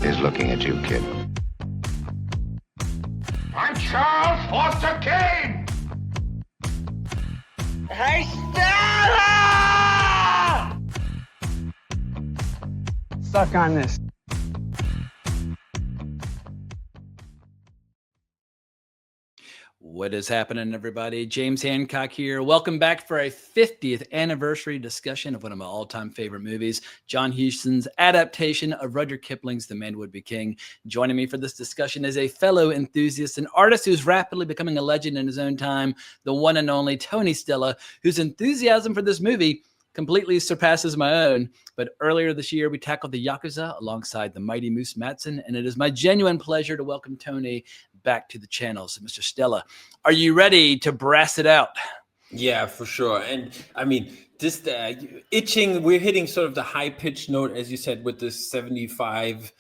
is looking at you, kid. I'm Charles Foster Kane! Hey, Stella! Suck on this. What is happening, everybody? James Hancock here. Welcome back for a 50th anniversary discussion of one of my all-time favorite movies, John Huston's adaptation of Rudyard Kipling's The Man Would Be King. Joining me for this discussion is a fellow enthusiast, an artist who's rapidly becoming a legend in his own time, the one and only Tony Stella, whose enthusiasm for this movie completely surpasses my own. But earlier this year, we tackled the Yakuza alongside the mighty Moose Matson, and it is my genuine pleasure to welcome Tony back to the channel. So, Mr. Stella, are you ready to brass it out? Yeah, for sure. And I mean, this itching, we're hitting sort of the high-pitched note, as you said, with this 75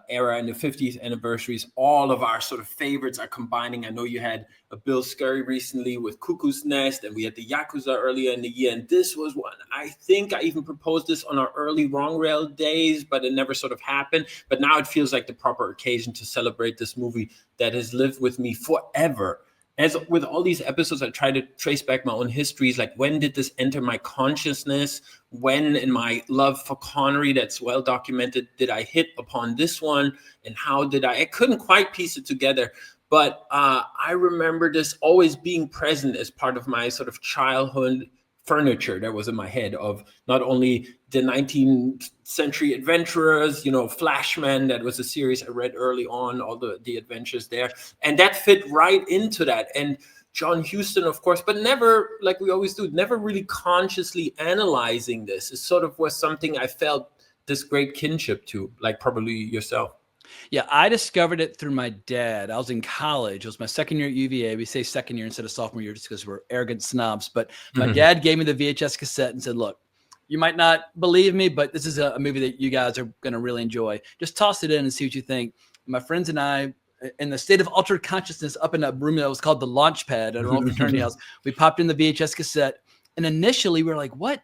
era and the 50th anniversaries. All of our sort of favorites are combining. I know you had a Bill Scurry recently with Cuckoo's Nest, and we had the Yakuza earlier in the year, and this was one. I think I even proposed this on our early Wrong Rail days, but it never sort of happened. But now it feels like the proper occasion to celebrate this movie that has lived with me forever. As with all these episodes, I try to trace back my own histories, like when did this enter my consciousness? When in my love for Connery, that's well documented, did I hit upon this one? And how did I couldn't quite piece it together. But I remember this always being present as part of my sort of childhood furniture that was in my head of not only the 19th century adventurers, you know, Flashman, that was a series I read early on, all the adventures there. And that fit right into that. And John Huston, of course, but never, like we always do, never really consciously analyzing this. It sort of was something I felt this great kinship to, like probably yourself. Yeah, I discovered it through my dad. I was in college. It was my second year at UVA. We say second year instead of sophomore year just because we're arrogant snobs. But my dad gave me the VHS cassette and said, look, you might not believe me, but this is a movie that you guys are going to really enjoy. Just toss it in and see what you think. My friends and I, in the state of altered consciousness, up in a room that was called the Launch Pad at our old fraternity house, we popped in the VHS cassette. And initially we were like, what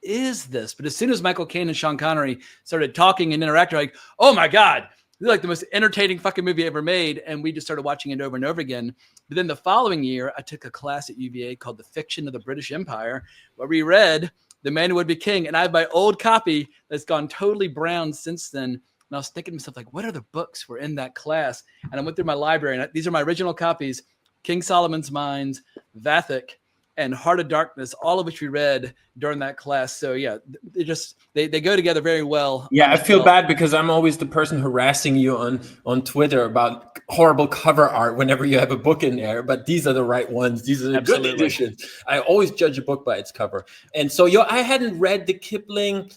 is this? But as soon as Michael Caine and Sean Connery started talking and interacting, like, oh my God, this is like the most entertaining fucking movie ever made. And we just started watching it over and over again. But then the following year, I took a class at UVA called The Fiction of the British Empire, where we read The Man Who Would Be King. And I have my old copy that's gone totally brown since then. And I was thinking to myself, like, what other books were in that class? And I went through my library, and these are my original copies: King Solomon's Mines, Vathek, and Heart of Darkness, all of which we read during that class. So yeah, they go together very well. Yeah, I feel bad because I'm always the person harassing you on Twitter about horrible cover art whenever you have a book in there. But these are the right ones. These are the good editions. I always judge a book by its cover. And so I hadn't read the Kipling,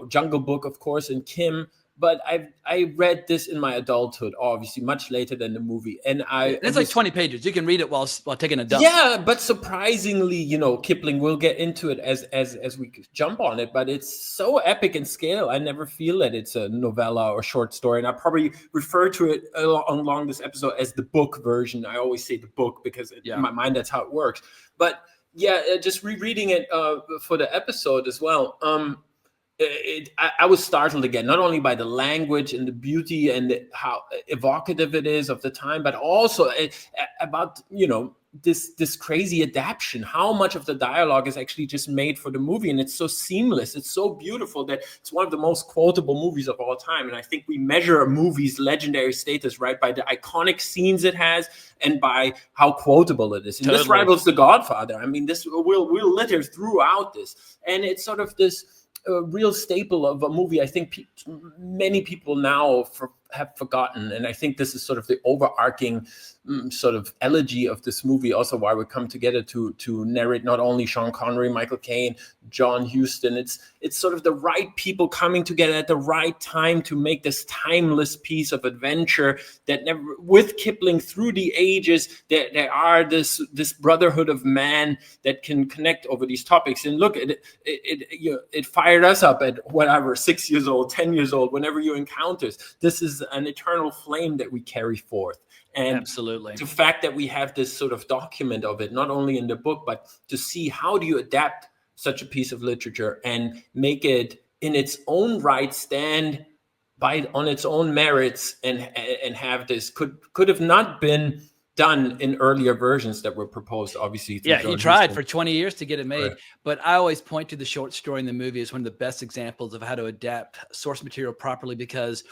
Jungle Book, of course, and Kim. But I read this in my adulthood, obviously much later than the movie, and it's like 20 pages. You can read it while taking a dump. Yeah, but surprisingly, Kipling. We'll get into it as we jump on it. But it's so epic in scale. I never feel that it's a novella or short story, and I probably refer to it along this episode as the book version. I always say the book because in my mind that's how it works. But yeah, just rereading it for the episode as well. I was startled again, not only by the language and the beauty and how evocative it is of the time, but also about, this crazy adaptation. How much of the dialogue is actually just made for the movie. And it's so seamless. It's so beautiful that it's one of the most quotable movies of all time. And I think we measure a movie's legendary status, right, by the iconic scenes it has and by how quotable it is. And this rivals The Godfather. I mean, this will litter throughout this. And it's sort of this a real staple of a movie I think many people now have forgotten. And I think this is sort of the overarching sort of elegy of this movie, also why we come together to narrate not only Sean Connery, Michael Caine, John Huston. It's sort of the right people coming together at the right time to make this timeless piece of adventure that never, with Kipling through the ages, there are this brotherhood of man that can connect over these topics. And look, it fired us up at whatever, 6 years old, 10 years old, whenever you encounter this is an eternal flame that we carry forth. And absolutely, the fact that we have this sort of document of it, not only in the book, but to see how do you adapt such a piece of literature and make it in its own right stand on its own merits and have this could have not been done in earlier versions that were proposed, obviously. Yeah, he John tried Huston. for 20 years to get it made. Right. But I always point to the short story in the movie as one of the best examples of how to adapt source material properly, because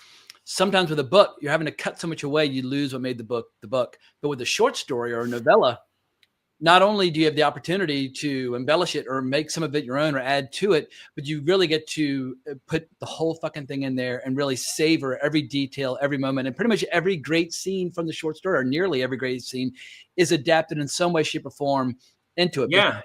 sometimes with a book, you're having to cut so much away, you lose what made the book the book. But with a short story or a novella, not only do you have the opportunity to embellish it or make some of it your own or add to it, but you really get to put the whole fucking thing in there and really savor every detail, every moment. And pretty much every great scene from the short story, or nearly every great scene, is adapted in some way, shape, or form into it. Yeah.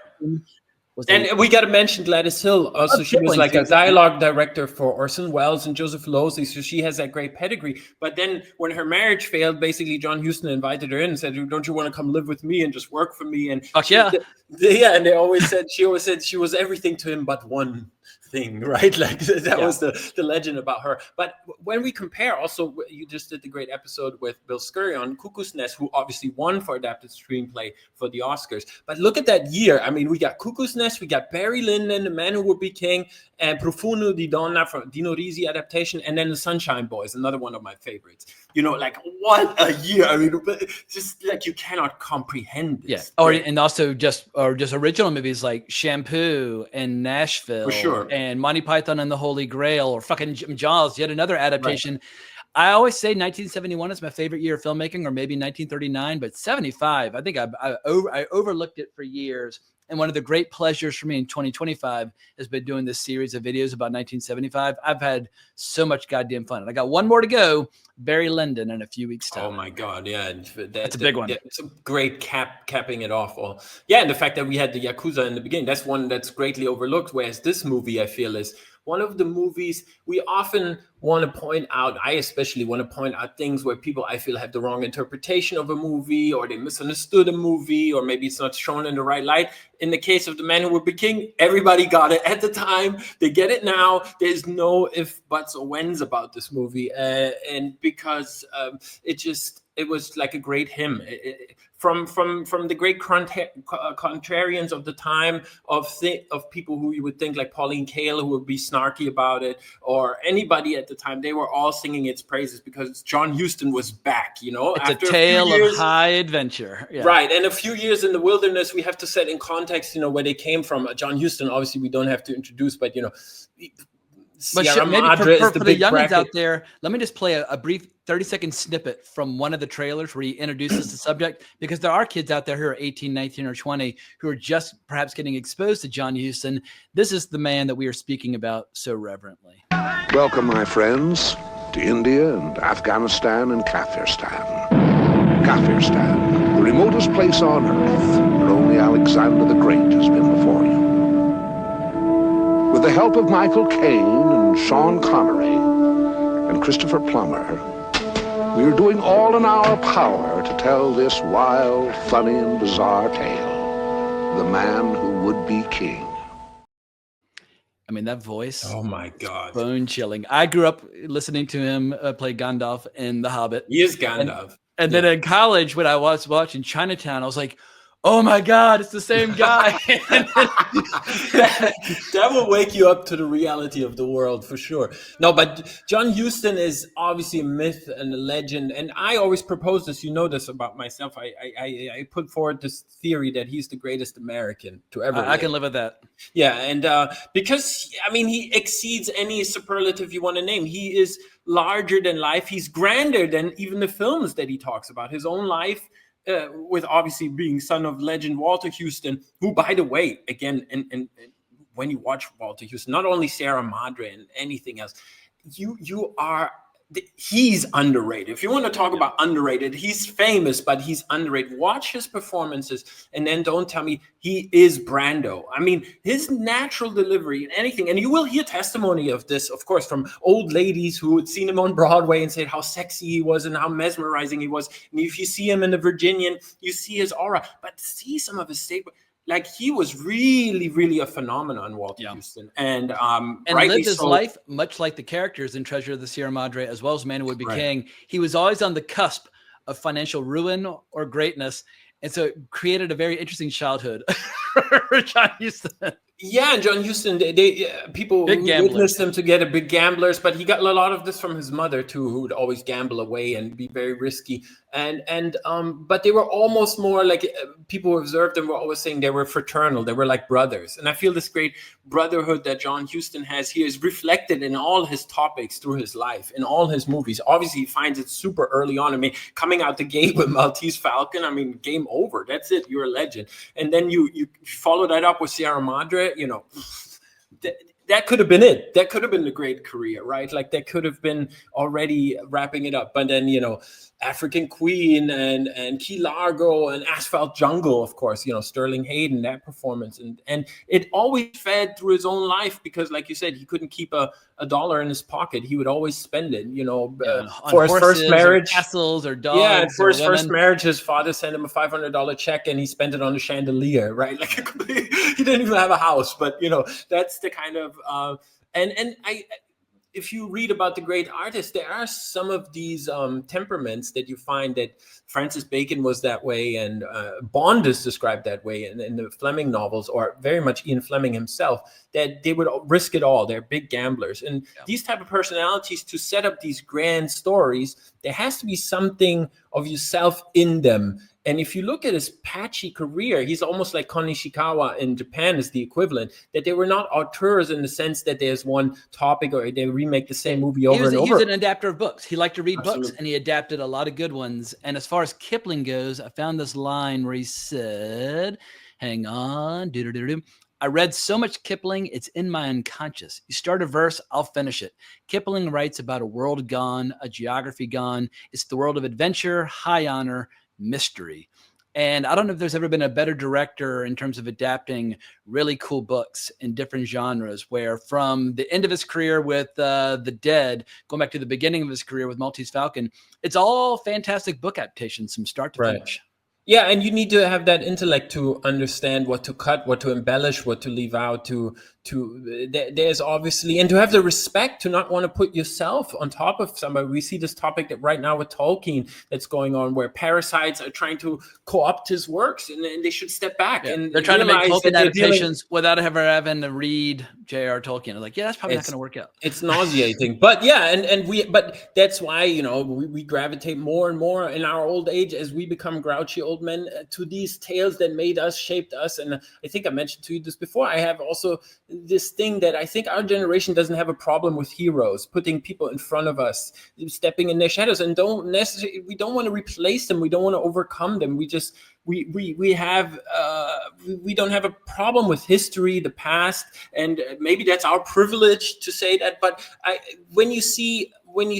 And we got to mention Gladys Hill. Also, she was like a dialogue director for Orson Welles and Joseph Losey, so she has that great pedigree. But then when her marriage failed, basically John Huston invited her in and said, "Don't you want to come live with me and just work for me?" And yeah. And they always said she was everything to him but one thing, right? Like that was the legend about her. But when we compare, also, you just did the great episode with Bill Scurry on Cuckoo's Nest, who obviously won for adapted screenplay for the Oscars. But look at that year. I mean, we got Cuckoo's Nest, we got Barry Lyndon, The Man Who Would Be King, and Profumo di Donna from Dino Risi adaptation, and then The Sunshine Boys, another one of my favorites. You know, like what a year! I mean, just like you cannot comprehend this. Yeah, and also just original movies like Shampoo and Nashville, for sure, and Monty Python and the Holy Grail, or fucking Jaws, yet another adaptation. Right. I always say 1971 is my favorite year of filmmaking, or maybe 1939, but 75, I think I overlooked it for years. And one of the great pleasures for me in 2025 has been doing this series of videos about 1975. I've had so much goddamn fun. And I got one more to go, Barry Lyndon, in a few weeks' time. Oh my God, yeah. That's a big one. It's a great capping it off. And the fact that we had the Yakuza in the beginning, that's one that's greatly overlooked, whereas this movie, I feel, is one of the movies we often want to point out. I especially want to point out things where people, I feel, have the wrong interpretation of a movie, or they misunderstood a movie, or maybe it's not shown in the right light. In the case of The Man Who Would Be King, everybody got it at the time. They get it now. There's no ifs, buts, or whens about this movie. And because it was like a great hymn. From the great contrarians of the time, of people who you would think like Pauline Kael, who would be snarky about it, or anybody at the time, they were all singing its praises because John Huston was back, you know. It's after a tale of high adventure. Yeah. Right, and a few years in the wilderness, we have to set in context, you know, where they came from. John Huston, obviously, we don't have to introduce, but, you know, Sierra Madre for the youngins out there, let me just play a brief 30-second snippet from one of the trailers where he introduces the subject, because there are kids out there who are 18, 19, or 20 who are just perhaps getting exposed to John Huston. This is the man that we are speaking about so reverently. Welcome, my friends, to India and Afghanistan and Kafirstan. Kafirstan, the remotest place on earth where only Alexander the Great has been before you. With the help of Michael Caine and Sean Connery and Christopher Plummer, we are doing all in our power to tell this wild, funny, and bizarre tale. The Man Who Would Be King. I mean, that voice. Oh my God. Bone chilling. I grew up listening to him play Gandalf in The Hobbit. He is Gandalf. And then in college, when I was watching Chinatown, I was like, oh my God, it's the same guy. that will wake you up to the reality of the world for sure. No, but John Huston is obviously a myth and a legend. And I always propose this, you know this about myself. I put forward this theory that he's the greatest American to ever live. I can live with that. Yeah, and because, I mean, he exceeds any superlative you want to name. He is larger than life. He's grander than even the films that he talks about. His own life, with obviously being son of legend Walter Huston, who, by the way, again, and when you watch Walter Huston, not only Sierra Madre and anything else, he's underrated. If you want to talk about underrated, he's famous, but he's underrated. Watch his performances, and then don't tell me he is Brando. I mean, his natural delivery and anything, and you will hear testimony of this, of course, from old ladies who had seen him on Broadway and said how sexy he was and how mesmerizing he was. And if you see him in The Virginian, you see his aura, but see some of his statement. Like, he was really, really a phenomenon, Walter Huston. And lived his life much like the characters in Treasure of the Sierra Madre, as well as Man Who Would Be King. He was always on the cusp of financial ruin or greatness. And so it created a very interesting childhood for John Huston. Yeah, and John Huston, people Big gamblers. witnessed him to get a big gamblers, but he got a lot of this from his mother too, who would always gamble away and be very risky. But they were almost more like people who observed them were always saying they were fraternal, they were like brothers. And I feel this great brotherhood that John Huston has here is reflected in all his topics through his life, in all his movies. Obviously, he finds it super early on. I mean, coming out the gate with Maltese Falcon, I mean, game over. That's it. You're a legend. And then you follow that up with Sierra Madre. That could have been it. That could have been the great career, right? Like that could have been already wrapping it up. But then, African Queen and Key Largo and Asphalt Jungle, of course, Sterling Hayden, that performance. And it always fed through his own life because, like you said, he couldn't keep a dollar in his pocket. He would always spend it, for his first marriage. Or castles or dogs. Yeah, and for his first marriage, his father sent him a $500 check and he spent it on a chandelier, right? Like he didn't even have a house, but, that's the kind of, if you read about the great artists, there are some of these temperaments that you find that Francis Bacon was that way, and Bond is described that way in the Fleming novels, or very much Ian Fleming himself, that they would risk it all. They're big gamblers. And these type of personalities, to set up these grand stories, there has to be something of yourself in them. And if you look at his patchy career, he's almost like Kon Nishikawa in Japan is the equivalent, that they were not auteurs in the sense that there's one topic or they remake the same movie over and over. He was an adapter of books. He liked to read books, and he adapted a lot of good ones. And as far as Kipling goes, I found this line where he said, hang on, I read so much Kipling, it's in my unconscious. You start a verse, I'll finish it. Kipling writes about a world gone, a geography gone. It's the world of adventure, high honor, mystery. And I don't know if there's ever been a better director in terms of adapting really cool books in different genres, where from the end of his career with The Dead, going back to the beginning of his career with Maltese Falcon, it's all fantastic book adaptations from start to finish. Yeah, and you need to have that intellect to understand what to cut, what to embellish, what to leave out, there's obviously, and to have the respect to not want to put yourself on top of somebody. We see this topic that right now with Tolkien that's going on, where parasites are trying to co-opt his works, and they should step back. Yeah. And they're trying to make Tolkien adaptations without ever having to read J.R. Tolkien. Like, that's probably not going to work out. It's nauseating. But but that's why, we gravitate more and more in our old age as we become grouchy old men to these tales that made us, shaped us. And I think I mentioned to you this before. I have also this thing that I think our generation doesn't have a problem with heroes, putting people in front of us, stepping in their shadows, and we don't want to replace them. We don't want to overcome them. We don't have a problem with history, the past, and maybe that's our privilege to say that. But when you stand in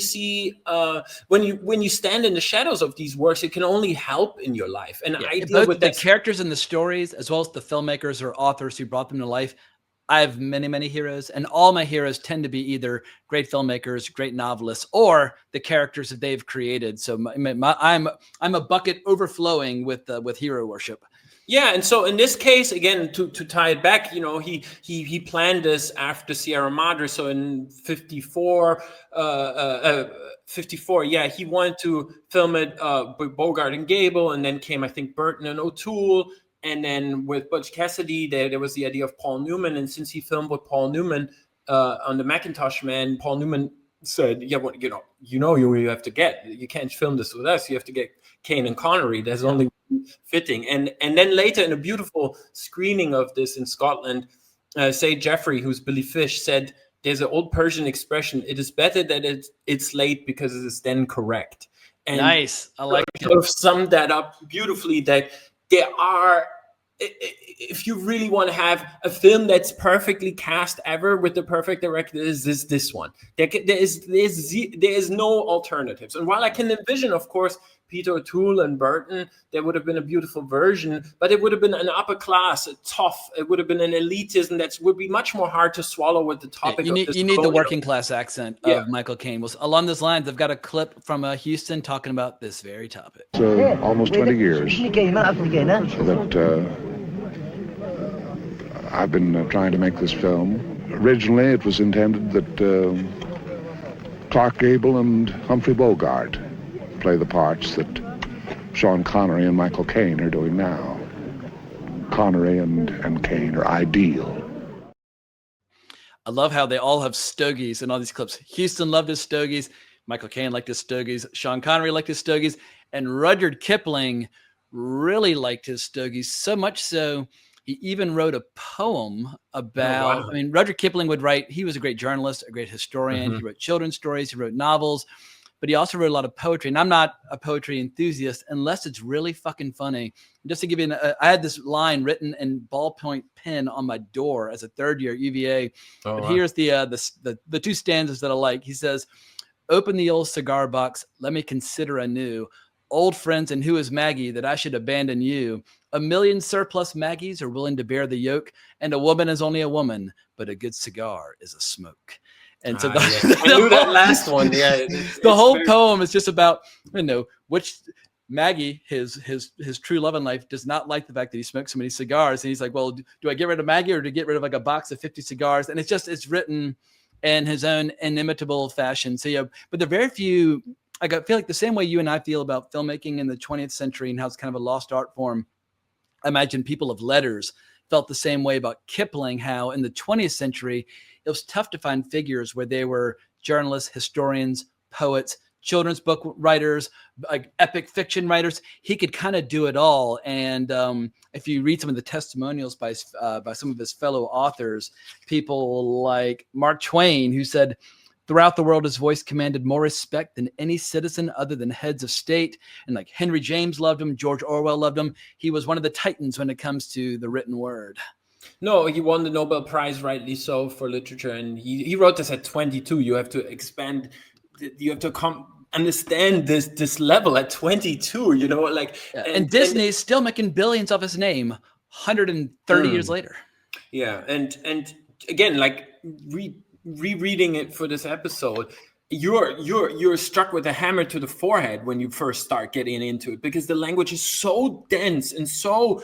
the shadows of these works, it can only help in your life. And I deal with the characters and the stories, as well as the filmmakers or authors who brought them to life. I have many, many heroes, and all my heroes tend to be either great filmmakers, great novelists, or the characters that they've created. So I'm a bucket overflowing with hero worship. Yeah, and so in this case, again, to tie it back, he planned this after Sierra Madre. So in 54, he wanted to film it with Bogart and Gable, and then came, I think, Burton and O'Toole. And then with Butch Cassidy, there was the idea of Paul Newman. And since he filmed with Paul Newman on the Macintosh Man, Paul Newman said, "Yeah, well, you have to get. You can't film this with us. You have to get Caine and Connery. That's only fitting." And then later, in a beautiful screening of this in Scotland, Say Jeffrey, who's Billy Fish, said, "There's an old Persian expression: it is better that it's late because it is then correct." And nice, I like it. Sort of summed that up beautifully. That there are, if you really want to have a film that's perfectly cast ever with the perfect director, is this one. There is no alternatives. And while I can envision, of course, Peter O'Toole and Burton, there would have been a beautiful version, but it would have been an upper class, tough. It would have been an elitism that would be much more hard to swallow with the topic. You need the working class accent of Michael Caine. Well, along those lines, I've got a clip from Huston talking about this very topic. So almost 20 years that I've been trying to make this film. Originally, it was intended that Clark Gable and Humphrey Bogart play the parts that Sean Connery and Michael Caine are doing now. Connery and Caine are ideal I love how they all have stogies in all these clips. Huston loved his stogies. Michael Caine liked his stogies. Sean Connery liked his stogies. And Rudyard Kipling really liked his stogies, so much so he even wrote a poem about, wow. I mean, Rudyard Kipling would write, he was a great journalist, a great historian. He wrote children's stories. He wrote novels, but he also wrote a lot of poetry. And I'm not a poetry enthusiast unless it's really fucking funny. Just to give you I had this line written in ballpoint pen on my door as a third year at UVA. But here's the two stanzas that I like. He says, "Open the old cigar box. Let me consider anew. Old friends, and who is Maggie that I should abandon you? A million surplus Maggies are willing to bear the yoke, and a woman is only a woman, but a good cigar is a smoke." And so I knew that last one. Yeah, the whole poem is just about, which Maggie, his true love in life, does not like the fact that he smokes so many cigars. And he's like, well, do I get rid of Maggie or do I get rid of like a box of 50 cigars? And it's written in his own inimitable fashion. So, but there are very few, I feel like the same way you and I feel about filmmaking in the 20th century and how it's kind of a lost art form. I imagine people of letters felt the same way about Kipling, how in the 20th century, it was tough to find figures where they were journalists, historians, poets, children's book writers, like epic fiction writers. He could kind of do it all. And if you read some of the testimonials by some of his fellow authors, people like Mark Twain, who said, throughout the world, his voice commanded more respect than any citizen other than heads of state. And like Henry James loved him, George Orwell loved him. He was one of the titans when it comes to the written word. No, he won the Nobel Prize, rightly so, for literature. And he wrote this at 22. You have to expand, you have to understand this level at 22, And Disney is still making billions off his name 130 years later. Yeah. And again, like rereading it for this episode, you're struck with a hammer to the forehead when you first start getting into it, because the language is so dense and so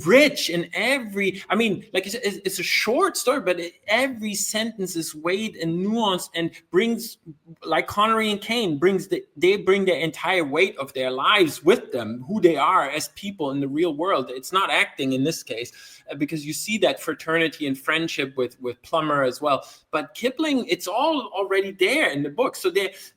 rich in like it's a short story, but every sentence is weighed and nuanced and brings, like Connery and Caine, they bring their entire weight of their lives with them, who they are as people in the real world. It's not acting in this case, because you see that fraternity and friendship with Plummer as well. But Kipling, it's all already there in the book. So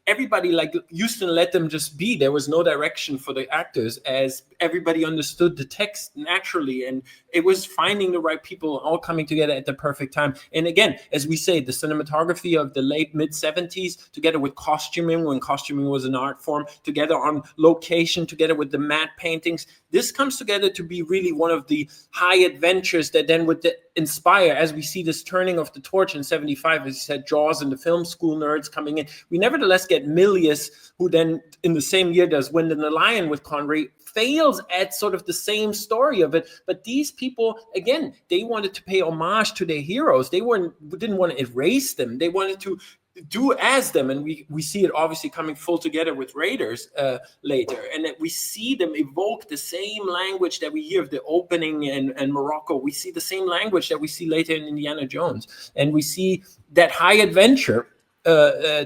everybody, like Huston, let them just be. There was no direction for the actors, as everybody understood the text naturally, and it was finding the right people all coming together at the perfect time. And again, as we say, the cinematography of the late mid-70s, together with costuming, when costuming was an art form, together on location, together with the matte paintings, this comes together to be really one of the high adventures that then would inspire, as we see this turning of the torch in 75, as you said, Jaws and the film school nerds coming in. We nevertheless get Milius, who then in the same year does Wind and the Lion with Connery, fails at sort of the same story of it. But these people, again, they wanted to pay homage to their heroes. They didn't want to erase them. They wanted to do as them, and we see it obviously coming full together with Raiders later, and that we see them evoke the same language that we hear of the opening in Morocco. We see the same language that we see later in Indiana Jones, and we see that high adventure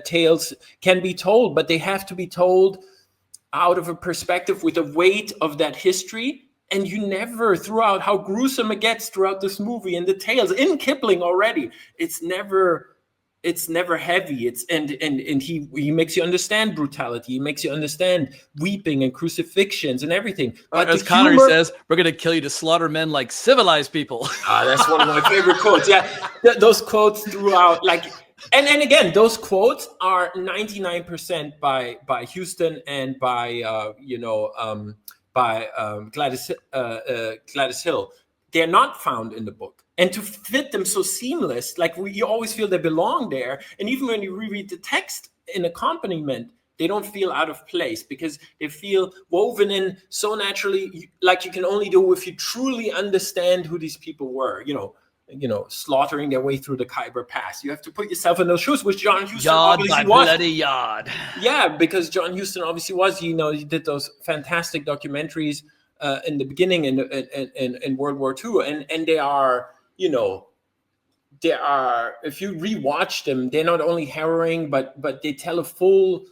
tales can be told, but they have to be told out of a perspective with the weight of that history. And you never, throughout how gruesome it gets throughout this movie and the tales in Kipling already, it's never heavy. And he makes you understand brutality. He makes you understand weeping and crucifixions and everything. But as Connery says, we're going to kill you to slaughter men like civilized people. That's one of my favorite quotes. Yeah, those quotes throughout, like, and again, those quotes are 99% by Huston and by Gladys Hill. They're not found in the book. And to fit them so seamless, like you always feel they belong there. And even when you reread the text in accompaniment, they don't feel out of place, because they feel woven in so naturally, like you can only do if you truly understand who these people were, slaughtering their way through the Khyber Pass. You have to put yourself in those shoes, which John Huston obviously was. Bloody yard. Yeah, because John Huston obviously was, he did those fantastic documentaries in the beginning in World War II. And they are, if you rewatch them, they're not only harrowing, but they tell a full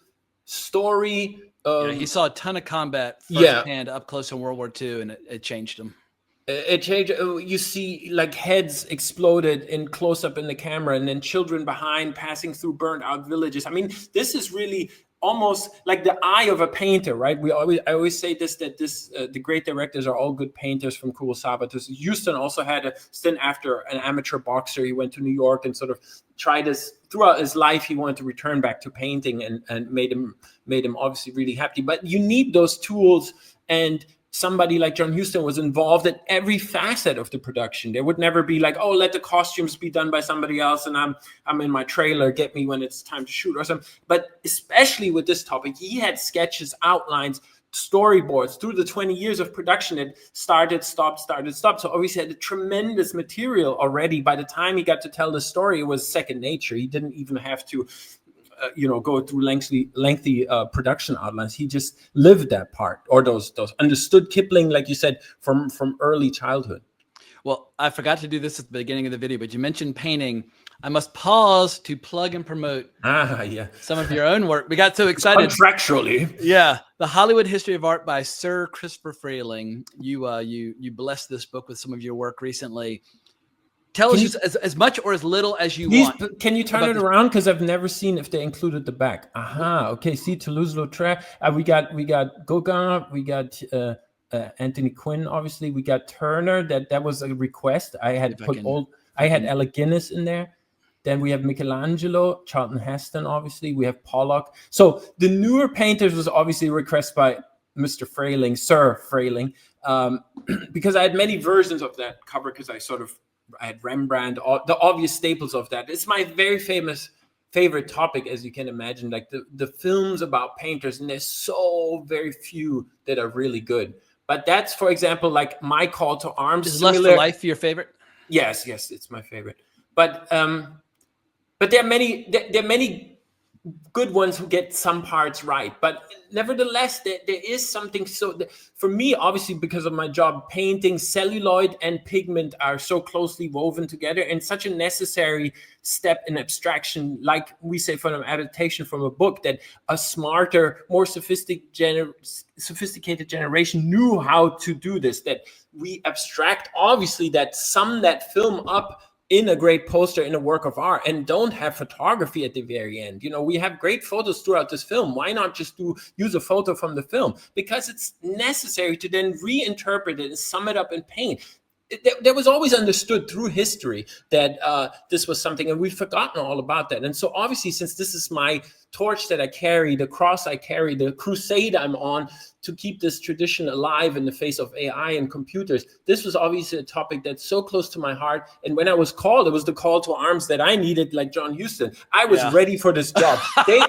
story. He saw a ton of combat firsthand up close in World War II, and it changed him. It changed. You see like heads exploded in close up in the camera, and then children behind passing through burnt out villages. I mean, this is really almost like the eye of a painter, right? I always say this, that the great directors are all good painters from Kurosawa. Huston also had a stint after an amateur boxer. He went to New York and sort of tried throughout his life. He wanted to return back to painting, and made him obviously really happy. But you need those tools, and somebody like John Huston was involved at every facet of the production. There would never be like, oh, let the costumes be done by somebody else, and I'm in my trailer, get me when it's time to shoot or something. But especially with this topic, he had sketches, outlines, storyboards through the 20 years of production. It started, stopped. So obviously had a tremendous material already. By the time he got to tell the story, it was second nature. He didn't even have to go through lengthy production outlines. He just lived that part, or those understood Kipling, like you said, from early childhood. Well, I forgot to do this at the beginning of the video, but you mentioned painting. I must pause to plug and promote some of your own work. We got so excited. Contractually. Yeah. The Hollywood History of Art by Sir Christopher Frayling. You blessed this book with some of your work recently. Tell us as much or as little as you want. Can you turn it around? Because I've never seen if they included the back. Okay. See, Toulouse-Lautrec. We got Gauguin. We got Anthony Quinn. Obviously, we got Turner. That was a request. I had Ella Guinness in there. Then we have Michelangelo, Charlton Heston. Obviously, we have Pollock. So the newer painters was obviously a request by Mr. Frayling, Sir Frayling, because I had many versions of that cover, because I had Rembrandt, the obvious staples of that. It's my very favorite topic, as you can imagine, like the films about painters, and there's so very few that are really good. But that's, for example, like My Call to Arms. Is Lust for Life your favorite? Yes, it's my favorite. But there are many good ones who get some parts right, but nevertheless there is something. So for me, obviously, because of my job, painting, celluloid and pigment are so closely woven together, and such a necessary step in abstraction, like we say from an adaptation from a book, that a smarter, more sophisticated generation knew how to do this, that we abstract, obviously, that sum that film up in a great poster, in a work of art, and don't have photography at the very end. We have great photos throughout this film. Why not just use a photo from the film? Because it's necessary to then reinterpret it and sum it up in paint. There was always understood through history that this was something, and we've forgotten all about that. And so obviously, since this is my torch that I carry, the cross I carry, the crusade I'm on to keep this tradition alive in the face of AI and computers, this was obviously a topic that's so close to my heart. And when I was called, it was the call to arms that I needed, like John Huston. I was ready for this job. They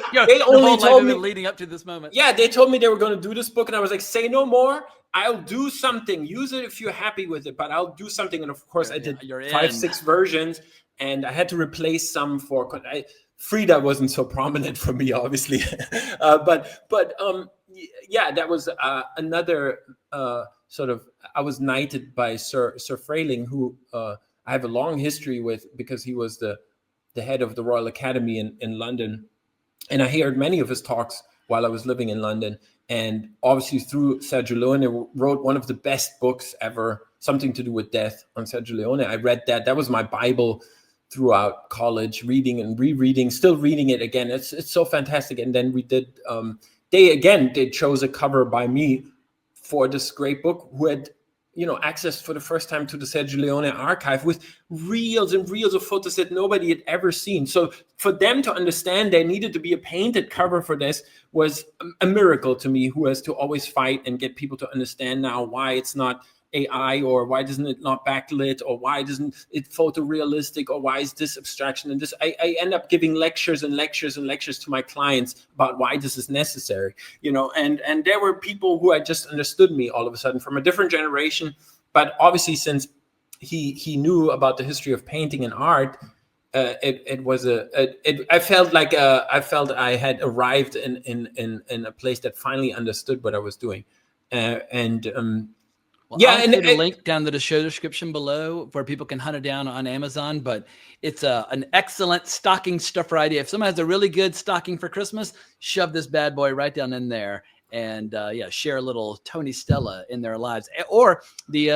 only told me leading up to this moment. Yeah, they told me they were going to do this book, and I was like, say no more. I'll do something. Use it if you're happy with it, but I'll do something. And of course, I did 5-6 versions, and I had to replace some for Frida wasn't so prominent for me, obviously, but that was another sort of. I was knighted by Sir Frayling, who I have a long history with, because he was the head of the Royal Academy in London, and I heard many of his talks while I was living in London. And obviously through Sergio Leone, wrote one of the best books ever, Something to Do with Death, on Sergio Leone. I read that. That was my Bible throughout college, reading and rereading, still reading it again. It's so fantastic. And then we did, they chose a cover by me for this great book, who had access for the first time to the Sergio Leone archive with reels and reels of photos that nobody had ever seen. So for them to understand there needed to be a painted cover for this was a miracle to me, who has to always fight and get people to understand now why it's not AI, or why doesn't it not backlit, or why doesn't it photorealistic, or why is this abstraction and this. I end up giving lectures and lectures and lectures to my clients about why this is necessary, and there were people who had just understood me all of a sudden from a different generation. But obviously, since he knew about the history of painting and art, I felt I had arrived in a place that finally understood what I was doing, I'll put a link down to the show description below where people can hunt it down on Amazon. But it's an excellent stocking stuffer idea. If someone has a really good stocking for Christmas, shove this bad boy right down in there. and share a little Tony Stella in their lives, or the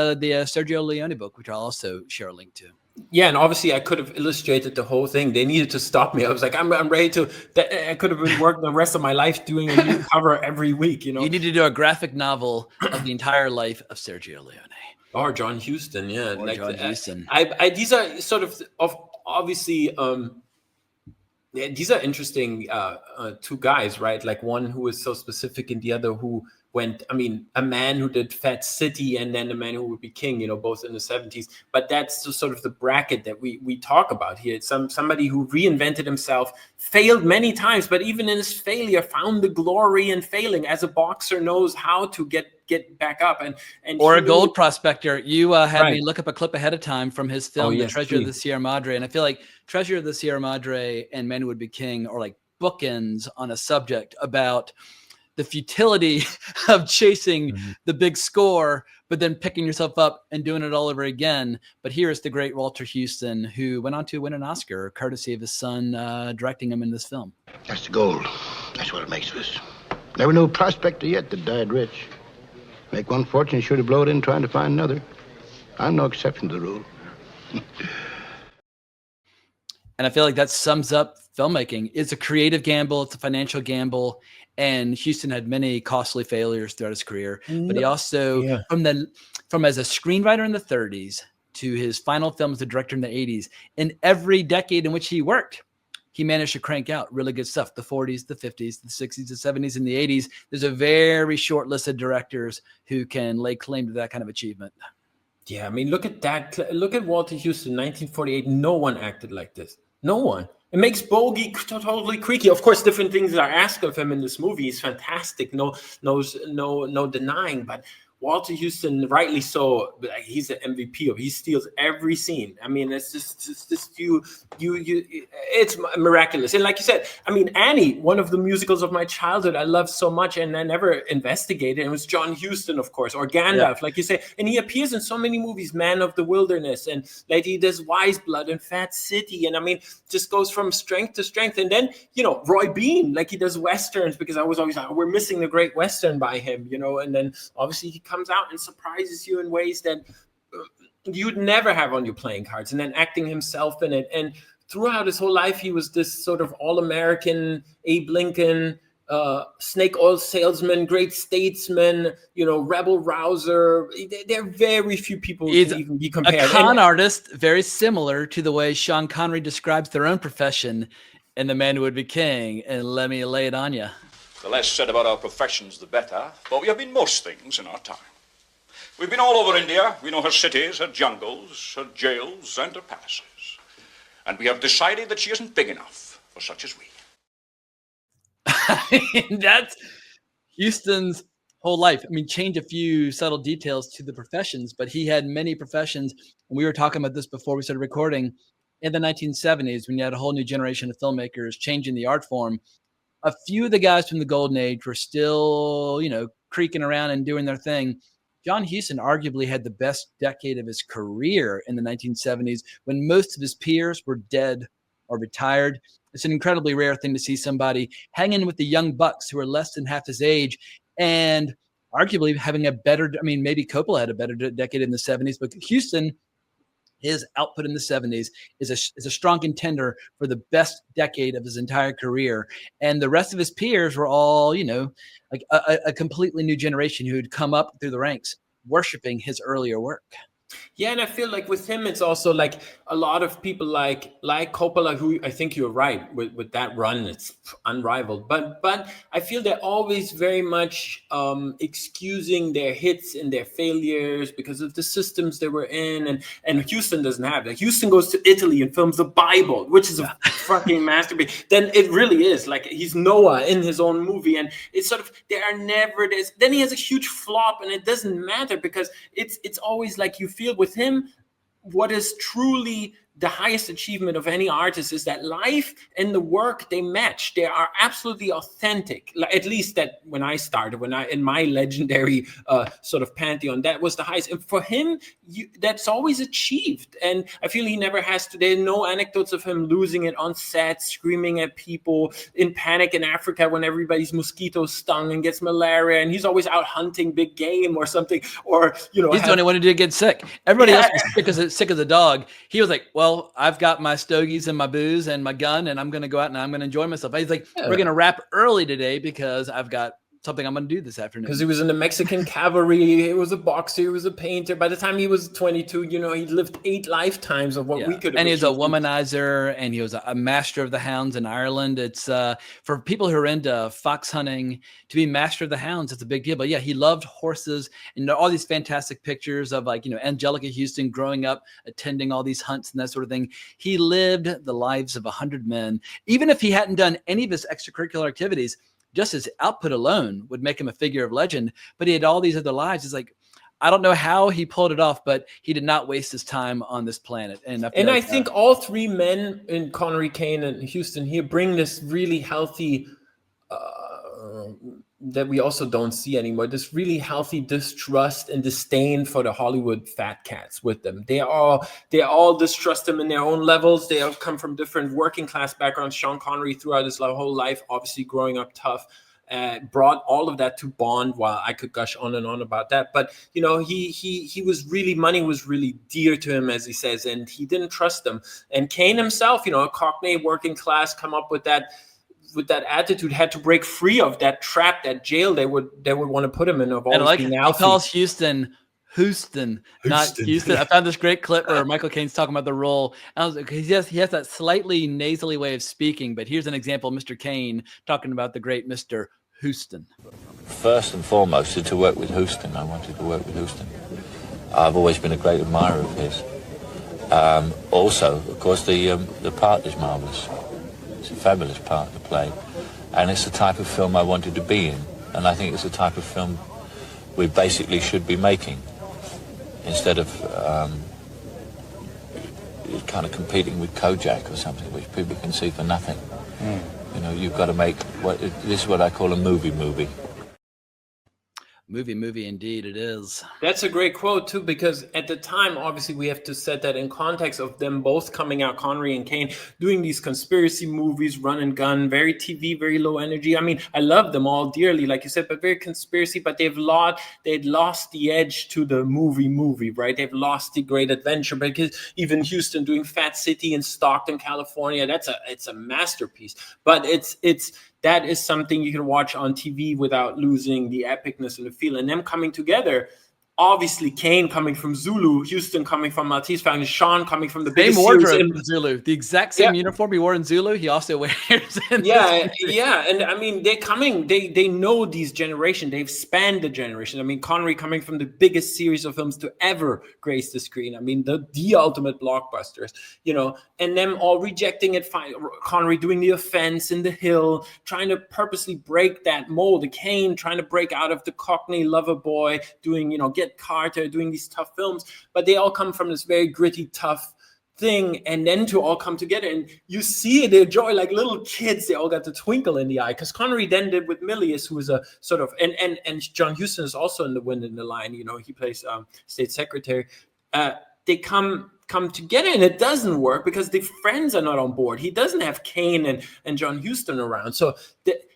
Sergio Leone book, which I'll also share a link to. Yeah, and obviously I could have illustrated the whole thing. They needed to stop me. I was like, I'm ready to. I could have been working the rest of my life doing a new cover every week. You need to do a graphic novel of the entire life of Sergio Leone or John Huston. Yeah, or John Huston. These are sort of obviously. These are interesting two guys, right? Like one who is so specific and the other who went, I mean, a man who did Fat City and then a man who would be king, both in the 70s. But that's the sort of the bracket that we talk about here. It's somebody who reinvented himself, failed many times, but even in his failure, found the glory in failing. As a boxer knows how to get back up. And or a gold prospector. You had me look up a clip ahead of time from his film, The Treasure of the Sierra Madre. And I feel like Treasure of the Sierra Madre and Man Who Would Be King are like bookends on a subject about the futility of chasing the big score, but then picking yourself up and doing it all over again. But here is the great Walter Huston, who went on to win an Oscar, courtesy of his son directing him in this film. That's the gold. That's what it makes of us. Never knew a prospector yet that died rich. Make one fortune, sure to blow it in trying to find another. I'm no exception to the rule. And I feel like that sums up filmmaking. It's a creative gamble. It's a financial gamble. And Huston had many costly failures throughout his career. But he also, from as a screenwriter in the 30s to his final film as a director in the 80s, in every decade in which he worked, he managed to crank out really good stuff. The 40s, the 50s, the 60s, the 70s, and the 80s. There's a very short list of directors who can lay claim to that kind of achievement. Yeah, I mean, look at that. Look at Walter Huston, 1948. No one acted like this. No one. It makes Bogey totally creaky. Of course, different things are asked of him in this movie. He's fantastic. No denying. But Walter Huston, rightly so, he's an MVP. He steals every scene. I mean, it's just it's miraculous. And like you said, I mean, Annie, one of the musicals of my childhood, I loved so much, and I never investigated. It was John Huston, of course, or Gandalf, like you say. And he appears in so many movies, Man of the Wilderness, and like he does Wise Blood and Fat City, and I mean, just goes from strength to strength. And then, Roy Bean, like he does Westerns, because I was always like, we're missing the great Western by him, and then obviously he comes out and surprises you in ways that you'd never have on your playing cards, and then acting himself in it. And throughout his whole life, he was this sort of all-American Abe Lincoln, snake oil salesman, great statesman, rebel rouser. There are very few people who can even be compared. A con artist, very similar to the way Sean Connery describes their own profession in The Man Who Would Be King. And let me lay it on you. The less said about our professions, the better. But we have been most things in our time. We've been all over India. We know her cities, her jungles, her jails, and her palaces. And we have decided that she isn't big enough for such as we. That's Huston's whole life. I mean, change a few subtle details to the professions, but he had many professions. And we were talking about this before we started recording. In the 1970s, when you had a whole new generation of filmmakers changing the art form, a few of the guys from the golden age were still, creaking around and doing their thing. John Huston arguably had the best decade of his career in the 1970s when most of his peers were dead or retired. It's an incredibly rare thing to see somebody hanging with the young bucks who are less than half his age and arguably having a better, maybe Coppola had a better decade in the 70s, but Huston, his output in the 70s is a strong contender for the best decade of his entire career. And the rest of his peers were all, like a completely new generation who had come up through the ranks worshiping his earlier work. Yeah, and I feel like with him, it's also like a lot of people like Coppola, who I think you're right with that run, it's unrivaled. But I feel they're always very much excusing their hits and their failures because of the systems they were in. And Huston doesn't have that. Huston goes to Italy and films the Bible, which is a fucking masterpiece. Then it really is like he's Noah in his own movie, and it's sort of then he has a huge flop, and it doesn't matter because it's always like you feel with him what is truly the highest achievement of any artist is that life and the work, they match. They are absolutely authentic. At least that when I started, in my legendary sort of pantheon, that was the highest. And for him, that's always achieved. And I feel he never has to. There are no anecdotes of him losing it on set, screaming at people, in panic in Africa when everybody's mosquito stung and gets malaria, and he's always out hunting big game or something. Or he's the only one who did get sick. Everybody else was sick as a dog. He was like, well, I've got my stogies and my booze and my gun, and I'm going to go out and I'm going to enjoy myself. He's like, we're going to wrap early today because I've got something I'm going to do this afternoon. Because he was in the Mexican cavalry. He was a boxer. He was a painter. By the time he was 22, he lived 8 lifetimes of what we could have. And he was a womanizer, and he was a master of the hounds in Ireland. It's for people who are into fox hunting, to be master of the hounds, it's a big deal. But yeah, he loved horses, and all these fantastic pictures of Angelica Houston growing up, attending all these hunts and that sort of thing. He lived the lives of 100 men. Even if he hadn't done any of his extracurricular activities, just his output alone would make him a figure of legend. But he had all these other lives. It's like, I don't know how he pulled it off, but he did not waste his time on this planet. And I think all 3 men in Connery, Caine, and Huston here bring this really healthy, that we also don't see anymore, this really healthy distrust and disdain for the Hollywood fat cats with them. They all distrust them in their own levels. They all come from different working class backgrounds. Sean Connery, throughout his whole life, obviously growing up tough, brought all of that to Bond. While I could gush on and on about that, but he was really, money was really dear to him, as he says, and he didn't trust them. And Caine himself, a Cockney working class, come up with that attitude, had to break free of that trap, that jail they would want to put him in. He calls Houston, not Houston. I found this great clip where Michael Caine's talking about the role. I was like, he has that slightly nasally way of speaking, but here's an example of Mr. Caine talking about the great Mr. Huston. First and foremost, to work with Huston. I wanted to work with Huston. I've always been a great admirer of his. Also, of course, the part is marvellous. It's a fabulous part to play, and it's the type of film I wanted to be in, and I think it's the type of film we basically should be making, instead of kind of competing with Kojak or something, which people can see for nothing. You've got to make this is what I call a movie. Movie, indeed, it is. That's a great quote, too, because at the time, obviously, we have to set that in context of them both coming out, Connery and Caine, doing these conspiracy movies, run and gun, very TV, very low energy. I mean, I love them all dearly, like you said, but very conspiracy, but they'd lost the edge to the movie, right? They've lost the great adventure, because even Huston doing Fat City in Stockton, California, it's a masterpiece. But that is something you can watch on TV without losing the epicness and the feel. And them coming together, obviously Caine coming from Zulu, Huston coming from Maltese Family, Sean coming from the same wardrobe in Zulu, the exact same uniform he wore in Zulu, he also wears in and I mean, they know these generations, they've spanned the generation. I mean, Connery coming from the biggest series of films to ever grace the screen, I mean, the ultimate blockbusters, and them all rejecting it. Connery doing The Offense, In the Hill, trying to purposely break that mold. Caine trying to break out of the Cockney lover boy, doing Get Carter, doing these tough films, but they all come from this very gritty, tough thing, and then to all come together, and you see their joy like little kids. They all got the twinkle in the eye, because Connery then did with Milius, who was a sort of, and John Huston is also in The Wind in the Line. He plays state secretary. They come together, and it doesn't work because the friends are not on board. He doesn't have Caine and John Huston around, so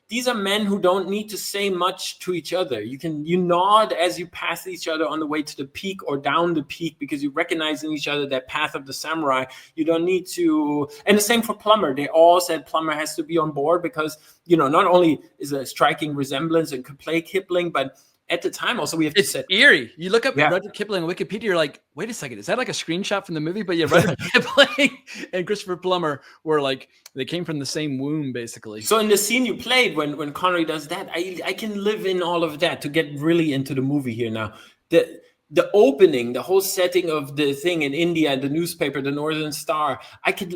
these are men who don't need to say much to each other. You nod as you pass each other on the way to the peak or down the peak, because you recognize in each other that path of the samurai. You don't need to, and the same for Plummer. They all said Plummer has to be on board because, not only is a striking resemblance and could play Kipling, but at the time also we have to say eerie. You look up Rudyard Kipling on Wikipedia, you're like, wait a second, is that like a screenshot from the movie? But yeah, Rudyard Kipling and Christopher Plummer were like, they came from the same womb, basically. So in the scene you played when Connery does that, I can live in all of that to get really into the movie here now. the opening, the whole setting of the thing in India and the newspaper, the Northern Star,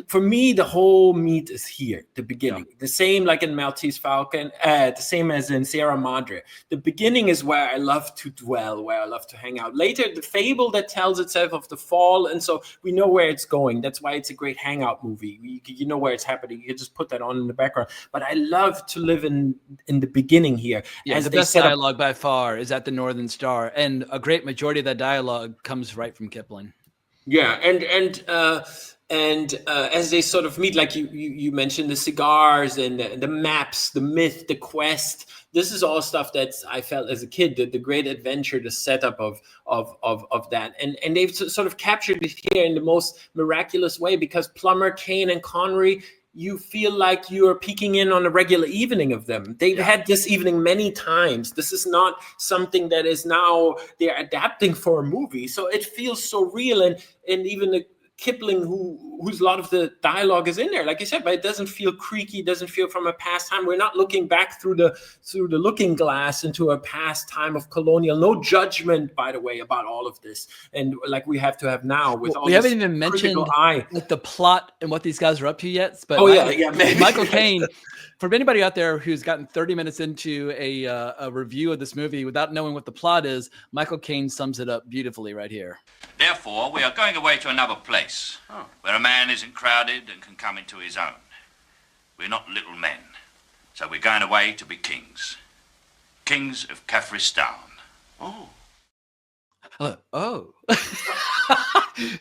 for me, the whole meat is here, the beginning. Yeah. The same like in Maltese Falcon, the same as in Sierra Madre. The beginning is where I love to dwell, where I love to hang out. Later, the fable that tells itself of the fall, and so we know where it's going. That's why it's a great hangout movie. You know where it's happening. You can just put that on in the background. But I love to live in the beginning here. Yeah, the best dialogue by far is at the Northern Star, and a great majority of that dialogue comes right from Kipling. Yeah, and as they sort of meet, like you mentioned, the cigars and the maps, the myth, the quest. This is all stuff that I felt as a kid, the great adventure, the setup of that, and they've sort of captured it here in the most miraculous way, because Plummer, Caine, and Connery, you feel like you are peeking in on a regular evening of them. They've had this evening many times. This is not something that is now they're adapting for a movie. So it feels so real. And even the Kipling, whose a lot of the dialogue is in there, like you said, but it doesn't feel creaky, doesn't feel from a past time. We're not looking back through the looking glass into a past time of colonial. No judgment, by the way, about all of this, and like we have to have now with all. We haven't even mentioned like the plot and what these guys are up to yet. But Michael Caine. For anybody out there who's gotten 30 minutes into a review of this movie without knowing what the plot is, Michael Caine sums it up beautifully right here. Therefore, we are going away to another place where a man isn't crowded and can come into his own. We're not little men, so we're going away to be kings. Kings of Kafiristan.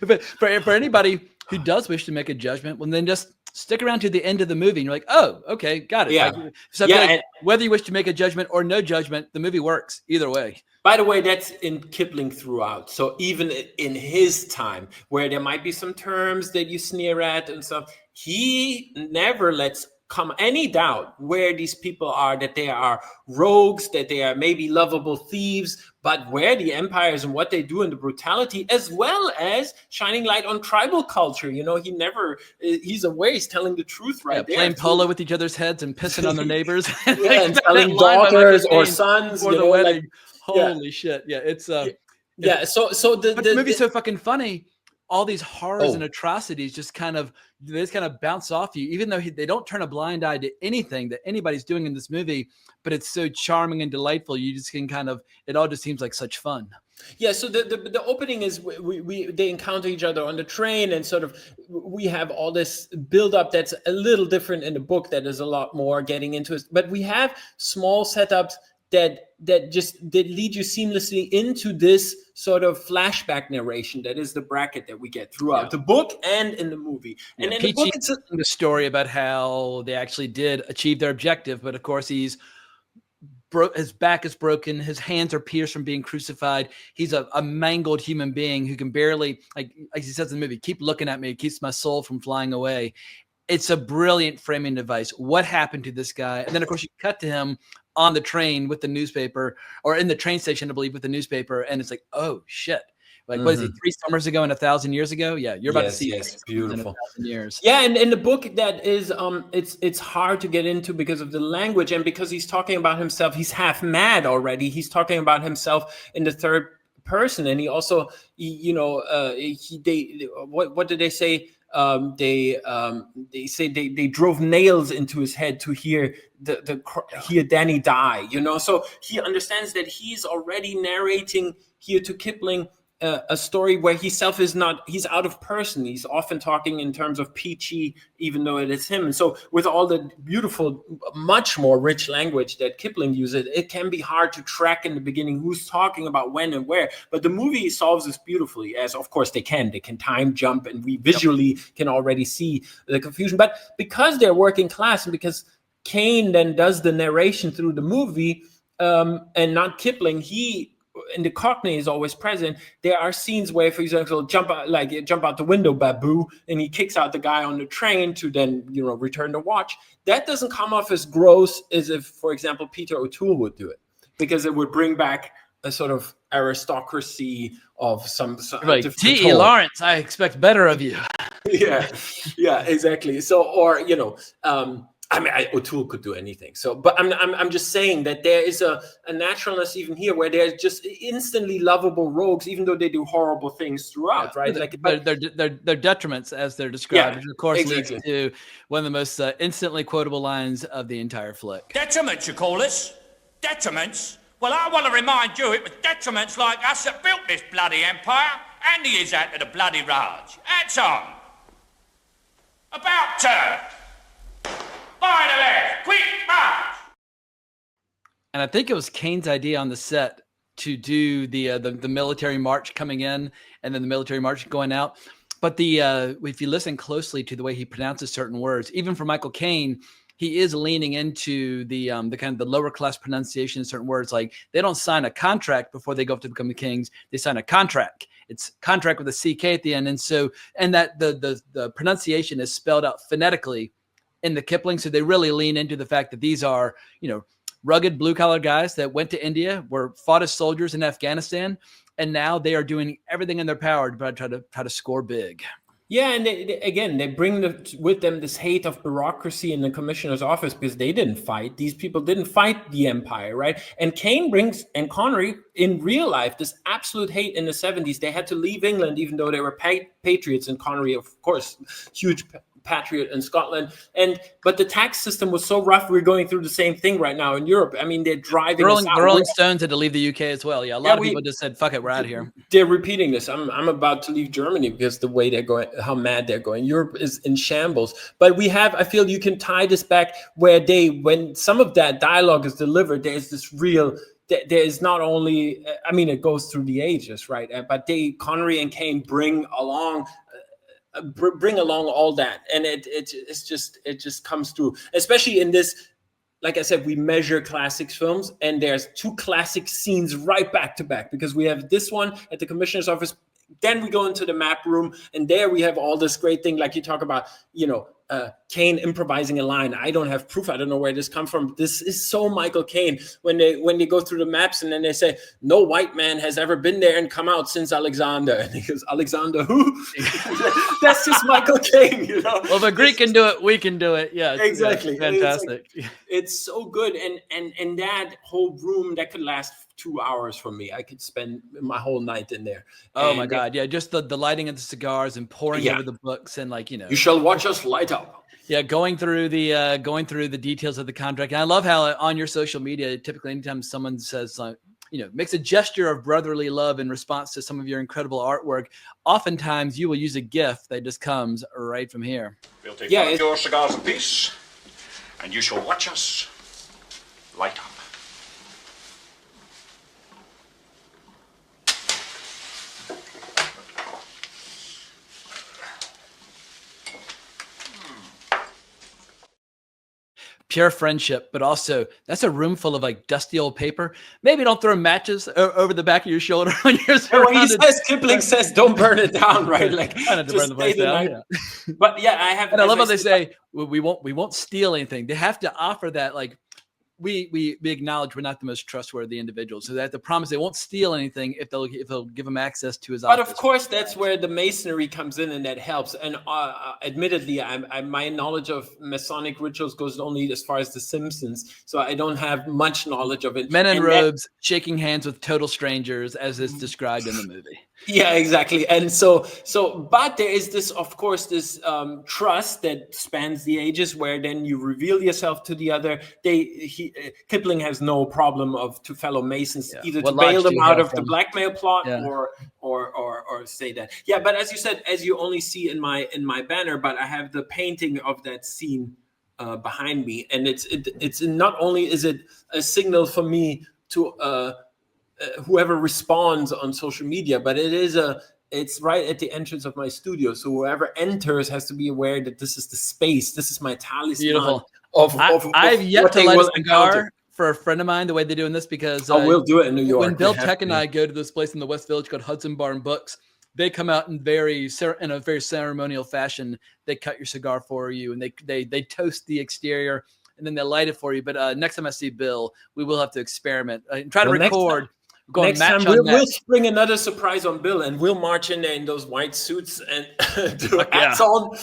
But for anybody who does wish to make a judgment, well, then just stick around to the end of the movie and you're like, oh, okay, got it. Yeah. Like, whether you wish to make a judgment or no judgment, the movie works either way. By the way, that's in Kipling throughout. So even in his time, where there might be some terms that you sneer at and stuff, he never lets come any doubt where these people are, that they are rogues, that they are maybe lovable thieves, but where the empires and what they do and the brutality, as well as shining light on tribal culture. You know, he's always telling the truth right there. Playing polo with each other's heads and pissing on their neighbors. And telling daughters or sons for the wedding. Holy shit. Yeah, it's so the movie's so fucking funny. All these horrors and atrocities just kind of bounce off you, even though they don't turn a blind eye to anything that anybody's doing in this movie, but it's so charming and delightful. You just can it all just seems like such fun. Yeah, so the opening is they encounter each other on the train, and sort of we have all this build up that's a little different in the book, that is a lot more getting into it, but we have small setups that lead you seamlessly into this sort of flashback narration that is the bracket that we get throughout the book and in the movie. And in the book, it's the story about how they actually did achieve their objective, but of course his back is broken, his hands are pierced from being crucified. He's a mangled human being who can barely, like he says in the movie, keep looking at me, it keeps my soul from flying away. It's a brilliant framing device. What happened to this guy? And then of course you cut to him on the train with the newspaper, or in the train station, I believe, with the newspaper. And it's like, oh shit. Like, what is it, 3 summers ago and 1,000 years ago? Yeah. You're about to see beautiful. In 1,000 years. Yeah. And in the book, that is, it's hard to get into because of the language, and because he's talking about himself. He's half mad already. He's talking about himself in the third person. And he also, what did they say? They say they drove nails into his head to hear hear Danny die, so he understands that he's already narrating here to Kipling a story where he's out of person. He's often talking in terms of peachy, even though it is him. And so with all the beautiful, much more rich language that Kipling uses, it can be hard to track in the beginning who's talking about when and where. But the movie solves this beautifully, as of course they can. They can time jump, and we visually can already see the confusion. But because they're working class, and because Caine then does the narration through the movie, and not Kipling, and the Cockney is always present. There are scenes where, for example, jump out the window, Babu, and he kicks out the guy on the train to then, return the watch. That doesn't come off as gross as if, for example, Peter O'Toole would do it, because it would bring back a sort of aristocracy of some like T.E. Lawrence, I expect better of you. yeah, exactly. So, or I mean, O'Toole could do anything. So, but I'm just saying that there is a naturalness even here where they're just instantly lovable rogues, even though they do horrible things throughout, right? Like, they're detriments as they're described, which of course leads to one of the most instantly quotable lines of the entire flick. Detriments, you call us? Detriments? Well, I want to remind you, it was detriments like us that built this bloody empire, and he is out of the bloody Raj. That's on. About turn. By the left, quick march. And I think it was Caine's idea on the set to do the military march coming in and then the military march going out. But if you listen closely to the way he pronounces certain words, even for Michael Caine, he is leaning into the kind of the lower class pronunciation of certain words. Like, they don't sign a contract before they go up to become the kings. They sign a contract. It's contract with a CK at the end. And that the pronunciation is spelled out phonetically in the Kipling. So they really lean into the fact that these are, rugged blue collar guys that went to India, fought as soldiers in Afghanistan. And now they are doing everything in their power to try to score big. Yeah, and they bring with them this hate of bureaucracy in the commissioner's office because they didn't fight. These people didn't fight the empire, right? And Caine brings, and Connery, in real life, this absolute hate in the 70s. They had to leave England even though they were patriots, and Connery, of course, huge patriot in Scotland. But the tax system was so rough. We're going through the same thing right now in Europe. I mean, they're driving us out. The Rolling Stones had to leave the UK as well. Yeah, a lot of people just said, fuck it, we're out of here. They're repeating this. I'm about to leave Germany because the way they're going, how mad they're going. Europe is in shambles. But I feel you can tie this back where when some of that dialogue is delivered, there's this real, there is not only, it goes through the ages, right? But Connery and Caine bring along all that, and it just comes through, especially in this. Like I said, we measure classics films, and there's two classic scenes right back to back, because we have this one at the commissioner's office, then we go into the map room, and there we have all this great thing, like you talk about, Caine improvising a line. I don't have proof. I don't know where this comes from. This is so Michael Caine when they go through the maps, and then they say, no white man has ever been there and come out since Alexander. And he goes, Alexander who? That's just Michael Caine, Well, if a Greek can do it, we can do it. Yeah, exactly. Fantastic. It's so good. And that whole room, that could last 2 hours for me. I could spend my whole night in there. Oh my God. Yeah. Just the lighting of the cigars and pouring over the books and you shall watch us light up. Yeah. Going through the details of the contract. And I love how on your social media, typically anytime someone says, makes a gesture of brotherly love in response to some of your incredible artwork, oftentimes you will use a GIF that just comes right from here. We'll take one of your cigars apiece, and you shall watch us light up. Pure friendship, but also that's a room full of like dusty old paper. Maybe don't throw matches over the back of your shoulder when you're surrounded. Kipling says, don't burn it down, right? Like, kind of to burn the place down. Yeah. But yeah, I have. And I love how they say we won't steal anything. They have to offer that, like, we acknowledge we're not the most trustworthy individuals, so they have to promise they won't steal anything if they'll give him access to his office. But of course, that's where the masonry comes in, and that helps. And admittedly, my knowledge of Masonic rituals goes only as far as The Simpsons, so I don't have much knowledge of it. Men in robes shaking hands with total strangers, as is described in the movie. Yeah, exactly. And but there is this, of course, this trust that spans the ages, where then you reveal yourself to the other. Kipling has no problem to fellow Masons either to bail them out of the blackmail plot or say that. Yeah, but as you said, as you only see in my banner, but I have the painting of that scene behind me, and it's not only is it a signal for me to whoever responds on social media, but it's right at the entrance of my studio. So whoever enters has to be aware that this is the space. This is my talisman. Beautiful. I've yet to light a cigar for a friend of mine the way they're doing this, because we'll do it in New York. When Bill Tech and I go to this place in the West Village called Hudson Bar and Books, they come out in a very ceremonial fashion. They cut your cigar for you, and they toast the exterior, and then they light it for you. But next time I see Bill, we will have to experiment and try to record Going Next match time on we'll match. spring another surprise on Bill, and we'll march in there in those white suits and do hats on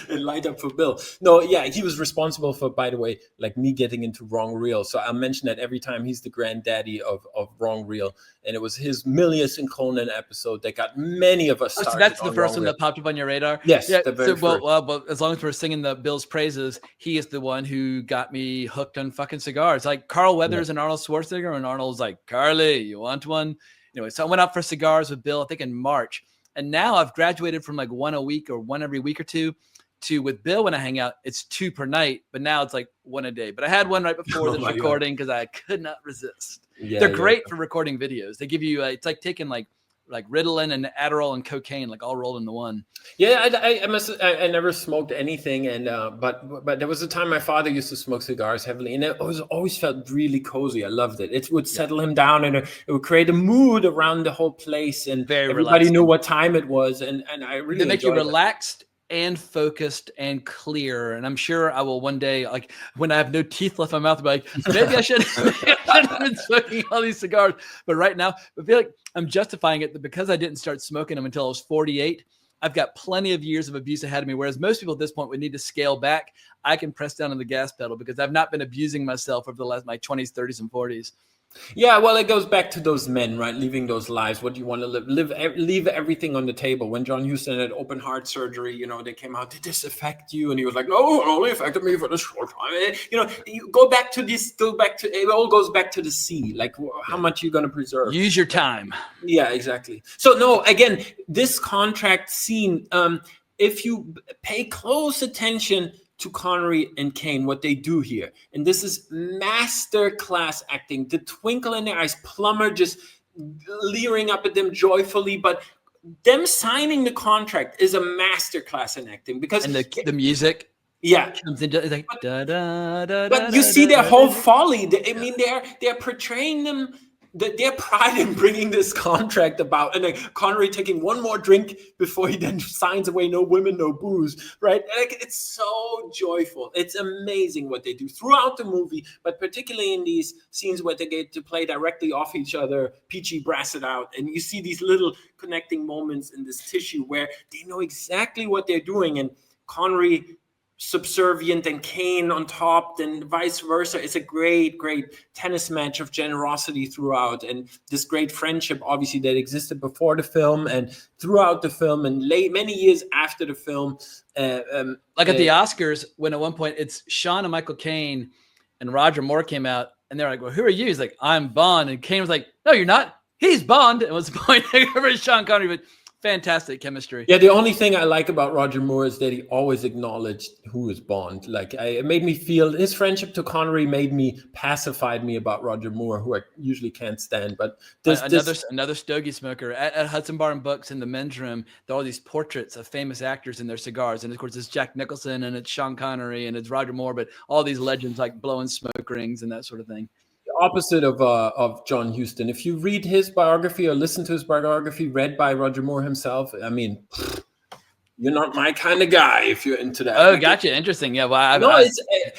and light up for Bill. No, yeah, he was responsible for, by the way, like me getting into Wrong Reel. So I'll mention that every time. He's the granddaddy of Wrong Reel, and it was his millionth in Conan episode that got many of us started. So that's the on first Wrong one Reel. that popped up on your radar. Yes, yeah. the very So, first. well, as long as we're singing the Bill's praises, he is the one who got me hooked on fucking cigars. Like Carl Weathers and Arnold Schwarzenegger, and Arnold's like, Carly, you want one? Anyway, so I went out for cigars with Bill, I think in March. And now I've graduated from like one a week or one every week or two to with Bill when I hang out, it's 2 per night. But now it's like 1 a day. But I had one right before this recording because I could not resist. Yeah, they're great for recording videos. They give you, it's like taking like Ritalin and Adderall and cocaine, like all rolled into one. Yeah, I never smoked anything, and but there was a time my father used to smoke cigars heavily, and it always felt really cozy. I loved it. It would settle him down, and it would create a mood around the whole place, and everybody relaxing. Knew what time it was, and I really they make you enjoyed relaxed and focused and clear. And I'm sure I will one day, like when I have no teeth left in my mouth, be like, maybe I should have been smoking all these cigars. But right now, I feel like I'm justifying it because I didn't start smoking them until I was 48. I've got plenty of years of abuse ahead of me, whereas most people at this point would need to scale back. I can press down on the gas pedal because I've not been abusing myself over the last my 20s, 30s, and 40s. Yeah, well, it goes back to those men, right? Living those lives. What do you want to leave everything on the table. When John Huston had open heart surgery, they came out, did this affect you? And he was like, no, it only affected me for the short time. You go back to this, it all goes back to the sea. Like how much you're going to preserve. Use your time. Yeah, exactly. So no, again, this contract scene, if you pay close attention to Connery and Caine, what they do here. And this is master class acting. The twinkle in their eyes, Plummer just leering up at them joyfully, but them signing the contract is a master class in acting because and the music comes into it's like but you see their whole folly. They're portraying them their pride in bringing this contract about, and then Connery taking one more drink before he then signs away, no women, no booze, right? Like, it's so joyful. It's amazing what they do throughout the movie, but particularly in these scenes where they get to play directly off each other, Peachy brass it out, and you see these little connecting moments in this tissue where they know exactly what they're doing, and Connery subservient and Caine on top, and vice versa. It's a great tennis match of generosity throughout, and this great friendship obviously that existed before the film and throughout the film and many years after the film. Like at the Oscars, when at one point it's Sean and Michael Caine and Roger Moore came out and they're like, well, who are you? He's like, I'm Bond. And Caine was like, no, you're not. He's Bond. And was pointing over at Sean Connery, but fantastic chemistry. Yeah, the only thing I like about Roger Moore is that he always acknowledged who is Bond. Like, it made me feel his friendship to Connery pacified me about Roger Moore, who I usually can't stand. But another stogie smoker at Hudson Bar and Books in the men's room. There are all these portraits of famous actors in their cigars, and of course it's Jack Nicholson and it's Sean Connery and it's Roger Moore, but all these legends like blowing smoke rings and that sort of thing. Opposite of John Huston. If you read his biography or listen to his biography read by Roger Moore himself, I mean, you're not my kind of guy if you're into that. Oh, gotcha. Interesting. Yeah. Well, I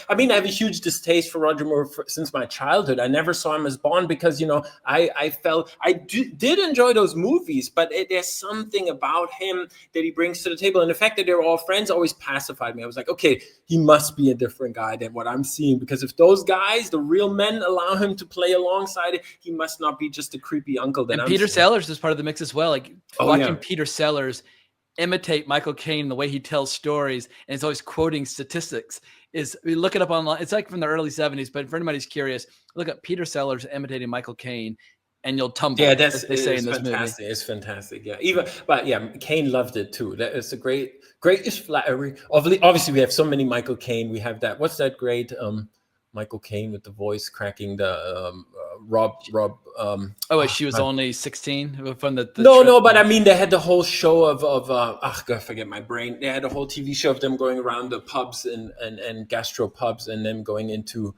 have a huge distaste for Roger Moore since my childhood. I never saw him as Bond because, I felt I did enjoy those movies, but there's something about him that he brings to the table. And the fact that they're all friends always pacified me. I was like, okay, he must be a different guy than what I'm seeing, because if those guys, the real men, allow him to play alongside it, he must not be just a creepy uncle. And Peter Sellers is part of the mix as well. Like watching Peter Sellers imitate Michael Caine, the way he tells stories, and he's always quoting statistics. We look it up online. It's like from the early 70s, but for anybody who's curious, look up Peter Sellers imitating Michael Caine, and you'll tumble. Yeah, as they say in this fantastic. movie. It's fantastic. Yeah, Caine loved it too. That is a greatest flattery. Obviously, we have so many Michael Caine. We have that. What's that great Michael Caine with the voice cracking the Rob. She was only 16 from the No, but I mean they had the whole show of God, forget my brain. They had a whole TV show of them going around the pubs and gastro pubs and then going into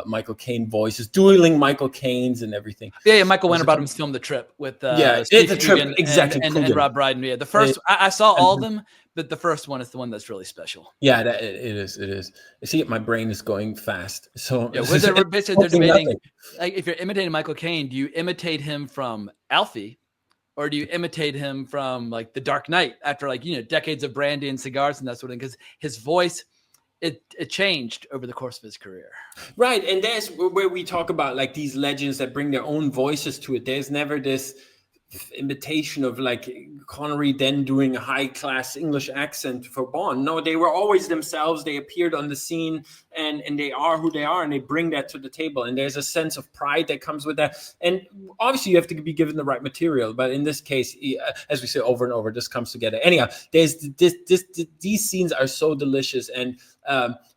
Michael Caine voices, dueling Michael Caines and everything. Yeah, Michael Winterbottom's filmed The Trip with Steve The Trip, Coogan exactly, and Rob Brydon. Yeah, the first I saw all of them, but the first one is the one that's really special. Yeah, it is. I see it. My brain is going fast. So yeah, they're debating, like, if you're imitating Michael Caine, do you imitate him from Alfie, or do you imitate him from like The Dark Knight after decades of brandy and cigars and that sort of thing? Because his voice, it changed over the course of his career. Right, and that's where we talk about like these legends that bring their own voices to it. There's never this imitation of like Connery then doing a high-class English accent for Bond. No, they were always themselves. They appeared on the scene, and they are who they are, and they bring that to the table. And there's a sense of pride that comes with that. And obviously, you have to be given the right material. But in this case, as we say over and over, this comes together. Anyhow, these scenes are so delicious, and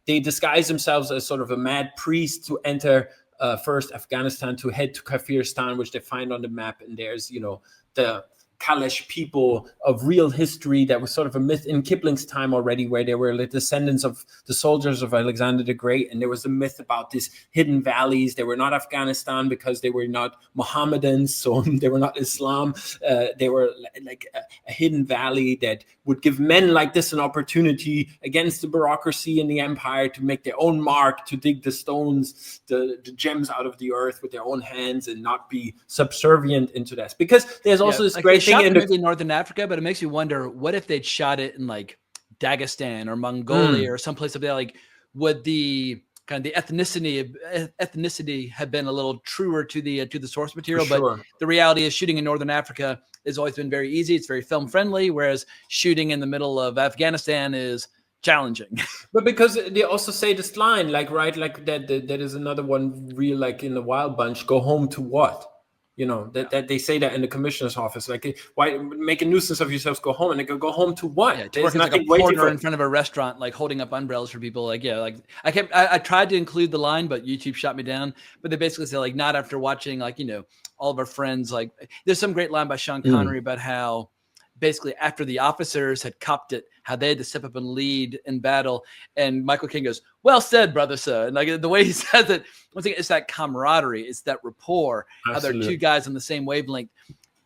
they disguise themselves as sort of a mad priest to enter first Afghanistan, to head to Kafiristan, which they find on the map. And there's, the Kalesh people of real history that was sort of a myth in Kipling's time already, where they were like descendants of the soldiers of Alexander the Great. And there was a myth about these hidden valleys. They were not Afghanistan because they were not Mohammedans, so they were not Islam. They were like a hidden valley that would give men like this an opportunity against the bureaucracy in the empire to make their own mark, to dig the stones, the gems out of the earth with their own hands, and not be subservient into this. Because there's also this great thing in Northern Africa, but it makes you wonder, what if they'd shot it in like Dagestan or Mongolia or someplace up there? Like, would the kind of the ethnicity have been a little truer to the source material? Sure. But the reality is, shooting in Northern Africa has always been very easy. It's very film friendly, whereas shooting in the middle of Afghanistan is challenging. But because they also say this line, like, right, like that is another one real, like in the Wild Bunch, go home to what? That they say that in the commissioner's office, like, why make a nuisance of yourselves? Go home. And they go home to what? Yeah, there's nothing like a porter in front of a restaurant, like holding up umbrellas for people. Like, I tried to include the line, but YouTube shot me down. But they basically say, like, not after watching, like, all of our friends. Like, there's some great line by Sean Connery about how basically after the officers had copped it, how they had to step up and lead in battle. And Michael Caine goes, "Well said, brother, sir." And like the way he says it, once again, it's that camaraderie, it's that rapport. Absolutely. How they're two guys on the same wavelength.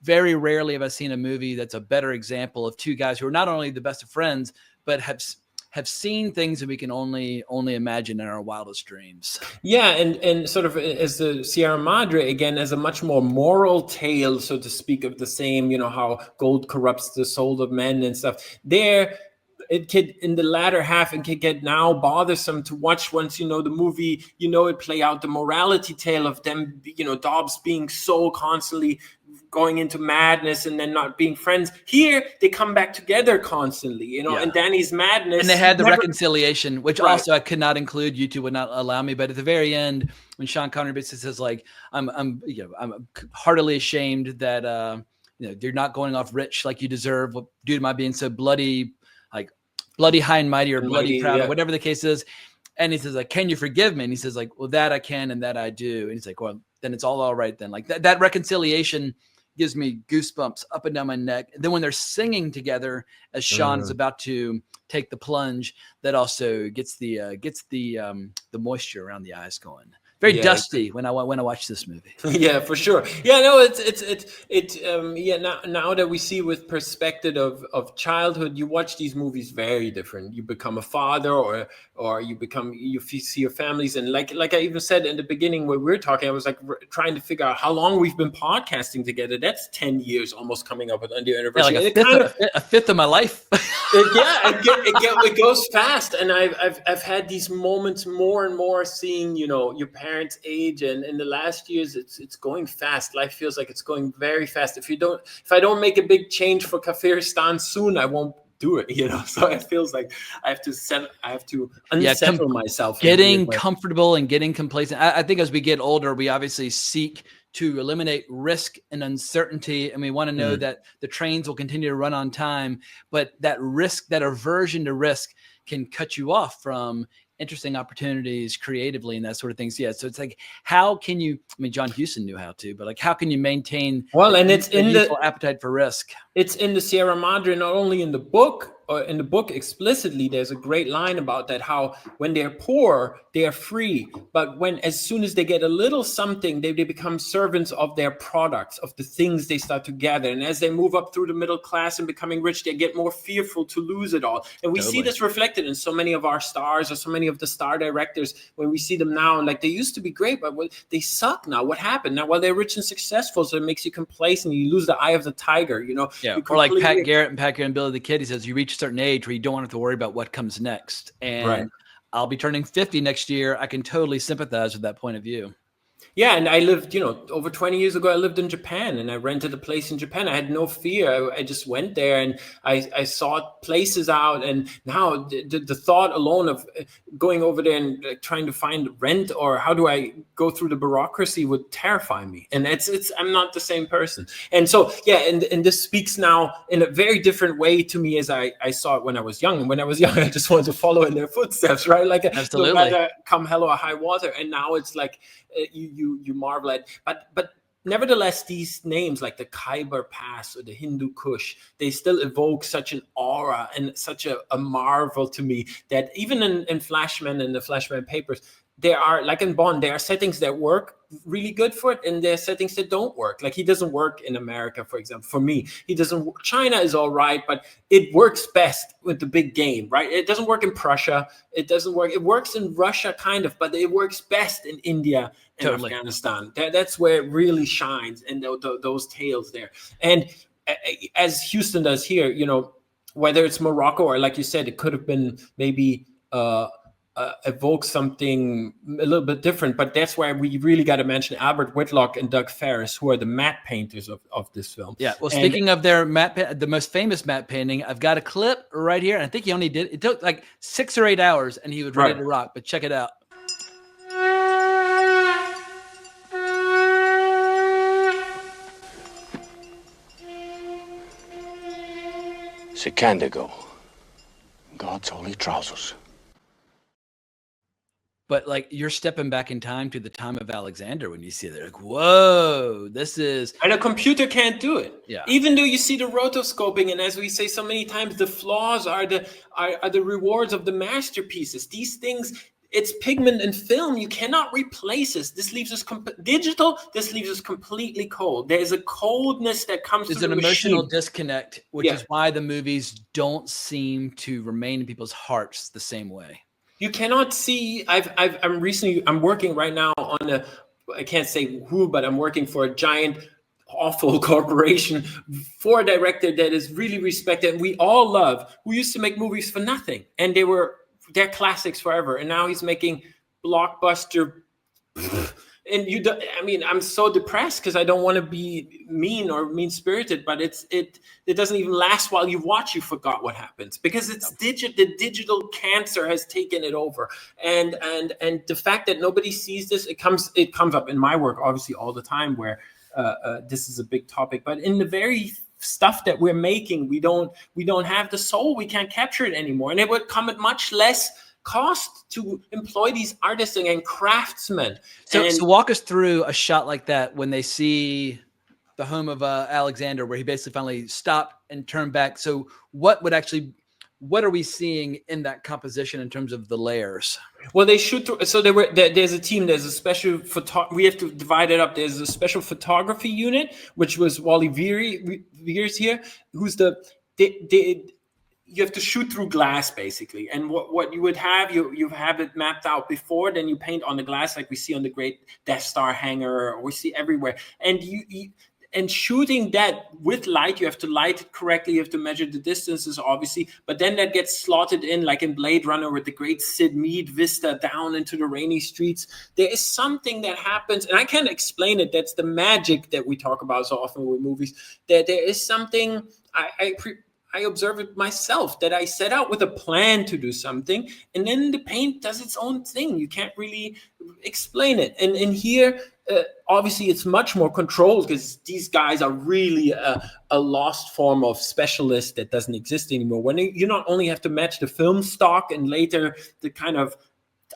Very rarely have I seen a movie that's a better example of two guys who are not only the best of friends, but have seen things that we can only imagine in our wildest dreams. Yeah, and sort of as the Sierra Madre, again, as a much more moral tale, so to speak, of the same, how gold corrupts the soul of men and stuff. There, it could, in the latter half, it could get now bothersome to watch once the movie, it play out the morality tale of them, Dobbs being so constantly going into madness and then not being friends. Here, they come back together constantly, and Danny's madness. And they had the reconciliation, which also I could not include. YouTube would not allow me. But at the very end, when Sean Connery basically says, like, I'm heartily ashamed that, you're not going off rich like you deserve due to my being so bloody high and mighty, or bloody proud, or whatever the case is. And he says, like, "Can you forgive me?" And he says, like, "Well, that I can, and that I do." And he's like, "Well, then it's all right then." Like that reconciliation gives me goosebumps up and down my neck. And then when they're singing together as Sean is about to take the plunge, that also gets the moisture around the eyes going. Very dusty when I watch this movie. Yeah, for sure. Yeah, no, now that we see with perspective of childhood, you watch these movies very different. You become a father, or you see your families, and like I even said in the beginning when we were talking, I was like trying to figure out how long we've been podcasting together. That's 10 years almost coming up on the anniversary. Yeah, like a fifth of my life. It goes fast, and I've had these moments more and more, seeing your parents age, and in the last years it's going fast. Life feels like it's going very fast. If I don't make a big change for Kafiristan soon, I won't do it, so it feels like I have to unsettle myself, getting comfortable and getting complacent. I think as we get older, we obviously seek to eliminate risk and uncertainty, and we want to know that the trains will continue to run on time. But that risk, that aversion to risk, can cut you off from interesting opportunities creatively and that sort of things. Yeah. So it's like, how can you, John Huston knew how to, but like, how can you maintain and it's in the appetite for risk? It's in the Sierra Madre, not only in the book, in the book explicitly, there's a great line about that, how when they're poor, they are free. But as soon as they get a little something, they become servants of their products, of the things they start to gather. And as they move up through the middle class and becoming rich, they get more fearful to lose it all. And we see this reflected in so many of our stars, or so many of the star directors, when we see them now, like they used to be great, but they suck now. What happened? Now, well, they're rich and successful, so it makes you complacent. You lose the eye of the tiger, you know? Yeah, or like Pat Garrett and Pat Garrett and Billy the Kid, he says, you reach a certain age where you don't want to have to worry about what comes next. And I'll be turning 50 next year. I can totally sympathize with that point of view. Yeah, and I lived, over 20 years ago, I lived in Japan, and I rented a place in Japan. I had no fear. I just went there, and I sought places out. And now the thought alone of going over there and trying to find rent, or how do I go through the bureaucracy, would terrify me. And I'm not the same person. And so, and this speaks now in a very different way to me as I saw it when I was young. And when I was young, I just wanted to follow in their footsteps, right? Like, absolutely. No matter come hell or high water. And now it's like, you marvel at, but nevertheless, these names like the Khyber Pass or the Hindu Kush, they still evoke such an aura and such a marvel to me, that even in Flashman and the Flashman papers, there are, like in Bond, there are settings that work really good for it, and there are settings that don't work. Like, he doesn't work in America, for example. For me, he doesn't. China is all right, but it works best with the big game, right? It doesn't work in Prussia. It doesn't work. It works in Russia, kind of, but it works best in India and Afghanistan. That's where it really shines, and those tales there. And as Huston does here, whether it's Morocco or, like you said, it could have been maybe evoke something a little bit different, but that's why we really got to mention Albert Whitlock and Doug Ferris, who are the matte painters of this film. Yeah, well, speaking of their the most famous matte painting, I've got a clip right here, and I think it took like 6 or 8 hours, and he was ready to rock, but check it out. It's a Candigo, God's holy trousers. But like, you're stepping back in time to the time of Alexander when you see it. Like, whoa, this is... And a computer can't do it. Yeah. Even though you see the rotoscoping, and as we say so many times, the flaws are the rewards of the masterpieces. These things, it's pigment and film. You cannot replace this. This leaves us digital. This leaves us completely cold. There's a coldness that comes through the machine. There's an emotional disconnect, which is why the movies don't seem to remain in people's hearts the same way. You cannot see. I'm working right now on I can't say who, but I'm working for a giant, awful corporation for a director that is really respected and we all love, who used to make movies for nothing, and they're classics forever. And now he's making blockbuster. And I'm so depressed because I don't want to be mean or mean-spirited, but it doesn't even last while you watch. You forgot what happens because it's the digital cancer has taken it over, and the fact that nobody sees this, it comes up in my work obviously all the time, where this is a big topic, but in the very stuff that we're making, we don't have the soul. We can't capture it anymore, and it would come at much less cost to employ these artists and craftsmen. So walk us through a shot like that when they see the home of Alexander, where he basically finally stopped and turned back. So what are we seeing in that composition in terms of the layers? Well, they shoot through. So there's a team. There's a special we have to divide it up. There's a special photography unit, which was Wally Veers here, who's you have to shoot through glass, basically. And what you would have, you have it mapped out before, then you paint on the glass like we see on the great Death Star hangar, or we see everywhere. And and shooting that with light, you have to light it correctly, you have to measure the distances, obviously, but then that gets slotted in, like in Blade Runner with the great Sid Mead vista down into the rainy streets. There is something that happens, and I can't explain it. That's the magic that we talk about so often with movies, that there is something, I observe it myself, that I set out with a plan to do something, and then the paint does its own thing. You can't really explain it. And here, obviously, it's much more controlled because these guys are really a lost form of specialist that doesn't exist anymore. When you not only have to match the film stock and later the kind of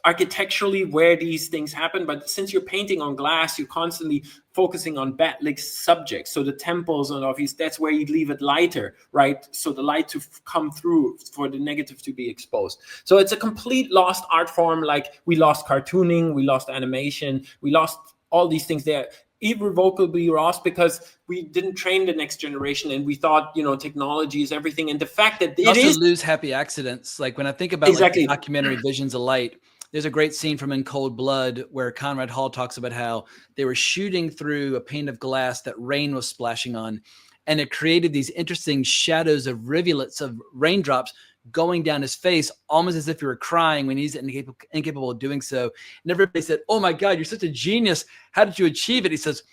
architecturally where these things happen, but since you're painting on glass, you're constantly focusing on backlit subjects. So the temples and obvious, that's where you leave it lighter, right? So the light to come through for the negative to be exposed. So it's a complete lost art form. Like we lost cartooning, we lost animation, we lost all these things there. Irrevocably lost because we didn't train the next generation and we thought, technology is everything. And the fact that you also lose happy accidents. Like when I think about exactly. like the documentary Visions of Light, there's a great scene from In Cold Blood where Conrad Hall talks about how they were shooting through a pane of glass that rain was splashing on, and it created these interesting shadows of rivulets of raindrops going down his face, almost as if he were crying when he's incapable of doing so. And everybody said, "Oh my God, you're such a genius. How did you achieve it?" He says,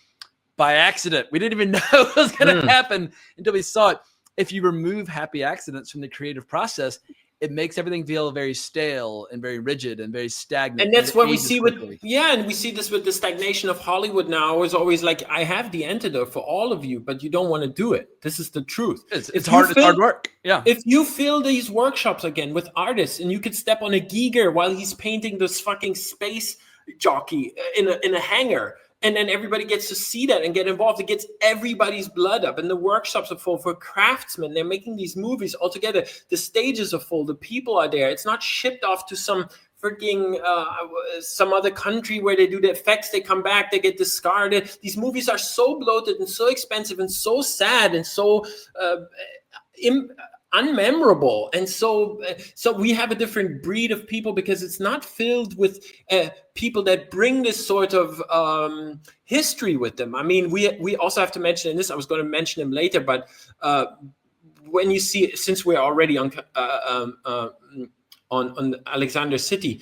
"By accident. We didn't even know it was going to happen until we saw it." If you remove happy accidents from the creative process, it makes everything feel very stale and very rigid and very stagnant. And that's what we see and we see this with the stagnation of Hollywood now. Is always like, I have the antidote for all of you, but you don't want to do it. This is the truth. It's hard work. Yeah. If you fill these workshops again with artists and you could step on a Giger while he's painting this fucking space jockey in a hangar, and then everybody gets to see that and get involved. It gets everybody's blood up. And the workshops are full for craftsmen. They're making these movies all together. The stages are full. The people are there. It's not shipped off to some freaking some other country where they do the effects. They come back. They get discarded. These movies are so bloated and so expensive and so sad and so unmemorable. And so we have a different breed of people because it's not filled with people that bring this sort of history with them. I mean, we also have to mention, and this I was going to mention him later, but when you see, since we're already on Alexander City,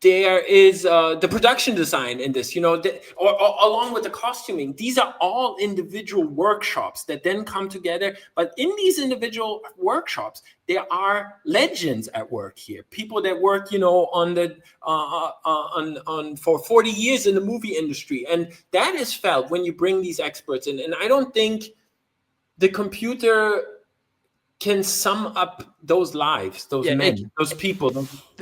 there is the production design in this, or along with the costuming. These are all individual workshops that then come together. But in these individual workshops, there are legends at work here. People that work, on for 40 years in the movie industry, and that is felt when you bring these experts in. And I don't think the computer can sum up those lives, those men, those people.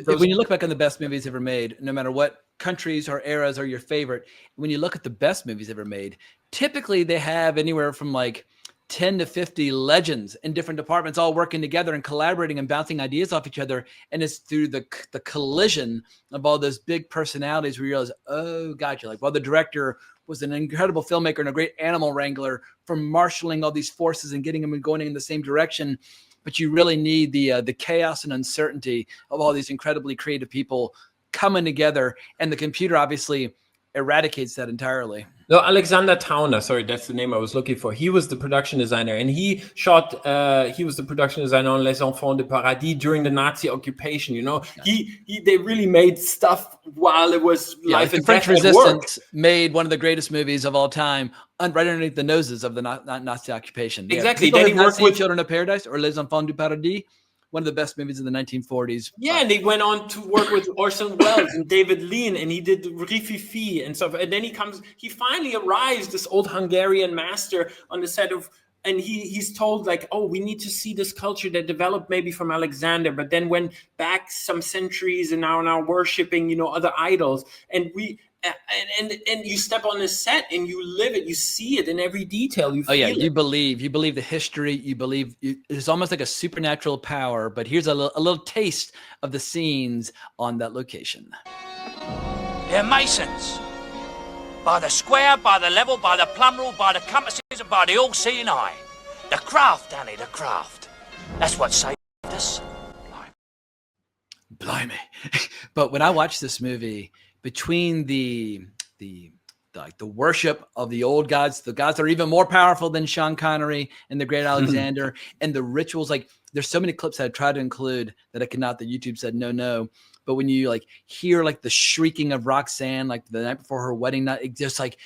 When you look back on the best movies ever made, no matter what countries or eras are your favorite, when you look at the best movies ever made, typically they have anywhere from like 10 to 50 legends in different departments all working together and collaborating and bouncing ideas off each other. And it's through the collision of all those big personalities where you realize, oh, gotcha. Like, well, the director was an incredible filmmaker and a great animal wrangler for marshaling all these forces and getting them going in the same direction. But you really need the chaos and uncertainty of all these incredibly creative people coming together. And the computer obviously eradicates that entirely. No, Alexander Tauner, sorry, that's the name I was looking for. He was the production designer, and he was the production designer on Les Enfants de Paradis during the Nazi occupation. They really made stuff while it was life and French death at Resistance work. made one of the greatest movies of all time, right underneath the noses of the Nazi occupation. Exactly. Then Then he worked with Children of Paradise or Les Enfants du Paradis. One of the best movies in the 1940s. Yeah, and he went on to work with Orson Welles and David Lean, and he did Rififi and stuff. And then he finally arrives, this old Hungarian master, on the set of, and he's told like, oh, we need to see this culture that developed maybe from Alexander, but then went back some centuries and now worshiping, other idols. And and you step on this set and you live it, you see it in every detail. You feel it. You believe the history. You believe it's almost like a supernatural power. But here's a little taste of the scenes on that location. They're masons. By the square, by the level, by the plumb rule, by the compasses, and by the all-seeing eye. The craft, Danny, the craft. That's what saved us. Blimey. But when I watched this movie, between the worship of the old gods, the gods that are even more powerful than Sean Connery and the great Alexander, and the rituals, like there's so many clips I tried to include that I could not, that YouTube said no. But when you like hear like the shrieking of Roxanne, like the night before her wedding night, it just like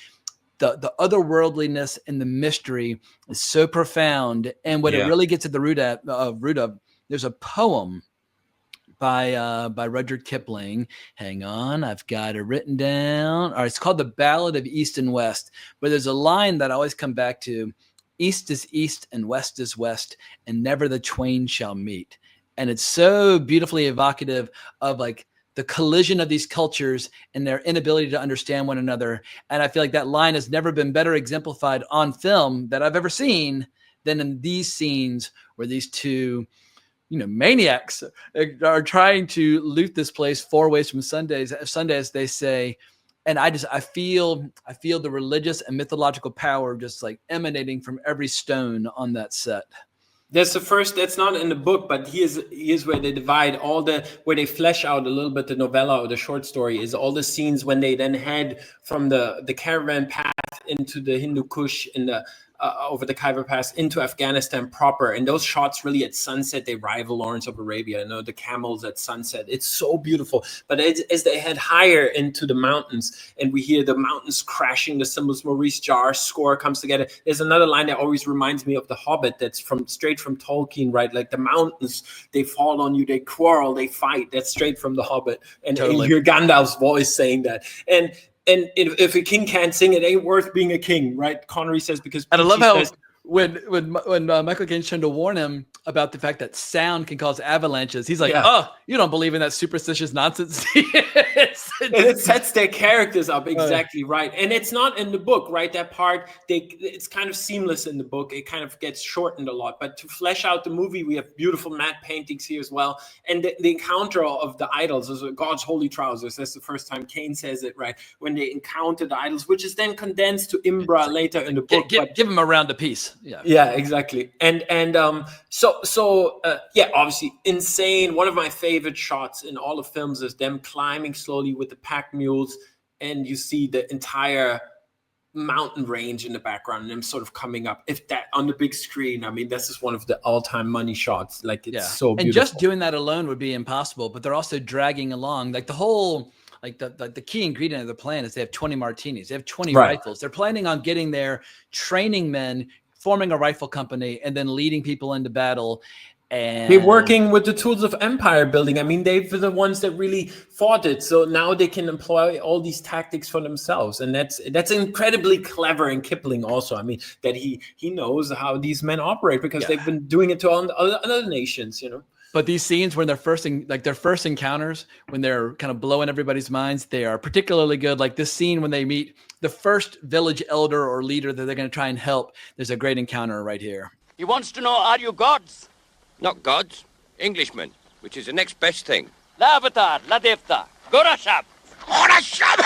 the otherworldliness and the mystery is so profound. And what it really gets at the root of, there's a poem by Rudyard Kipling. Hang on, I've got it written down. All right, it's called The Ballad of East and West, but there's a line that I always come back to: East is east and west is west, and never the twain shall meet. And it's so beautifully evocative of like the collision of these cultures and their inability to understand one another. And I feel like that line has never been better exemplified on film that I've ever seen than in these scenes where these two, maniacs are trying to loot this place 4 ways from Sundays, they say. And I feel the religious and mythological power just like emanating from every stone on that set. That's the first, that's not in the book, but here's where they divide where they flesh out a little bit the novella or the short story, is all the scenes when they then head from the caravan path into the Hindu Kush in the over the Khyber Pass into Afghanistan proper. And those shots really at sunset, they rival Lawrence of Arabia, the camels at sunset. It's so beautiful. But as they head higher into the mountains and we hear the mountains crashing, the cymbals, Maurice Jarre score comes together. There's another line that always reminds me of The Hobbit that's straight from Tolkien, right? Like the mountains, they fall on you, they quarrel, they fight. That's straight from The Hobbit. And Totally. you hear Gandalf's voice saying that. And if a king can't sing, it ain't worth being a king, right? Connery says, because and I love how when Michael Caine's trying to warn him about the fact that sound can cause avalanches, he's like, "Oh, you don't believe in that superstitious nonsense?" It sets their characters up exactly right, and it's not in the book, right? That part, it's kind of seamless in the book. It kind of gets shortened a lot, but to flesh out the movie, we have beautiful matte paintings here as well, and the encounter of the idols, is God's holy trousers. That's the first time Caine says it, right? When they encounter the idols, which is then condensed to Imbra later in the book. Give him a round apiece. Yeah, exactly. And obviously insane. One of my favorite shots in all of films is them climbing slowly with the pack mules, and you see the entire mountain range in the background and them sort of coming up. If that on the big screen, I mean, this is one of the all-time money shots. Like, it's so beautiful. And just doing that alone would be impossible, but they're also dragging along like the whole. Like the key ingredient of the plan is they have 20 martinis. They have 20 rifles. They're planning on getting there, training men, forming a rifle company, and then leading people into battle. And they're working with the tools of empire building. I mean, they were the ones that really fought it. So now they can employ all these tactics for themselves. And that's incredibly clever in Kipling also. I mean, that he knows how these men operate because they've been doing it to other nations, But these scenes when their first encounters, when they're kind of blowing everybody's minds, they are particularly good. Like this scene when they meet the first village elder or leader that they're going to try and help. There's a great encounter right here. He wants to know, are you gods? Not gods, Englishmen, which is the next best thing. La avatar, la devta, Gorashab. Gorashab!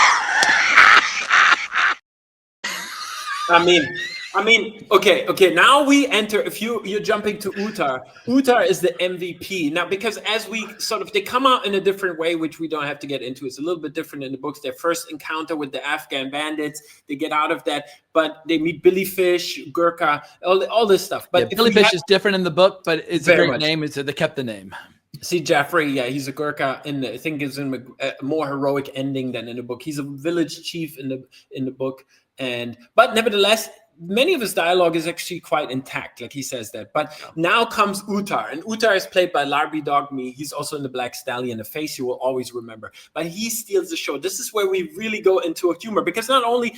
I mean, okay. Now we enter. If you're jumping to Uttar. Uttar is the MVP now, because as we they come out in a different way, which we don't have to get into. It's a little bit different in the books. Their first encounter with the Afghan bandits, they get out of that, but they meet Billy Fish, Gurkha, all this stuff. But Billy Fish is different in the book, but it's a great name. They kept the name. See, Jaffrey, he's a Gurkha I think gives him a more heroic ending than in the book. He's a village chief in the book, but nevertheless, many of his dialogue is actually quite intact, like he says that. But now comes Uttar, and Uttar is played by Larbi Dogme. He's also in The Black Stallion, a face you will always remember. But he steals the show. This is where we really go into a humor, because not only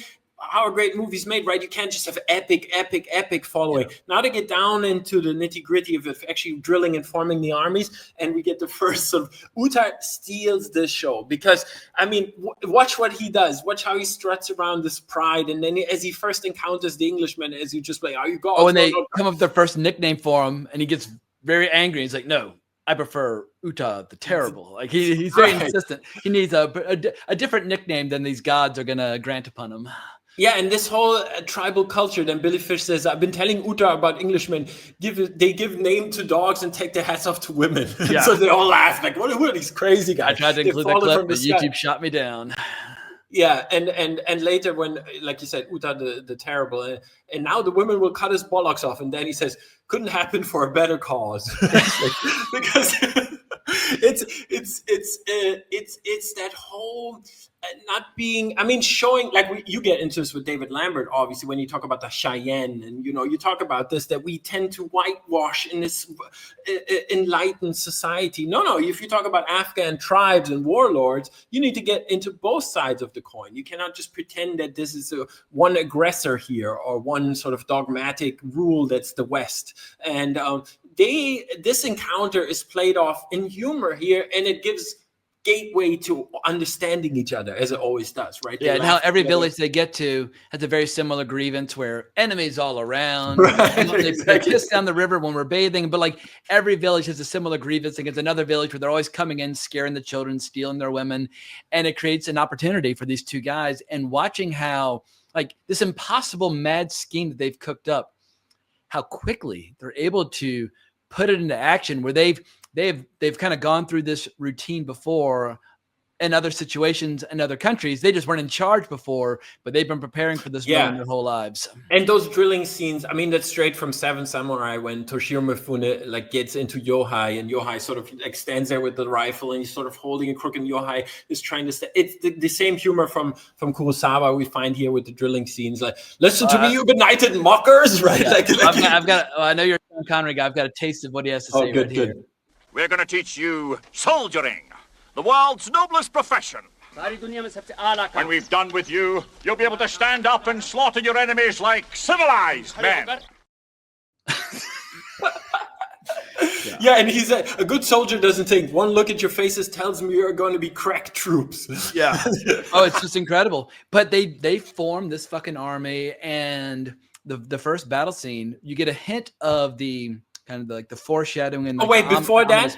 are great movies made, right? You can't just have epic following. Yeah. Now to get down into the nitty-gritty of actually drilling and forming the armies, and we get the first of Uttar steals this show, because I mean, watch what he does. Watch how he struts around this pride, and then as he first encounters the Englishmen, as you just play, "Are you gods?" Oh, and they come up with their first nickname for him, and he gets very angry. He's like, "No, I prefer Uta the Terrible." Like he's very insistent. He needs a different nickname than these gods are gonna grant upon him. Yeah, and this whole tribal culture, then Billy Fish says, I've been telling Uttar about Englishmen, they give name to dogs and take their hats off to women. Yeah. So they all laugh, like, who are these crazy guys? I tried to include the clip, but YouTube shot me down. Yeah, and later when, like you said, Uttar the Terrible, and now the women will cut his bollocks off, and then he says, couldn't happen for a better cause. Because it's that whole not being, I mean, showing, like you get into this with David Lambert, obviously, when you talk about the Cheyenne, and you talk about this, that we tend to whitewash in this enlightened society. No, if you talk about Afghan tribes and warlords, you need to get into both sides of the coin. You cannot just pretend that this is one aggressor here or one sort of dogmatic rule that's the West. And this encounter is played off in humor here, and it gives gateway to understanding each other, as it always does, right? Yeah, and how every village they get to has a very similar grievance where enemies all around. Right, they kiss down the river when we're bathing, but like every village has a similar grievance against another village where they're always coming in, scaring the children, stealing their women, and it creates an opportunity for these two guys. And watching how like this impossible mad scheme that they've cooked up, how quickly they're able to put it into action, where they've kind of gone through this routine before in other situations in other countries. They just weren't in charge before, but they've been preparing for this moment their whole lives. And those drilling scenes, I mean, that's straight from Seven Samurai when Toshiro Mifune like gets into Yohei, and Yohei sort of like stands there with the rifle and he's sort of holding a crook, and Yohei is trying to it's the same humor from Kurosawa we find here with the drilling scenes, like, listen to me, you benighted mockers, right? Yeah. I know you're a Sean Connery guy. I've got a taste of what he has to say good. here. We're going to teach you soldiering, the world's noblest profession. When we've done with you, you'll be able to stand up and slaughter your enemies like civilized men. Yeah, and he's a good soldier doesn't think one look at your faces tells me you're going to be crack troops. Yeah. Oh, it's just incredible. But they form this fucking army, and the first battle scene, you get a hint of the kind of like the foreshadowing. And before that,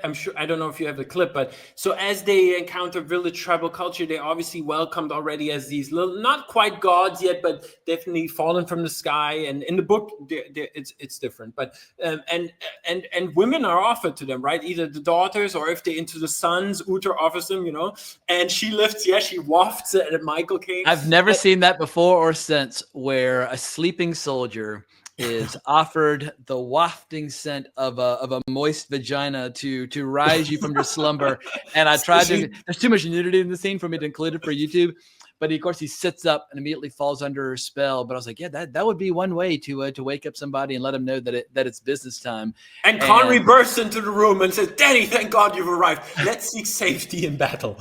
I'm sure, I don't know if you have the clip, but so as they encounter village tribal culture, they obviously welcomed already as these little, not quite gods yet, but definitely fallen from the sky. And in the book, it's different. But and women are offered to them, right? Either the daughters, or if they're into the sons, Uther offers them, And she she wafts it at Michael Caine. I've never seen that before or since, where a sleeping soldier is offered the wafting scent of a moist vagina to rise you from your slumber. And I tried to, there's too much nudity in the scene for me to include it for YouTube. But of course he sits up and immediately falls under her spell. But I was like, yeah, that would be one way to wake up somebody and let them know that it's business time. And Connery bursts into the room and says, "Danny, thank God you've arrived. Let's seek safety in battle."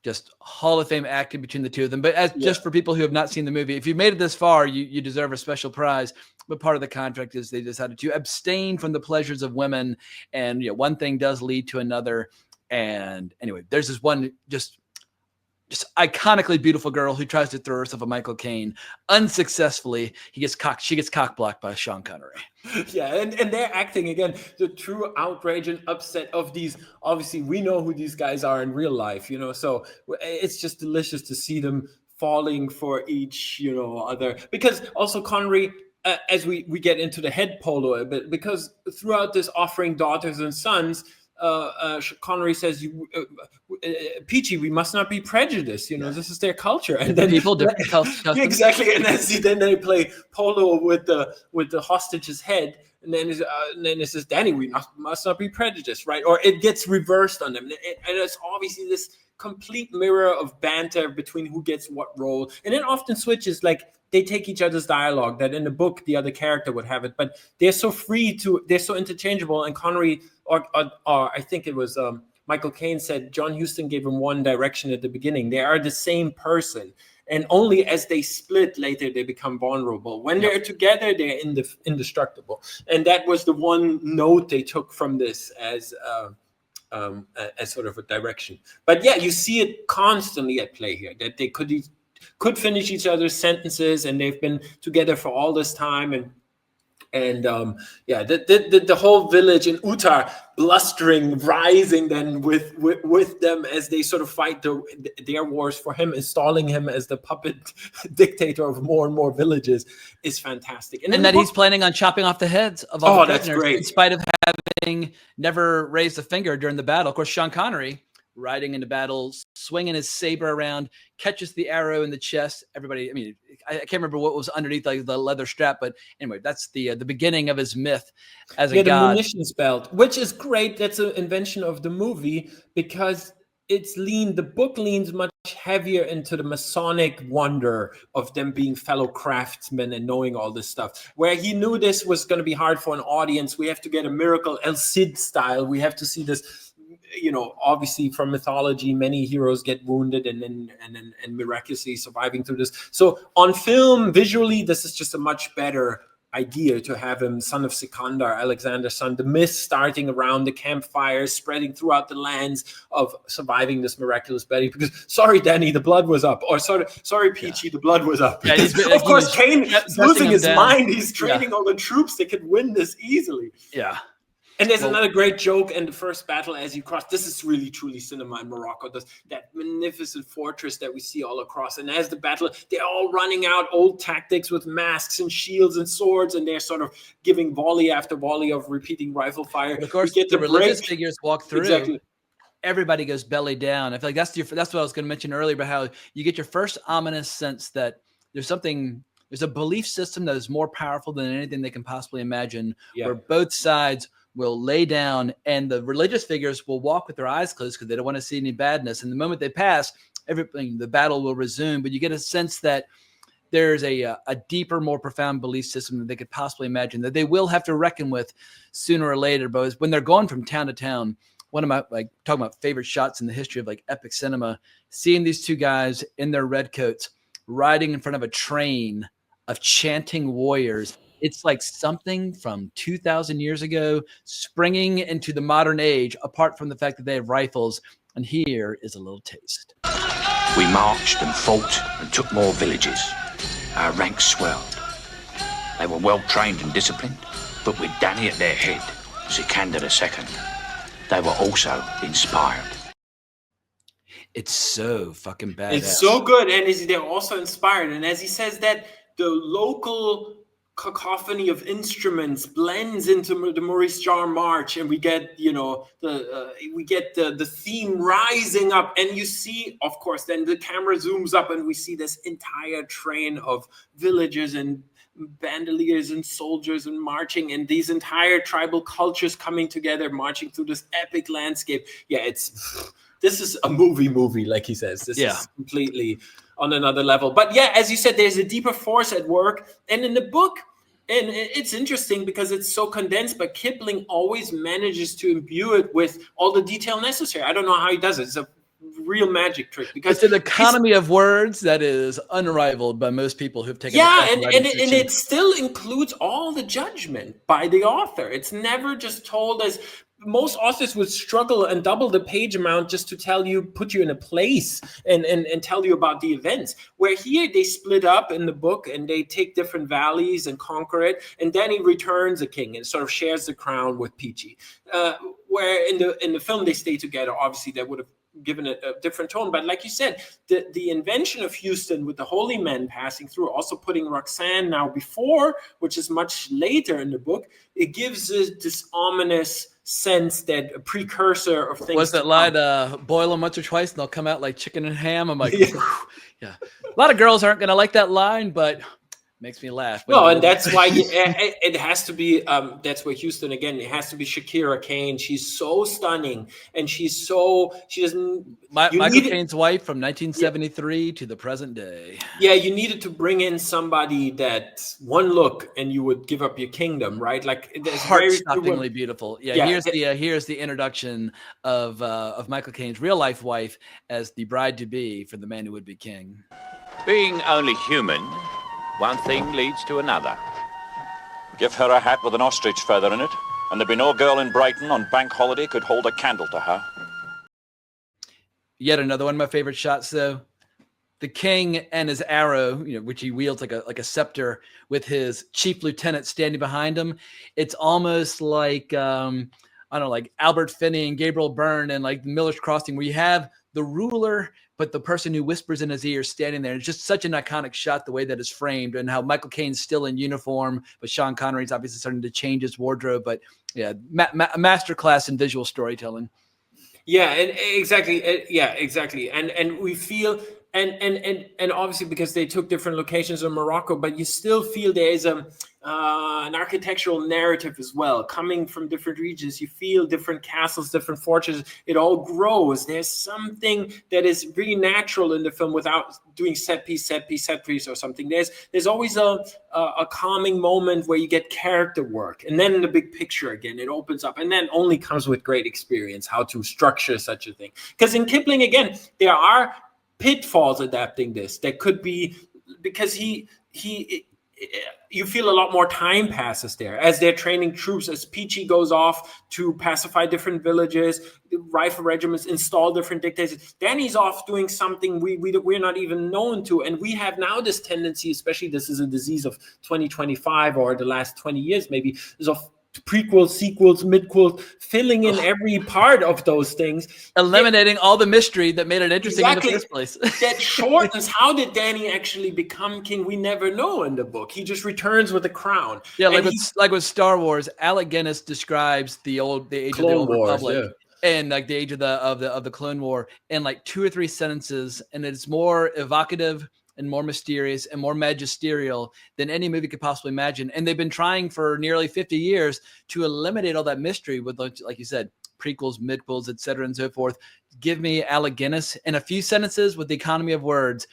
Just Hall of Fame acting between the two of them. But just for people who have not seen the movie, if you've made it this far, you deserve a special prize. But part of the contract is they decided to abstain from the pleasures of women. And one thing does lead to another. And anyway, there's this one just iconically beautiful girl who tries to throw herself at Michael Caine unsuccessfully. She gets cock blocked by Sean Connery. Yeah, and they're acting again the true outrage and upset of these. Obviously, we know who these guys are in real life, so it's just delicious to see them falling for each, other. Because also Connery, as we get into the head polo a bit, because throughout this offering daughters and sons, Connery says, "Peachy, we must not be prejudiced. This is their culture." And then different cultures. Exactly. And then they play polo with the hostage's head, and then it says, "Danny, we must not be prejudiced," right? Or it gets reversed on them, and it's obviously this complete mirror of banter between who gets what role, and it often switches. Like they take each other's dialogue that in the book the other character would have it, but they're so they're so interchangeable. And Connery, or I think it was Michael Caine said John Huston gave him one direction at the beginning. They are the same person, and only as they split later they become vulnerable. When they're together, they're indestructible. And that was the one note they took from this as sort of a direction. But yeah, you see it constantly at play here, that they could finish each other's sentences, and they've been together for all this time, and the whole village in Uttar blustering, rising then with them as they sort of fight their wars for him, installing him as the puppet dictator of more and more villages is fantastic. And that he's planning on chopping off the heads of all the prisoners, that's great. In spite of having never raised a finger during the battle. Of course, Sean Connery, riding into battle, swinging his saber around, catches the arrow in the chest. Everybody, I mean, I can't remember what was underneath like the leather strap, but anyway, that's the beginning of his myth as a god. The munitions belt, which is great. That's an invention of the movie because the book leans much heavier into the Masonic wonder of them being fellow craftsmen and knowing all this stuff. Where he knew this was going to be hard for an audience, we have to get a miracle El Cid style. We have to see this. Obviously from mythology, many heroes get wounded and miraculously surviving through this. So on film, visually, this is just a much better idea to have him son of Sikandar, Alexander's son, the myth starting around the campfires, spreading throughout the lands of surviving this miraculous battle. Because sorry, Danny, the blood was up, or sorry, Peachy, the blood was up. Yeah, Of course, Caine is losing his mind. He's training all the troops that could win this easily. Yeah. And there's another great joke in the first battle as you cross. This is really, truly cinema in Morocco. That magnificent fortress that we see all across. And as the battle, they're all running out old tactics with masks and shields and swords, and they're sort of giving volley after volley of repeating rifle fire. But of course, the religious figures walk through. Exactly. Everybody goes belly down. I feel like that's what I was going to mention earlier about how you get your first ominous sense that there's a belief system that is more powerful than anything they can possibly imagine, where both sides will lay down, and the religious figures will walk with their eyes closed because they don't want to see any badness. And the moment they pass, the battle will resume. But you get a sense that there's a deeper, more profound belief system than they could possibly imagine that they will have to reckon with sooner or later. But when they're going from town to town, one of my talking about favorite shots in the history of epic cinema, seeing these two guys in their red coats riding in front of a train of chanting warriors. It's like something from 2,000 years ago springing into the modern age, apart from the fact that they have rifles. And here is a little taste. We marched and fought and took more villages. Our ranks swelled. They were well trained and disciplined, but with Danny at their head, Sikander II, they were also inspired. It's so fucking badass. It's so good, and they're also inspired. And as he says that, the local cacophony of instruments blends into the Maurice Jarre March, and we get the theme rising up, and you see, of course, then the camera zooms up and we see this entire train of villagers and bandoliers and soldiers and marching, and these entire tribal cultures coming together, marching through this epic landscape. This is a movie, like he says. This is completely on another level. But as you said, there's a deeper force at work. And in the book, and it's interesting because it's so condensed, but Kipling always manages to imbue it with all the detail necessary. I don't know how he does it. It's a real magic trick. Because it's an economy of words that is unrivaled by most people who've taken and it still includes all the judgment by the author. It's never just told as most authors would struggle and double the page amount just to put you in a place and tell you about the events. Where here they split up in the book and they take different valleys and conquer it. And then he returns a king and sort of shares the crown with Peachy. Where in the film they stay together, obviously that would have given it a different tone. But like you said, the invention of Huston with the holy men passing through, also putting Roxanne now before, which is much later in the book, it gives this ominous sense that a precursor of things. What's that line? Boil them once or twice and they'll come out like chicken and ham. I'm like, yeah. A lot of girls aren't going to like that line, but makes me laugh. No, and that's why it has to be. That's why Huston again. It has to be Shakira Caine. She's so stunning, and she doesn't. Michael Caine's wife from 1973 to the present day. Yeah, you needed to bring in somebody that one look and you would give up your kingdom, right? Like heart-stoppingly beautiful. Yeah, here's the introduction of Michael Caine's real life wife as the bride to be for the man who would be king. Being only human, one thing leads to another. Give her a hat with an ostrich feather in it, and there'd be no girl in Brighton on bank holiday could hold a candle to her. Yet another one of my favorite shots, though. The king and his arrow, which he wields like a scepter, with his chief lieutenant standing behind him. It's almost like like Albert Finney and Gabriel Byrne and like Miller's Crossing, where you have the ruler, but the person who whispers in his ear standing there. It's just such an iconic shot, the way that is framed, and how Michael Caine's still in uniform, but Sean Connery's obviously starting to change his wardrobe. But a masterclass in visual storytelling. Yeah, and exactly. Exactly. And we feel, and obviously because they took different locations in Morocco, but you still feel there is an architectural narrative as well, coming from different regions. You feel different castles, different fortresses. It all grows. There's something that is really natural in the film without doing set piece or something. There's always a calming moment where you get character work, and then in the big picture again, it opens up, and then only comes with great experience how to structure such a thing. Because in Kipling, again, there are pitfalls adapting this. There could be, because you feel a lot more time passes there as they're training troops, as Peachy goes off to pacify different villages, rifle regiments install different dictators. Danny's off doing something we're not even known to. And we have now this tendency, especially this is a disease of 2025 or the last 20 years maybe, is of prequels, sequels, midquels, filling in every part of those things. Eliminating all the mystery that made it interesting in the first place. That shortens. How did Danny actually become king? We never know in the book. He just returns with a crown. Yeah, like with Star Wars, Alec Guinness describes the age of the Old Republic. And like the age of the Clone War in like 2 or 3 sentences, and it's more evocative and more mysterious and more magisterial than any movie could possibly imagine. And they've been trying for nearly 50 years to eliminate all that mystery with, like you said, prequels, midquels, et cetera, and so forth. Give me Alec Guinness in a few sentences with the economy of words,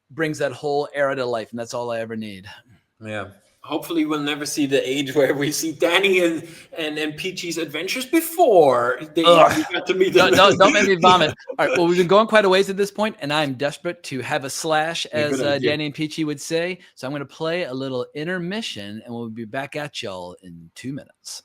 brings that whole era to life. And that's all I ever need. Yeah. Hopefully we'll never see the age where we see Danny and Peachy's adventures before they got to meet them. Don't make me vomit. All right, well, we've been going quite a ways at this point, and I'm desperate to have a slash, as Danny and Peachy would say. So I'm going to play a little intermission, and we'll be back at y'all in 2 minutes.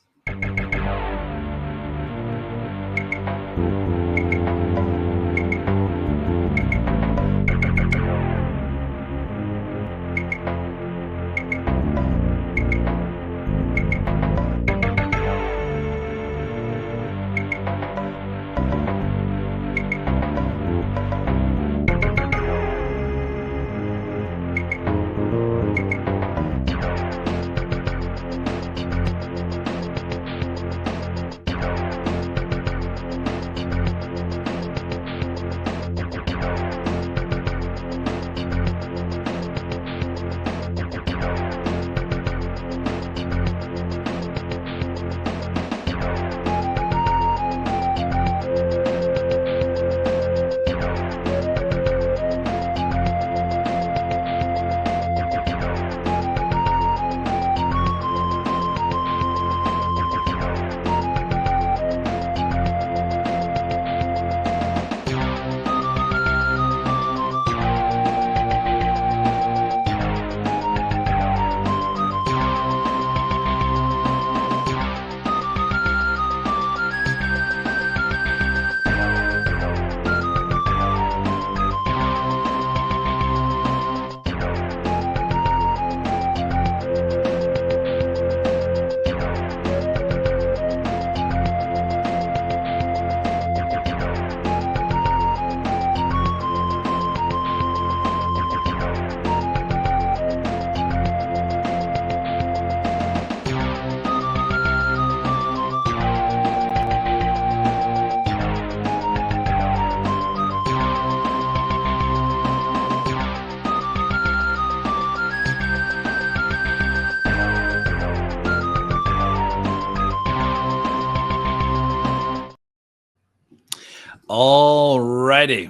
All righty.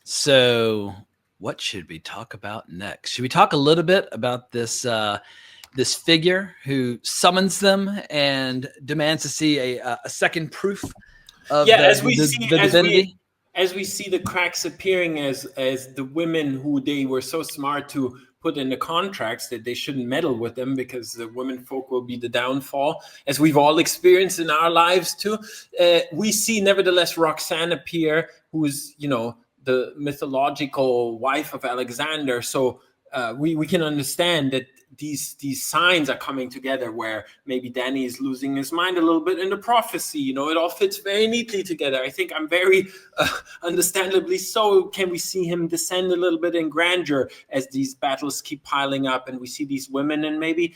So what should we talk about next? Should we talk a little bit about this this figure who summons them and demands to see a second proof of the divinity? As we see the cracks appearing as the women who they were so smart to put in the contracts that they shouldn't meddle with them because the women folk will be the downfall, as we've all experienced in our lives too. We see nevertheless Roxanne appear, who is, the mythological wife of Alexander. So we can understand that these signs are coming together, where maybe Danny is losing his mind a little bit in the prophecy. It all fits very neatly together. I think I'm very understandably so. Can we see him descend a little bit in grandeur as these battles keep piling up and we see these women, and maybe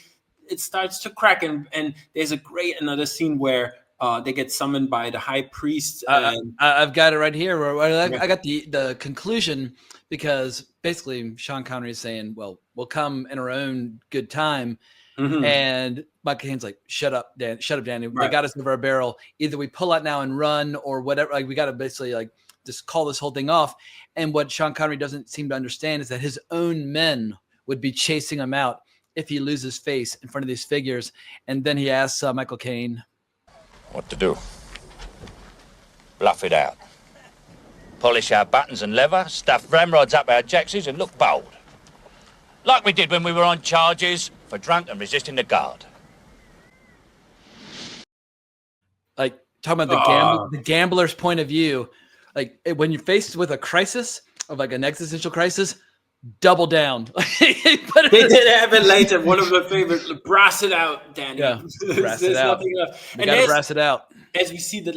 it starts to crack. And there's another scene where they get summoned by the high priest. I've got it right here. I got the conclusion, because basically Sean Connery is saying, well, we'll come in our own good time. Mm-hmm. And Michael Caine's like, shut up, Danny. Right. They got us over a barrel. Either we pull out now and run, or whatever. Like, we got to basically just call this whole thing off. And what Sean Connery doesn't seem to understand is that his own men would be chasing him out if he loses face in front of these figures. And then he asks Michael Caine what to do. Bluff it out. Polish our buttons and leather, stuff ramrods up our jacksies, and look bold. Like we did when we were on charges for drunk and resisting the guard. Like, talking about the gambler's point of view, like when you're faced with a crisis of like an existential crisis, double down. They did have it later. One of my favorites. Brass it out, Danny. Yeah, brass it out. You gotta brass it out. As we see the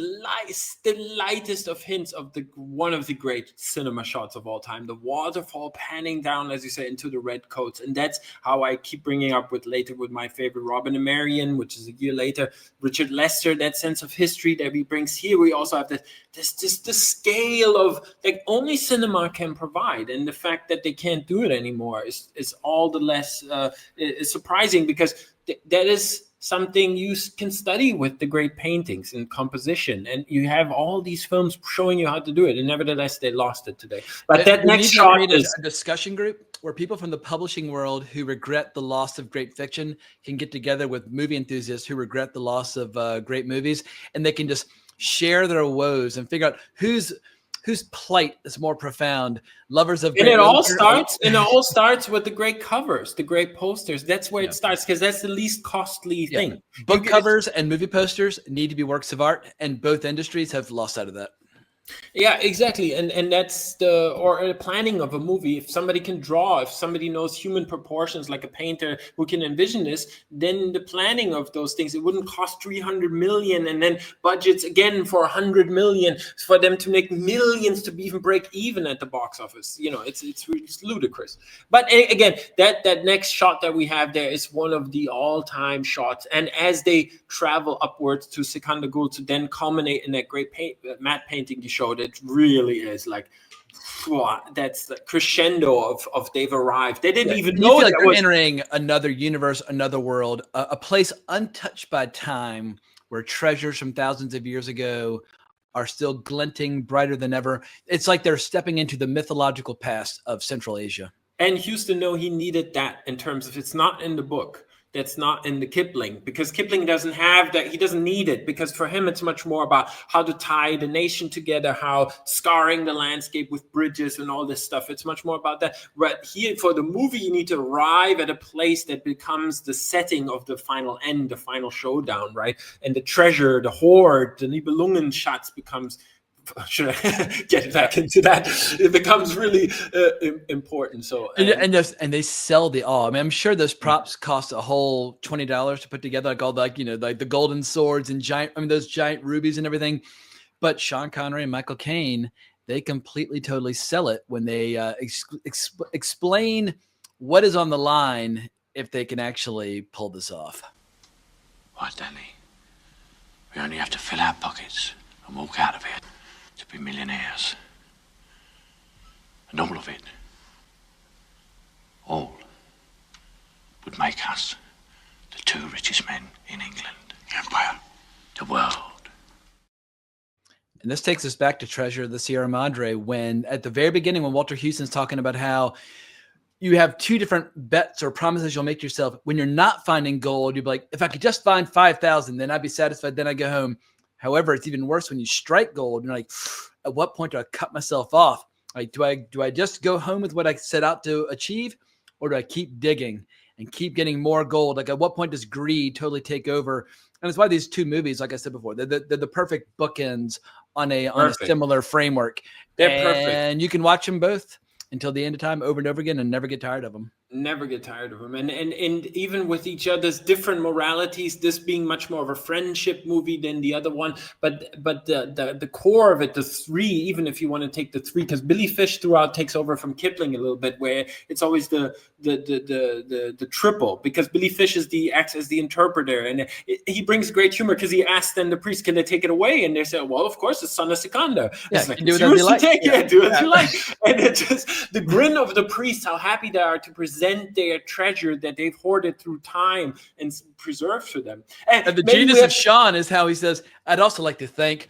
lightest of hints of one of the great cinema shots of all time, the waterfall panning down, as you say, into the red coats. And that's how I keep bringing up with my favorite Robin and Marion, which is a year later, Richard Lester, that sense of history that he brings here. We also have the scale of like only cinema can provide. And the fact that they can't do it anymore is all the less is surprising, because that is something you can study with the great paintings and composition, and you have all these films showing you how to do it, and nevertheless they lost it today. But that next shot is a discussion group where people from the publishing world who regret the loss of great fiction can get together with movie enthusiasts who regret the loss of great movies, and they can just share their woes and figure out whose plight is more profound. Lovers of, and it all starts with the great covers, the great posters. That's where it starts, because that's the least costly thing. Book covers and movie posters need to be works of art, and both industries have lost sight of that. Yeah, exactly. And that's the planning of a movie. If somebody can draw, if somebody knows human proportions like a painter who can envision this, then the planning of those things, it wouldn't cost 300 million and then budgets again for 100 million for them to make millions to even break even at the box office. You know, it's ludicrous. But again, that next shot that we have there is one of the all-time shots. And as they travel upwards to Sikandar to then culminate in that great matte painting you showed, it really is like, that's the crescendo of they've arrived. They didn't even know like they're entering another universe, another world, a place untouched by time, where treasures from thousands of years ago are still glinting brighter than ever. It's like they're stepping into the mythological past of Central Asia. And Huston knew he needed that in terms of, it's not in the book. That's not in the Kipling, because Kipling doesn't have that. He doesn't need it, because for him, it's much more about how to tie the nation together, how scarring the landscape with bridges and all this stuff. It's much more about that. But here, for the movie, you need to arrive at a place that becomes the setting of the final end, the final showdown, right? And the treasure, the hoard, the Nibelungen shots becomes, should I get back into that? It becomes really important. So and they sell the awe. I mean, I'm sure those props cost a whole $20 to put together, like all like the golden swords and those giant rubies and everything. But Sean Connery and Michael Caine, they completely, totally sell it when they explain what is on the line if they can actually pull this off. What, Danny? We only have to fill our pockets and walk out of here to be millionaires. And all of it, all, would make us the 2 richest men in England. The Empire. The world. And this takes us back to Treasure of the Sierra Madre, when at the very beginning, when Walter Huston's talking about how you have 2 different bets or promises you'll make yourself. When you're not finding gold, you'll be like, if I could just find 5,000, then I'd be satisfied. Then I go home. However, it's even worse when you strike gold. You're like, at what point do I cut myself off? Like, do I just go home with what I set out to achieve, or do I keep digging and keep getting more gold? Like, at what point does greed totally take over? And it's why these 2 movies, like I said before, they're the perfect bookends on a similar framework. They're perfect. And you can watch them both until the end of time, over and over again, and never get tired of them. Never get tired of them. And even with each other's different moralities, this being much more of a friendship movie than the other one. But the core of it, the 3, even if you want to take the 3, because Billy Fish throughout takes over from Kipling a little bit, where it's always the triple, because Billy Fish acts as the interpreter, and he brings great humor, because he asks then the priest, can they take it away? And they say, well, of course, the son of Sikandar. Yeah, it's like, do whatever you like. Do as you like. And it's just the grin of the priest, how happy they are to present their treasure that they've hoarded through time and preserved for them. And the genius of Sean is how he says, I'd also like to thank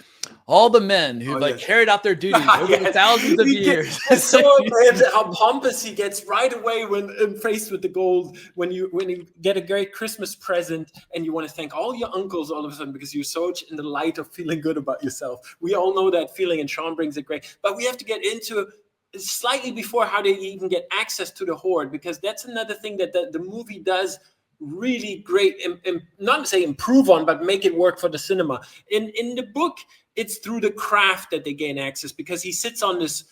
all the men who carried out their duties over the thousands of years. It's so how pompous he gets right away when faced with the gold, when you get a great Christmas present and you want to thank all your uncles all of a sudden because you're so in the light of feeling good about yourself. We all know that feeling, and Sean brings it great. But we have to get into slightly before how they even get access to the hoard, because that's another thing that the movie does really great, not to say improve on, but make it work for the cinema. In the book, it's through the craft that they gain access, because he sits on this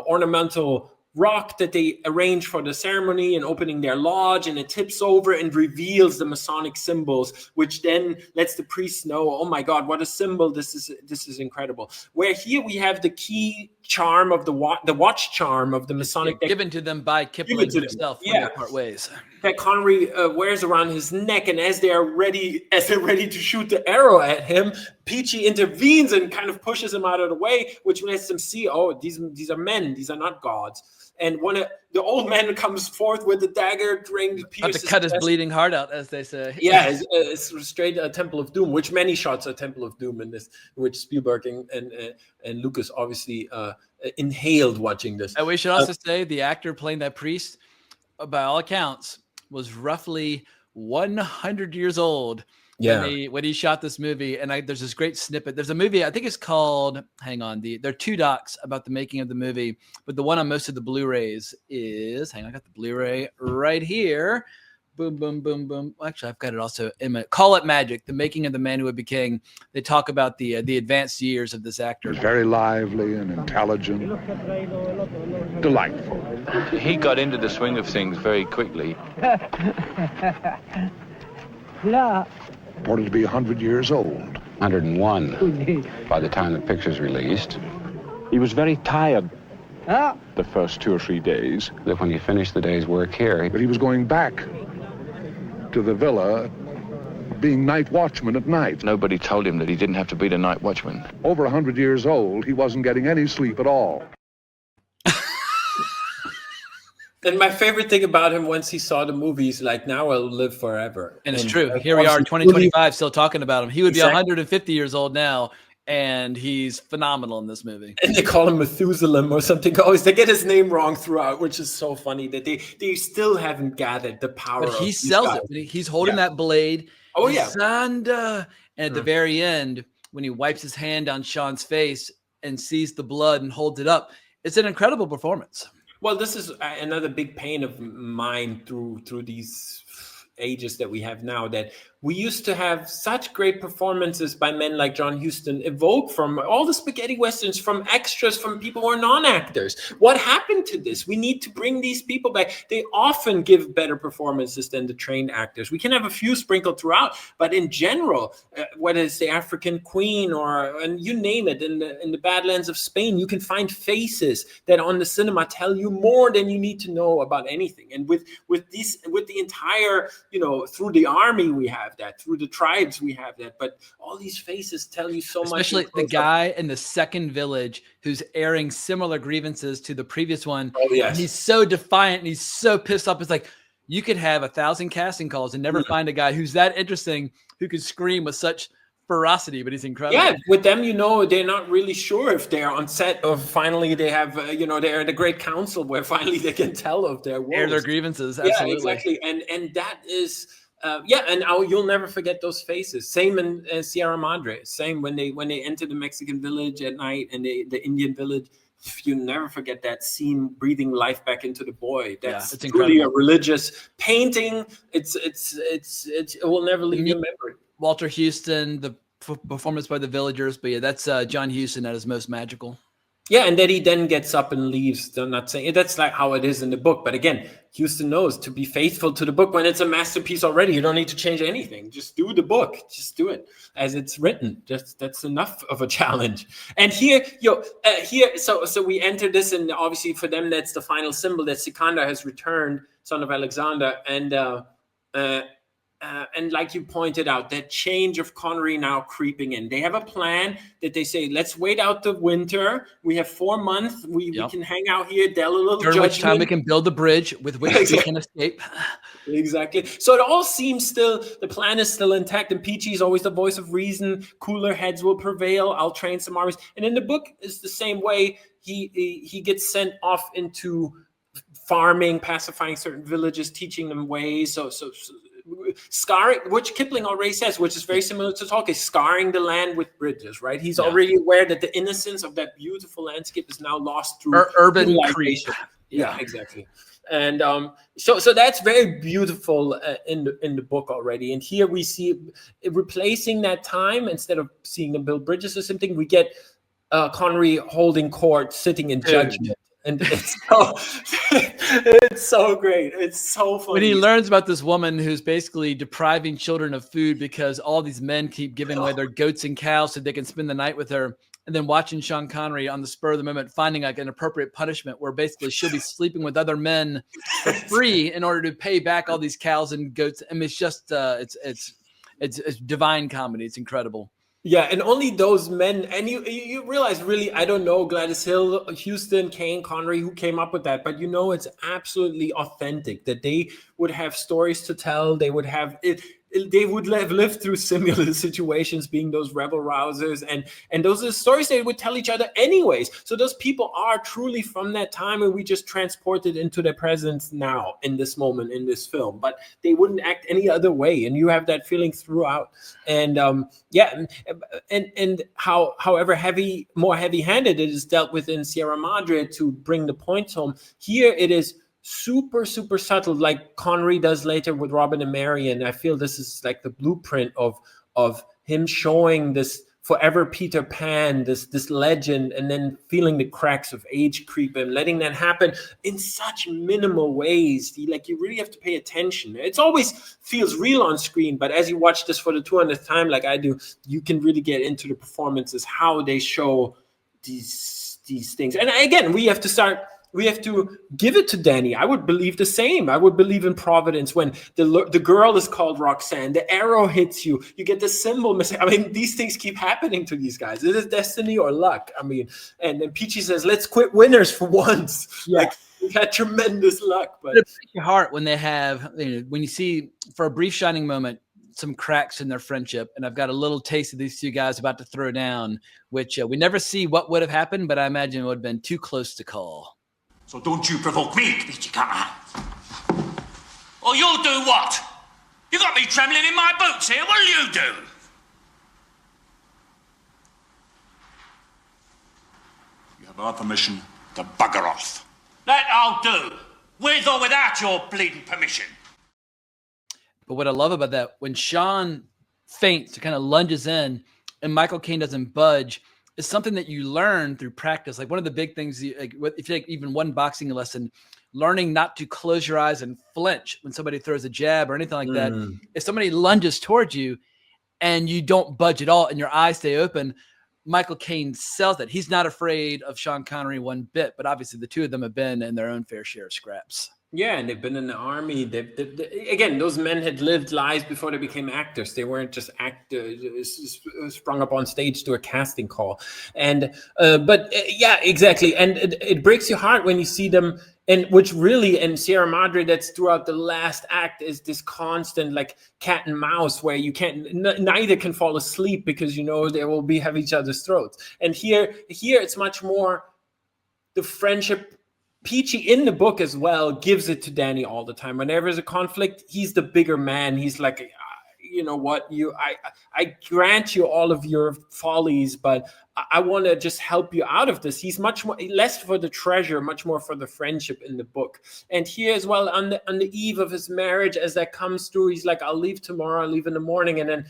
ornamental rock that they arrange for the ceremony and opening their lodge, and it tips over and reveals the Masonic symbols, which then lets the priests know, oh my God, what a symbol! This is incredible. Where here we have the key charm of the watch charm of the Masonic, given to them by Kipling himself. When they part ways, that Connery wears around his neck, and as they're ready to shoot the arrow at him, Peachy intervenes and kind of pushes him out of the way, which lets them see, oh, these are men, these are not gods. And the old man comes forth with the dagger, trying to pierce to cut his bleeding heart out, as they say. Yeah, it's straight a Temple of Doom, which many shots are Temple of Doom in this, which Spielberg and Lucas obviously inhaled watching this. And we should also say the actor playing that priest, by all accounts, was roughly 100 years old when he shot this movie. And there's this great snippet. There's a movie, I think it's called, hang on, there are 2 docs about the making of the movie, but the one on most of the Blu-rays is, I got the Blu-ray right here. Boom, boom, boom, boom. Actually, I've got it also in my, Call It Magic, The Making of the Man Who Would Be King. They talk about the advanced years of this actor. Very lively and intelligent, delightful. He got into the swing of things very quickly. Reported to be 100 years old. 101 by the time the picture's released. He was very tired the first 2 or 3 days. That when you finish the day's work here... But he was going back to the villa, being night watchman at night. Nobody told him that he didn't have to be the night watchman. Over 100 years old, he wasn't getting any sleep at all. And my favorite thing about him, once he saw the movies, like, now I'll live forever. And it's true. Here we are in 2025 still talking about him. He would be 150 years old now, and he's phenomenal in this movie. And they call him Methuselah or something. Always they get his name wrong throughout, which is so funny that they still haven't gathered the power. But he sells it. He's holding that blade. Oh, yeah. Sanda. And at the very end, when he wipes his hand on Sean's face and sees the blood and holds it up, it's an incredible performance. Well, this is another big pain of mine through these ages that we have now, that we used to have such great performances by men like John Huston, evoked from all the spaghetti westerns, from extras, from people who are non-actors. What happened to this? We need to bring these people back. They often give better performances than the trained actors. We can have a few sprinkled throughout, but in general, whether it's the African Queen and you name it, in the Badlands of Spain, you can find faces that on the cinema tell you more than you need to know about anything. And with the entire, through the army we have that, through the tribes we have that, but all these faces tell you so much. Especially the guy in the second village who's airing similar grievances to the previous one. Oh, yes. And he's so defiant and he's so pissed off. It's like, you could have 1,000 casting calls and never find a guy who's that interesting, who could scream with such ferocity, but he's incredible. Yeah, with them, they're not really sure if they're on set, or finally they have, they're the Great Council where finally they can tell of their woes. Air their grievances, absolutely. Yeah, exactly. And that is... you'll never forget those faces. Same in Sierra Madre. Same when they enter the Mexican village at night and the Indian village. You never forget that scene, breathing life back into the boy. That's truly a religious painting. It will never leave your memory. Walter Huston, the performance by the villagers, but yeah, that's John Huston at his most magical. Yeah, and that he then gets up and leaves. I'm not saying that's like how it is in the book. But again, Huston knows to be faithful to the book when it's a masterpiece already. You don't need to change anything. Just do the book. Just do it as it's written. That's enough of a challenge. And here, so we enter this, and obviously for them, that's the final symbol that Sikander has returned, son of Alexander, and like you pointed out, that change of Connery now creeping in. They have a plan that they say, let's wait out the winter. We have 4 months. We can hang out here, deal a little during which time we can build the bridge with which we can escape. Exactly. So it all seems still, the plan is still intact, and Peachy's always the voice of reason. Cooler heads will prevail. I'll train some armies. And in the book, it's the same way. He gets sent off into farming, pacifying certain villages, teaching them ways. So scarring, which Kipling already says, which is very similar to Tolkien, scarring the land with bridges, right? He's already aware that the innocence of that beautiful landscape is now lost through urban creep. Yeah, exactly. And so that's very beautiful in the book already. And here we see replacing that time, instead of seeing the Bill Bridges or something, we get Connery holding court, sitting in judgment. And it's so great. It's so funny. When he learns about this woman who's basically depriving children of food because all these men keep giving away their goats and cows so they can spend the night with her, and then watching Sean Connery on the spur of the moment finding like an appropriate punishment where basically she'll be sleeping with other men for free in order to pay back all these cows and goats. I mean, it's just it's divine comedy. It's incredible. Yeah, and only those men, and you realize, really, I don't know, Gladys Hill, Huston, Caine, Connery, who came up with that, but it's absolutely authentic, that they would have stories to tell. They would have they would have lived through similar situations, being those rebel rousers, and those are stories they would tell each other anyways. So those people are truly from that time, and we just transported into their presence now in this moment in this film. But they wouldn't act any other way, and you have that feeling throughout. And and however more heavy-handed it is dealt with in Sierra Madre to bring the points home. Here it is super subtle, like Connery does later with Robin and Marion. I feel this is like the blueprint of him showing this forever Peter Pan, this legend, and then feeling the cracks of age creep and letting that happen in such minimal ways. You really have to pay attention. It always feels real on screen, but as you watch this for the 200th time, like I do, you can really get into the performances, how they show these things. And again, we have to give it to Danny. I would believe the same. I would believe in Providence when the girl is called Roxanne, the arrow hits you, you get the symbol missing. I mean, these things keep happening to these guys. Is it destiny or luck? I mean, and then Peachy says, let's quit winners for once. Yeah. Like, we had tremendous luck. But it breaks your heart when they have, when you see for a brief shining moment, some cracks in their friendship. And I've got a little taste of these two guys about to throw down, which we never see what would have happened, but I imagine it would have been too close to call. So don't you provoke me, Peachy Cutter. Or you'll do what? You got me trembling in my boots here. What'll you do? You have our permission to bugger off. That I'll do, with or without your bleeding permission. But what I love about that, when Sean faints, it kind of lunges in, and Michael Caine doesn't budge, is something that you learn through practice. Like one of the big things, if you take even one boxing lesson, learning not to close your eyes and flinch when somebody throws a jab or anything like that. If somebody lunges towards you and you don't budge at all and your eyes stay open, Michael Caine sells that. He's not afraid of Sean Connery one bit, but obviously the two of them have been in their own fair share of scraps. Yeah, and they've been in the army. Again, those men had lived lives before they became actors. They weren't just actors sprung up on stage to a casting call. And yeah, exactly. And it breaks your heart when you see them. And which really in Sierra Madre, that's throughout the last act, is this constant like cat and mouse where you neither can fall asleep because they will have each other's throats. And here it's much more the friendship. Peachy in the book as well gives it to Danny all the time. Whenever there's a conflict, he's the bigger man. He's like, you know what, I grant you all of your follies, but I want to just help you out of this. He's much more less for the treasure, much more for the friendship in the book. And here as well, on the eve of his marriage, as that comes through, he's like, I'll leave tomorrow, I'll leave in the morning. And then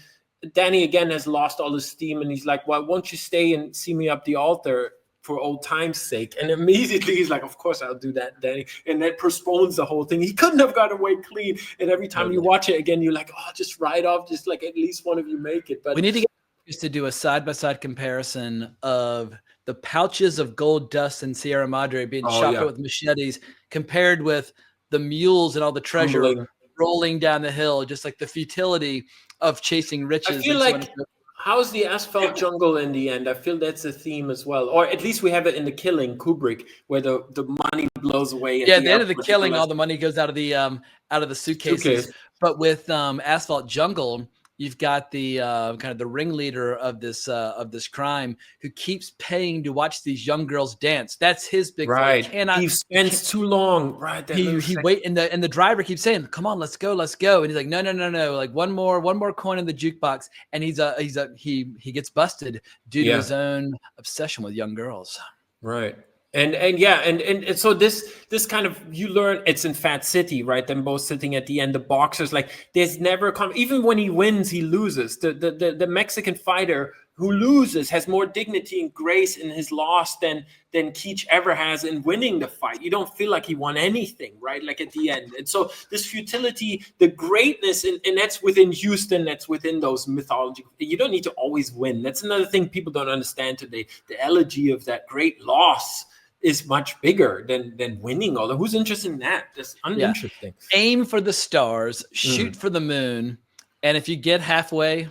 Danny again has lost all his steam, and he's like, well, won't you stay and see me up the altar for old time's sake? And immediately he's like, of course I'll do that, Danny. And that postpones the whole thing. He couldn't have got away clean. And every time you watch it again, you're like, oh, just write off, just like at least one of you make it. But we need to get to do a side-by-side comparison of the pouches of gold dust in Sierra Madre being shot with machetes compared with the mules and all the treasure rolling down the hill, just like the futility of chasing riches. I feel like how's the asphalt jungle in the end? I feel that's a theme as well. Or at least we have it in The Killing, Kubrick, where the money blows away. Yeah, at the end of The Killing, all the money goes out of the suitcases. But with Asphalt Jungle, you've got the kind of the ringleader of this crime who keeps paying to watch these young girls dance. That's his big right. He spends too long. Right. He wait and the driver keeps saying, "Come on, let's go." And he's like, "No. Like one more coin in the jukebox." And he gets busted due to his own obsession with young girls. Right. And so this kind of, you learn it's in Fat City, right? Them both sitting at the end, the boxers, like there's never even when he wins, he loses. The Mexican fighter who loses has more dignity and grace in his loss than Keach ever has in winning the fight. You don't feel like he won anything, right? Like at the end. And so this futility, the greatness, and that's within Huston, that's within those mythology. You don't need to always win. That's another thing people don't understand today. The elegy of that great loss is much bigger than winning. Although who's interested in that? That's uninteresting. Yeah. Aim for the stars, shoot for the moon, and if you get halfway,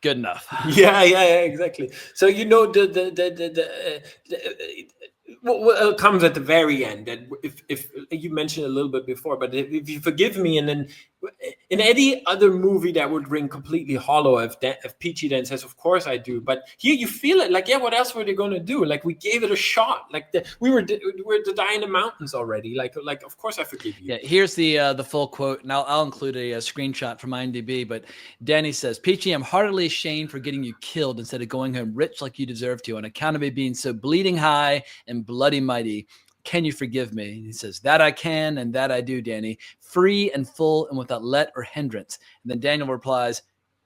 good enough. Yeah, exactly. So what comes at the very end, that if you mentioned a little bit before, but if you forgive me, and then in any other movie that would ring completely hollow if Peachy then says, of course I do, but here you feel it, like, yeah, what else were they going to do? Like, we gave it a shot, like we were to die in the mountains already, like of course I forgive you. Yeah, here's the full quote, and I'll include a screenshot from IMDb, but Danny says, Peachy, I'm heartily ashamed for getting you killed instead of going home rich like you deserve to, on account of me being so bleeding high and bloody mighty. Can you forgive me? And he says, that I can, and that I do, Danny, free and full and without let or hindrance. And then Daniel replies,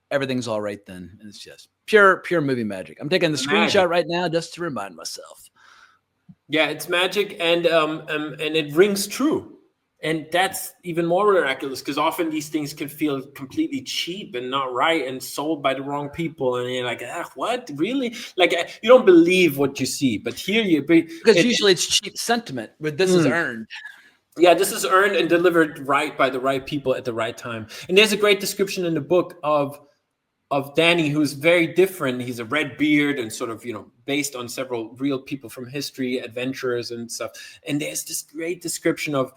everything's all right then. And it's just pure movie magic. I'm taking the screenshot right now just to remind myself. Yeah, it's magic, and it rings true. And that's even more miraculous, because often these things can feel completely cheap and not right and sold by the wrong people. And you're like, what? Really? Like, you don't believe what you see. But here because usually it's cheap sentiment, but this is earned. Yeah, this is earned and delivered right by the right people at the right time. And there's a great description in the book of Danny, who's very different. He's a red beard and sort of, based on several real people from history, adventurers and stuff. And there's this great description of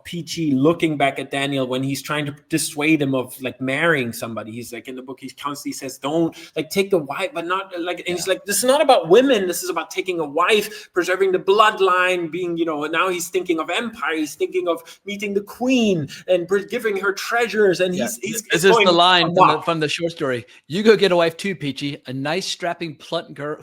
Peachy looking back at Daniel when he's trying to dissuade him of like marrying somebody. He's like, in the book, he constantly says, don't like take the wife, but not like, and he's like, this is not about women. This is about taking a wife, preserving the bloodline, being, now he's thinking of empire. He's thinking of meeting the queen and giving her treasures. And he's this is the line from the short story. You go get a wife too, Peachy, a nice strapping plump girl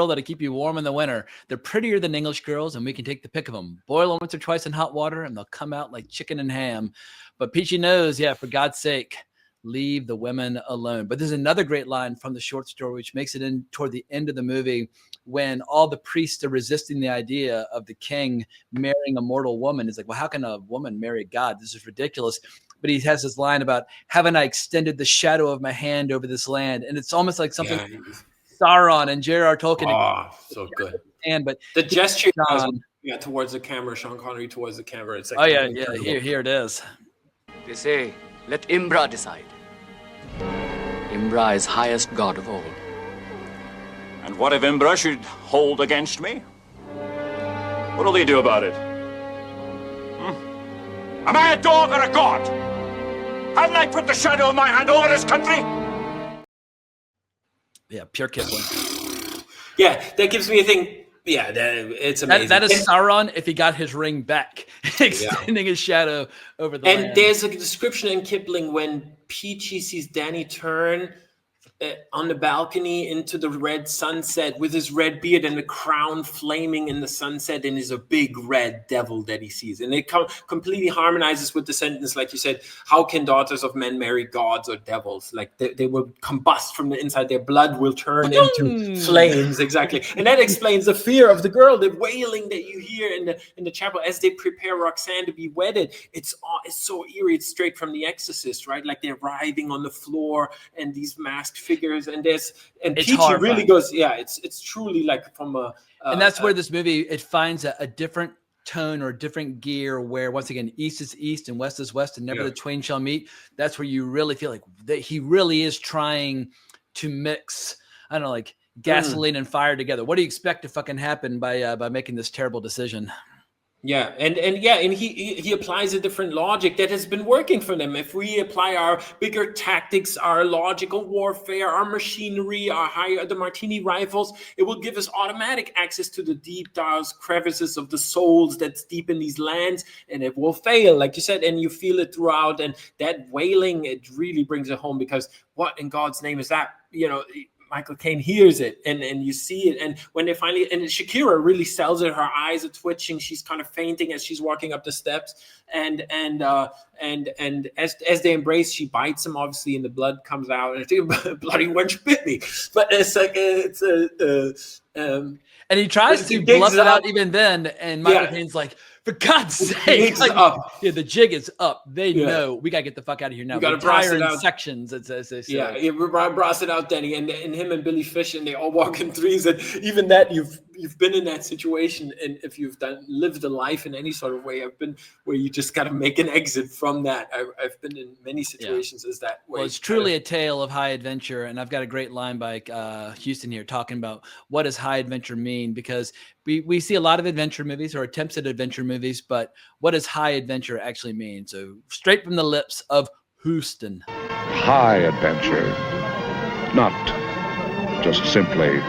that'll keep you warm in the winter. They're prettier than English girls, and we can take the pick of them. Boil them once or twice in hot water, and they'll come out like chicken and ham. But Peachy knows, for God's sake, leave the women alone. But there's another great line from the short story, which makes it in toward the end of the movie, when all the priests are resisting the idea of the king marrying a mortal woman. It's like, well, how can a woman marry God? This is ridiculous. But he has this line about, haven't I extended the shadow of my hand over this land? And it's almost like something Sauron and J.R.R. Tolkien. Oh, so good. And but the gesture towards the camera, Sean Connery towards the camera. It's like, here it is. They say, let Imbra decide. Imbra is highest god of all. And what if Imbra should hold against me? What'll they do about it? Am I a dog or a god? Haven't I put the shadow of my hand over this country? Yeah, pure Kipling. Yeah, that gives me a thing. Yeah, it's amazing. That is Sauron if he got his ring back, extending his shadow over the land. And there's a description in Kipling when Peachy sees Danny turn on the balcony into the red sunset with his red beard and the crown flaming in the sunset, and is a big red devil that he sees. And it completely harmonizes with the sentence, like you said, how can daughters of men marry gods or devils? Like they will combust from the inside. Their blood will turn into flames. Exactly. And that explains the fear of the girl, the wailing that you hear in the chapel as they prepare Roxanne to be wedded. It's so eerie. It's straight from The Exorcist, right? Like they're writhing on the floor and these masked figures, and Peachy really goes, it's truly like from a and that's where this movie, it finds a different tone or a different gear, where once again east is east and west is west, and never the twain shall meet. That's where you really feel like that he really is trying to mix, I don't know, like gasoline and fire together. What do you expect to fucking happen by making this terrible decision? Yeah, and he applies a different logic that has been working for them. If we apply our bigger tactics, our logical warfare, our machinery, the Martini rifles, it will give us automatic access to the deep, dark crevices of the souls that's deep in these lands, and it will fail, like you said, and you feel it throughout. And that wailing, it really brings it home, because what in God's name is that? Michael Caine hears it, and you see it, and when they finally, and Shakira really sells it. Her eyes are twitching. She's kind of fainting as she's walking up the steps, and as they embrace, she bites him, obviously, and the blood comes out, and I think bloody wench bit me. But it's like and he tries to bluff it out even then, and Michael Caine's like, for God's sake, like, the jig is up. They know we gotta get the fuck out of here now. We gotta brass it out. Sections, as they say. Brass it out, Danny, and him and Billy Fish, and they all walk in threes. And even that, you've been in that situation, and if you've lived a life in any sort of way, I've been where you just gotta make an exit from that. I've been in many situations as that way. Well, it's truly a tale of high adventure, and I've got a great line by Huston here talking about what does high adventure mean, because we see a lot of adventure movies or attempts at adventure movies, but what does high adventure actually mean? So straight from the lips of Huston. High adventure, not just simply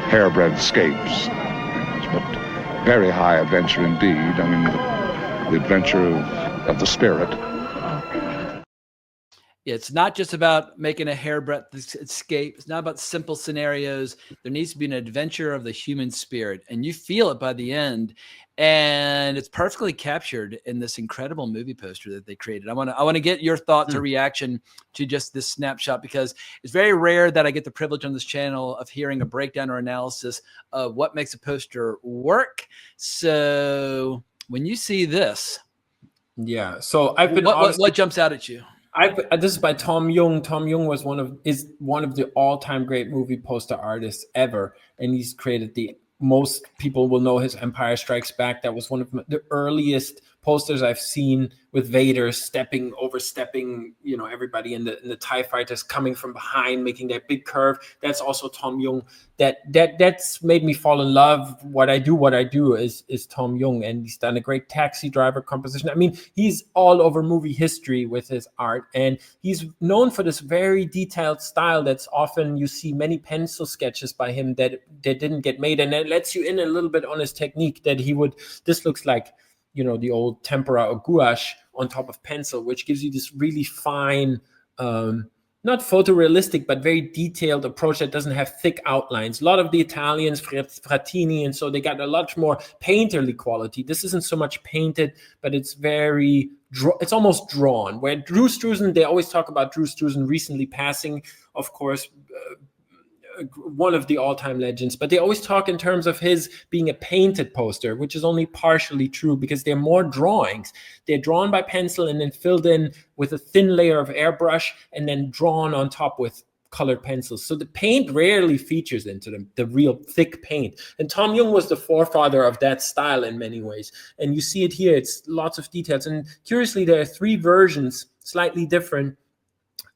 hairbreadth escapes, but very high adventure indeed. I mean, the adventure of the spirit. It's not just about making a hairbreadth escape. It's not about simple scenarios. There needs to be an adventure of the human spirit, and you feel it by the end. And it's perfectly captured in this incredible movie poster that they created. I want to get your thoughts or reaction to just this snapshot, because it's very rare that I get the privilege on this channel of hearing a breakdown or analysis of what makes a poster work. So when you see this, so I've been what jumps out at you? This is by Tom Young. Tom Young is one of the all-time great movie poster artists ever, and he's created most people will know his Empire Strikes Back. That was one of the earliest posters I've seen, with Vader overstepping, everybody in the TIE fighters coming from behind, making that big curve. That's also Tom Young. That's made me fall in love. What I do is Tom Young, and he's done a great Taxi Driver composition. I mean, he's all over movie history with his art, and he's known for this very detailed style that's often, you see many pencil sketches by him that didn't get made, and it lets you in a little bit on his technique that this looks like, the old tempera or gouache on top of pencil, which gives you this really fine, not photorealistic, but very detailed approach that doesn't have thick outlines. A lot of the Italians, Frattini, and so they got a lot more painterly quality. This isn't so much painted, but it's it's almost drawn. Where Drew Struzan, they always talk about Drew Struzan recently passing, of course, one of the all-time legends, but they always talk in terms of his being a painted poster, which is only partially true, because they're more drawings. They're drawn by pencil and then filled in with a thin layer of airbrush and then drawn on top with colored pencils. So the paint rarely features into them, the real thick paint. And Tom Young was the forefather of that style in many ways. And you see it here. It's lots of details. And curiously, there are 3 versions, slightly different.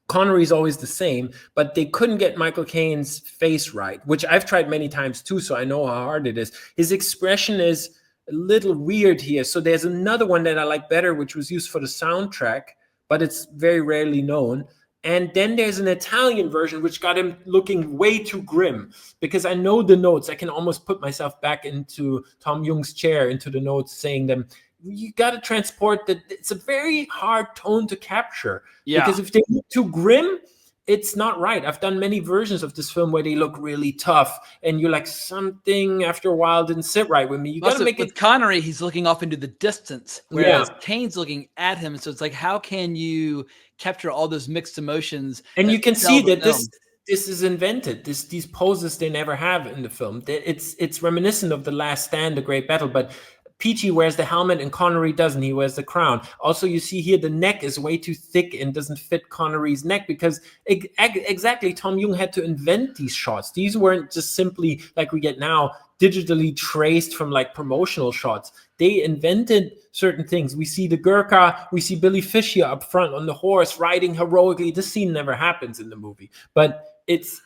Connery's always the same, but they couldn't get Michael Caine's face right, which I've tried many times too, so I know how hard it is. His expression is a little weird here. So there's another one that I like better, which was used for the soundtrack, but it's very rarely known. And then there's an Italian version, which got him looking way too grim, because I know the notes. I can almost put myself back into Tom Young's chair, into the notes, saying them. You got to transport that. It's a very hard tone to capture, because if they look too grim, it's not right. I've done many versions of this film where they look really tough, and you're like, something after a while didn't sit right with me. You got to make it. With Connery, he's looking off into the distance, whereas Caine's looking at him. So it's like, how can you capture all those mixed emotions? And you can see that this is invented. These poses they never have in the film. It's reminiscent of The Last Stand, The Great Battle, but Peachy wears the helmet and Connery doesn't. He wears the crown. Also, you see here the neck is way too thick and doesn't fit Connery's neck, because exactly Tom Young had to invent these shots. These weren't just simply like we get now, digitally traced from like promotional shots. They invented certain things. We see the Gurkha, we see Billy Fish here up front on the horse riding heroically. This scene never happens in the movie, but it's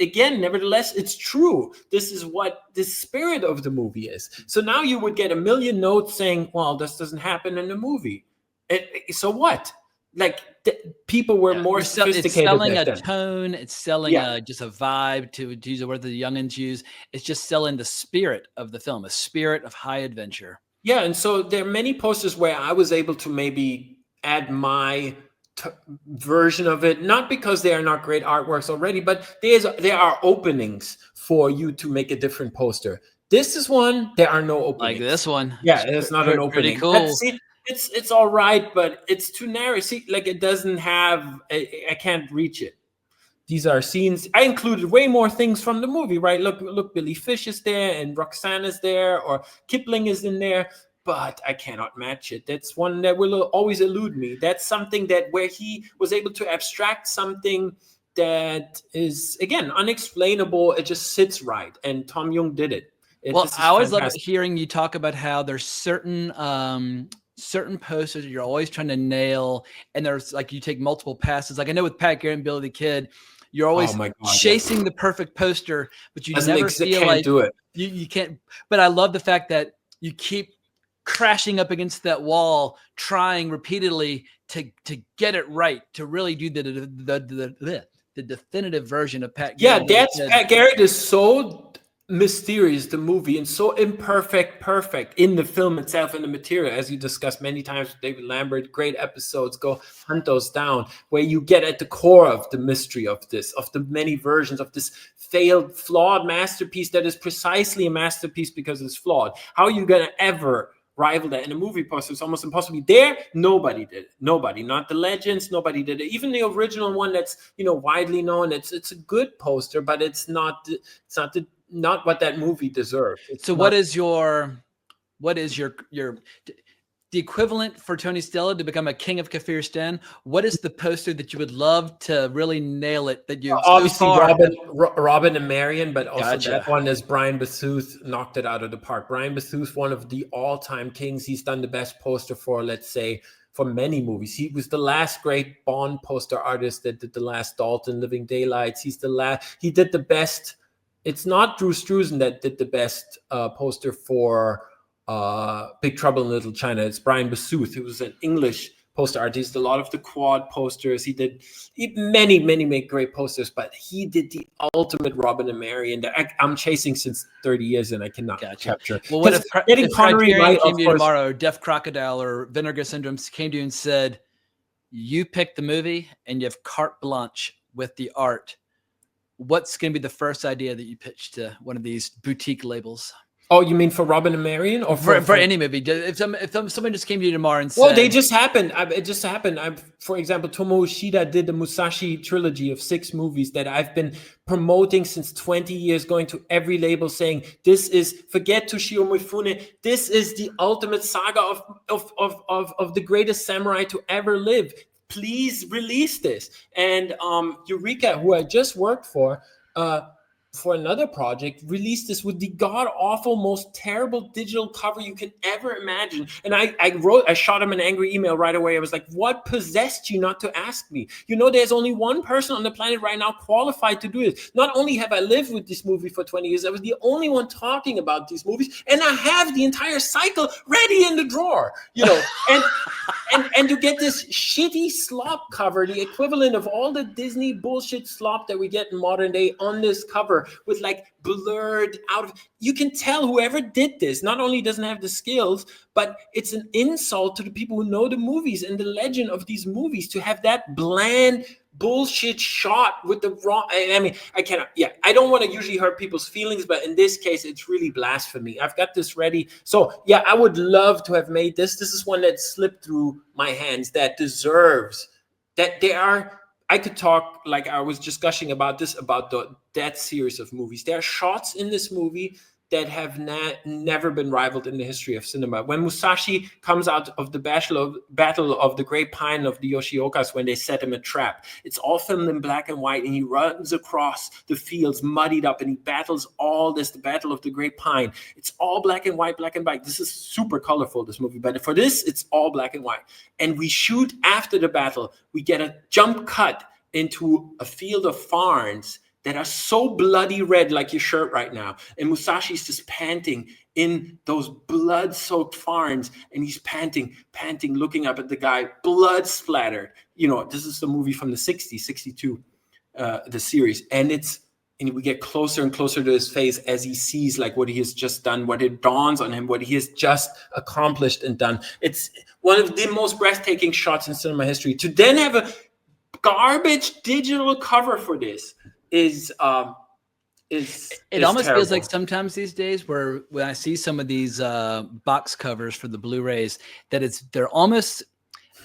again, nevertheless, it's true. This is what the spirit of the movie is. So now you would get a million notes saying, well, this doesn't happen in the movie. So what? Like, people were more sophisticated. It's selling a tone. It's selling just a vibe, to use a word that the youngins use. It's just selling the spirit of the film, a spirit of high adventure. Yeah, and so there are many posters where I was able to maybe add my version of it, not because they are not great artworks already, but there are openings for you to make a different poster. This is one, there are no openings. Like this one. Yeah, it's not an opening. Pretty cool. It's all right, but it's too narrow. See, like it doesn't have, I can't reach it. These are scenes. I included way more things from the movie, right? Look, Billy Fish is there and Roxanne is there, or Kipling is in there, but I cannot match it. That's one that will always elude me. That's something that where he was able to abstract something that is, again, unexplainable. It just sits right. And Tom Jung did it. Well, I always love hearing you talk about how there's certain posters that you're always trying to nail, and there's like you take multiple passes. Like I know with Pat Garrett and Billy the Kid, you're always chasing the perfect poster, but you never feel like do it. You can't. But I love the fact that you keep crashing up against that wall, trying repeatedly to get it right, to really do the definitive version of Pat Garrett. Yeah, Pat Garrett is so mysterious, the movie, and so perfect in the film itself and the material, as you discussed many times with David Lambert. Great episodes, go hunt those down, where you get at the core of the mystery of this, of the many versions of this failed, flawed masterpiece that is precisely a masterpiece because it's flawed. How are you gonna ever rival that in a movie poster? It's almost impossible. There, nobody did it. Nobody, not the legends, nobody did it. Even the original one that's widely known. It's a good poster, but it's not what that movie deserved. So what is your the equivalent for Tony Stella to become a king of Kafirstan? What is the poster that you would love to really nail it? That you obviously Robin and Marion, but also that one is Brian Bethune knocked it out of the park. Brian Bethune, one of the all-time kings. He's done the best poster for, let's say, for many movies. He was the last great Bond poster artist that did the last Dalton, Living Daylights. He did the best. It's not Drew Struzan that did the best poster for Big Trouble in Little China. It's Brian Bethune, who was an English poster artist. A lot of the quad posters. He many great posters, but he did the ultimate Robin and Marion that I'm chasing since 30 years and I cannot capture. Well, what if Connery right, came to you tomorrow, Deaf Crocodile or Vinegar Syndrome came to you and said, you pick the movie and you have carte blanche with the art. What's going to be the first idea that you pitch to one of these boutique labels? Oh, you mean for Robin and Marion, or for any movie? If someone just came to you tomorrow and said, "Well, they just happened." It just happened. For example, Tomo Ishida did the Musashi trilogy of 6 movies that I've been promoting since 20 years, going to every label saying, "This is forget Toshio Mifune. This is the ultimate saga of the greatest samurai to ever live. Please release this." And Eureka, who I just worked for another project, released this with the god-awful, most terrible digital cover you can ever imagine. And I shot him an angry email right away. I was like, what possessed you not to ask me? There's only one person on the planet right now qualified to do it. Not only have I lived with this movie for 20 years, I was the only one talking about these movies, and I have the entire cycle ready in the drawer, and you get this shitty slop cover, the equivalent of all the Disney bullshit slop that we get in modern day on this cover, with like blurred out of, you can tell whoever did this not only doesn't have the skills, but it's an insult to the people who know the movies and the legend of these movies to have that bland bullshit shot with the wrong. I mean, I cannot. Yeah, I don't want to usually hurt people's feelings, but in this case, it's really blasphemy. I've got this ready. So yeah, I would love to have made this. This is one that slipped through my hands that deserves that. I could talk, like I was just gushing about that series of movies. There are shots in this movie that have never been rivaled in the history of cinema. When Musashi comes out of the battle of the Great Pine of the Yoshiokas, when they set him a trap, it's all filmed in black and white, and he runs across the fields muddied up, and he battles all this, the Battle of the Great Pine. It's all black and white. This is super colorful, this movie, but for this, it's all black and white. And we shoot after the battle. We get a jump cut into a field of farns that are so bloody red, like your shirt right now. And Musashi's just panting in those blood-soaked farns, and he's panting, looking up at the guy, blood splattered. This is the movie from the 60s, 62, the series. And it's we get closer and closer to his face as he sees like what he has just done, what it dawns on him, what he has just accomplished and done. It's one of the most breathtaking shots in cinema history. To then have a garbage digital cover for this is it almost terrible. feels like sometimes these days when I see some of these box covers for the Blu-rays that they're almost,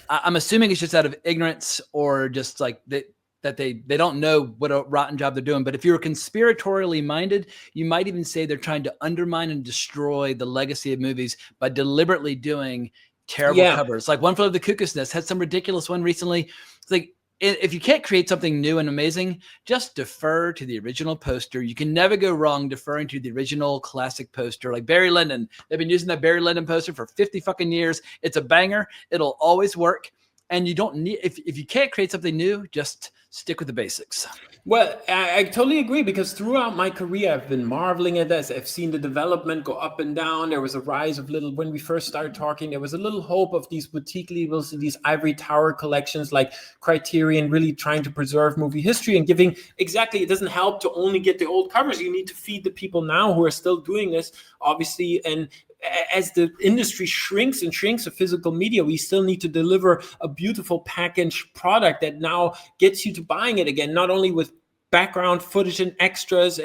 I'm assuming it's just out of ignorance or just like that they don't know what a rotten job they're doing. But if you're conspiratorially minded, you might even say they're trying to undermine and destroy the legacy of movies by deliberately doing terrible covers. Like One Flew Over the Cuckoo's Nest had some ridiculous one recently. It's like, if you can't create something new and amazing, just defer to the original poster. You can never go wrong deferring to the original classic poster. Like Barry Lyndon, they've been using that Barry Lyndon poster for 50 fucking years. It's a banger. It'll always work. And you don't need, if you can't create something new, just stick with the basics. Well, I totally agree, because throughout my career, I've been marveling at this. I've seen the development go up and down. There was a rise of when we first started talking, there was a little hope of these boutique labels, these ivory tower collections like Criterion, really trying to preserve movie history and giving, exactly, it doesn't help to only get the old covers. You need to feed the people now who are still doing this, obviously. And as the industry shrinks and shrinks of physical media, we still need to deliver a beautiful packaged product that now gets you to buying it again, not only with background footage and extras,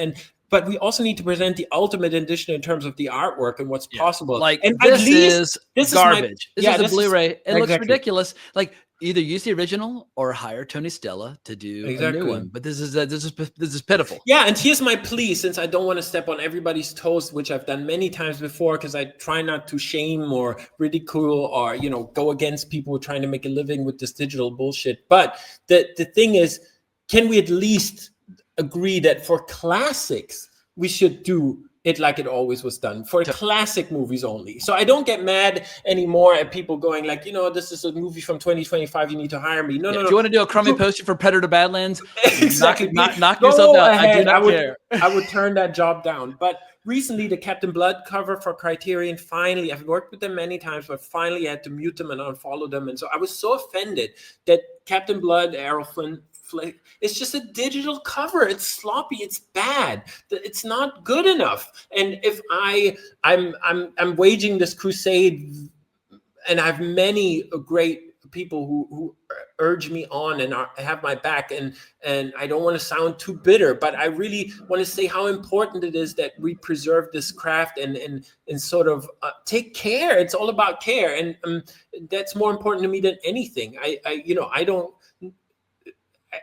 but we also need to present the ultimate edition in terms of the artwork and what's possible. Like, and this is garbage. This is a Blu-ray. It looks exactly ridiculous. Like, either use the original or hire Tony Stella to do a new one. But this is pitiful. Yeah, and here's my plea, since I don't want to step on everybody's toes, which I've done many times before, because I try not to shame or ridicule or go against people who are trying to make a living with this digital bullshit. But the thing is, can we at least agree that for classics we should do it like it always was done, for classic movies only? So I don't get mad anymore at people going like, this is a movie from 2025, you need to hire me. No. If you want to do a crummy poster for Predator Badlands, exactly, knock yourself out. I do not care. I would turn that job down. But recently, the Captain Blood cover for Criterion, finally, I've worked with them many times, but finally I had to mute them and unfollow them. And so I was so offended that Captain Blood, Errol Flynn, it's just a digital cover. It's sloppy. It's bad. It's not good enough. And if I'm waging this crusade, and I have many great people who urge me on and have my back, and I don't want to sound too bitter, but I really want to say how important it is that we preserve this craft and sort of take care. It's all about care, and that's more important to me than anything.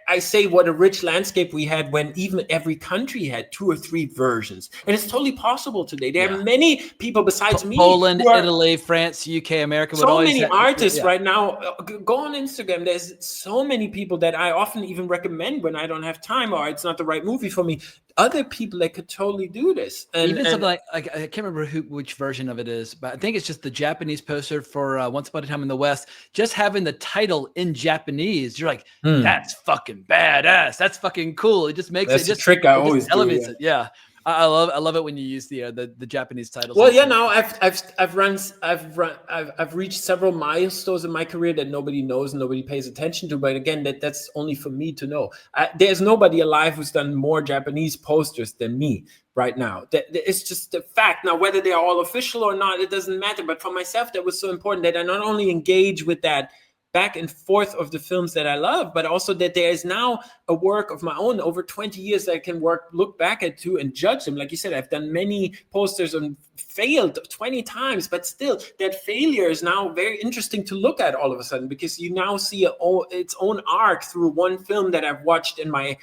I say what a rich landscape we had when even every country had 2 or 3 versions. And it's totally possible today. There are many people besides me. Poland, Italy, France, UK, America. So many artists right now. Go on Instagram. There's so many people that I often even recommend when I don't have time or it's not the right movie for me. Other people that could totally do this. Even something like I can't remember which version of it is, but I think it's just the Japanese poster for Once Upon a Time in the West. Just having the title in Japanese, you're like, that's fucking badass. That's fucking cool. It just makes that's it just a trick I always elevates do. It. Yeah. I love it when you use the Japanese titles. Well, now I've reached several milestones in my career that nobody knows, and nobody pays attention to. But again, that's only for me to know. There's nobody alive who's done more Japanese posters than me right now. It's just a fact. Now, whether they are all official or not, it doesn't matter. But for myself, that was so important that I not only engage with that back and forth of the films that I love, but also that there is now a work of my own over 20 years that I can look back at too and judge them. Like you said, I've done many posters and failed 20 times, but still that failure is now very interesting to look at all of a sudden, because you now see its own arc through one film that I've watched in my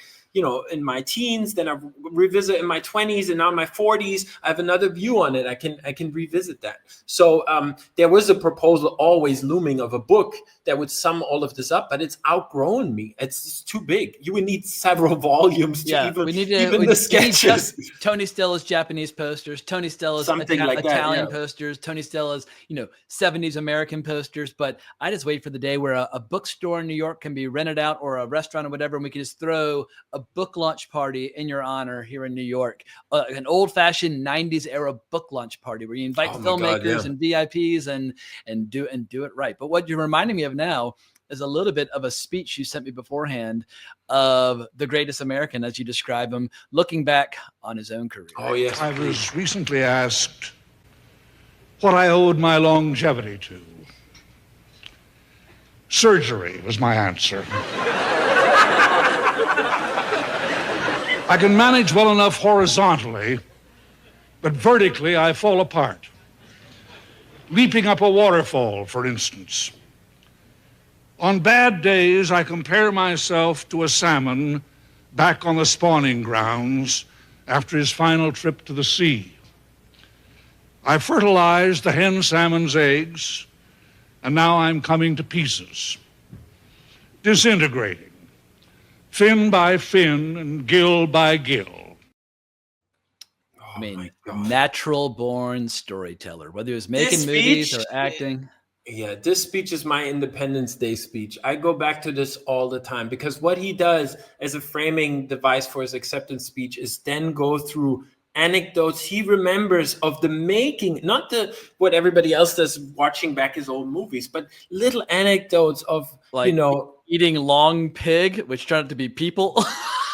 teens, then I revisit in my 20s, and now in my 40s, I have another view on it. I can revisit that. So there was a proposal always looming of a book that would sum all of this up, but it's outgrown me. It's too big. You would need several volumes to even the sketches. Tony Stella's Japanese posters, Tony Stella's Italian posters, Tony Stella's 70s American posters. But I just wait for the day where a bookstore in New York can be rented out, or a restaurant or whatever, and we can just throw a book launch party in your honor here in New York, an old-fashioned 90s era book launch party where you invite filmmakers and VIPs and do it right. But what you're reminding me of now is a little bit of a speech you sent me beforehand of the greatest American, as you describe him, looking back on his own career. Oh, yes. I was recently asked what I owed my longevity to. Surgery was my answer. I can manage well enough horizontally, but vertically I fall apart. Leaping up a waterfall, for instance. On bad days, I compare myself to a salmon back on the spawning grounds after his final trip to the sea. I fertilized the hen salmon's eggs, and now I'm coming to pieces, disintegrating, fin by fin and gill by gill. I mean, natural-born storyteller, whether he was making movies or acting. Yeah, this speech is my Independence Day speech. I go back to this all the time because what he does as a framing device for his acceptance speech is then go through anecdotes he remembers of the making, not what everybody else does watching back his old movies, but little anecdotes of, like, eating long pig, which turned out to be people.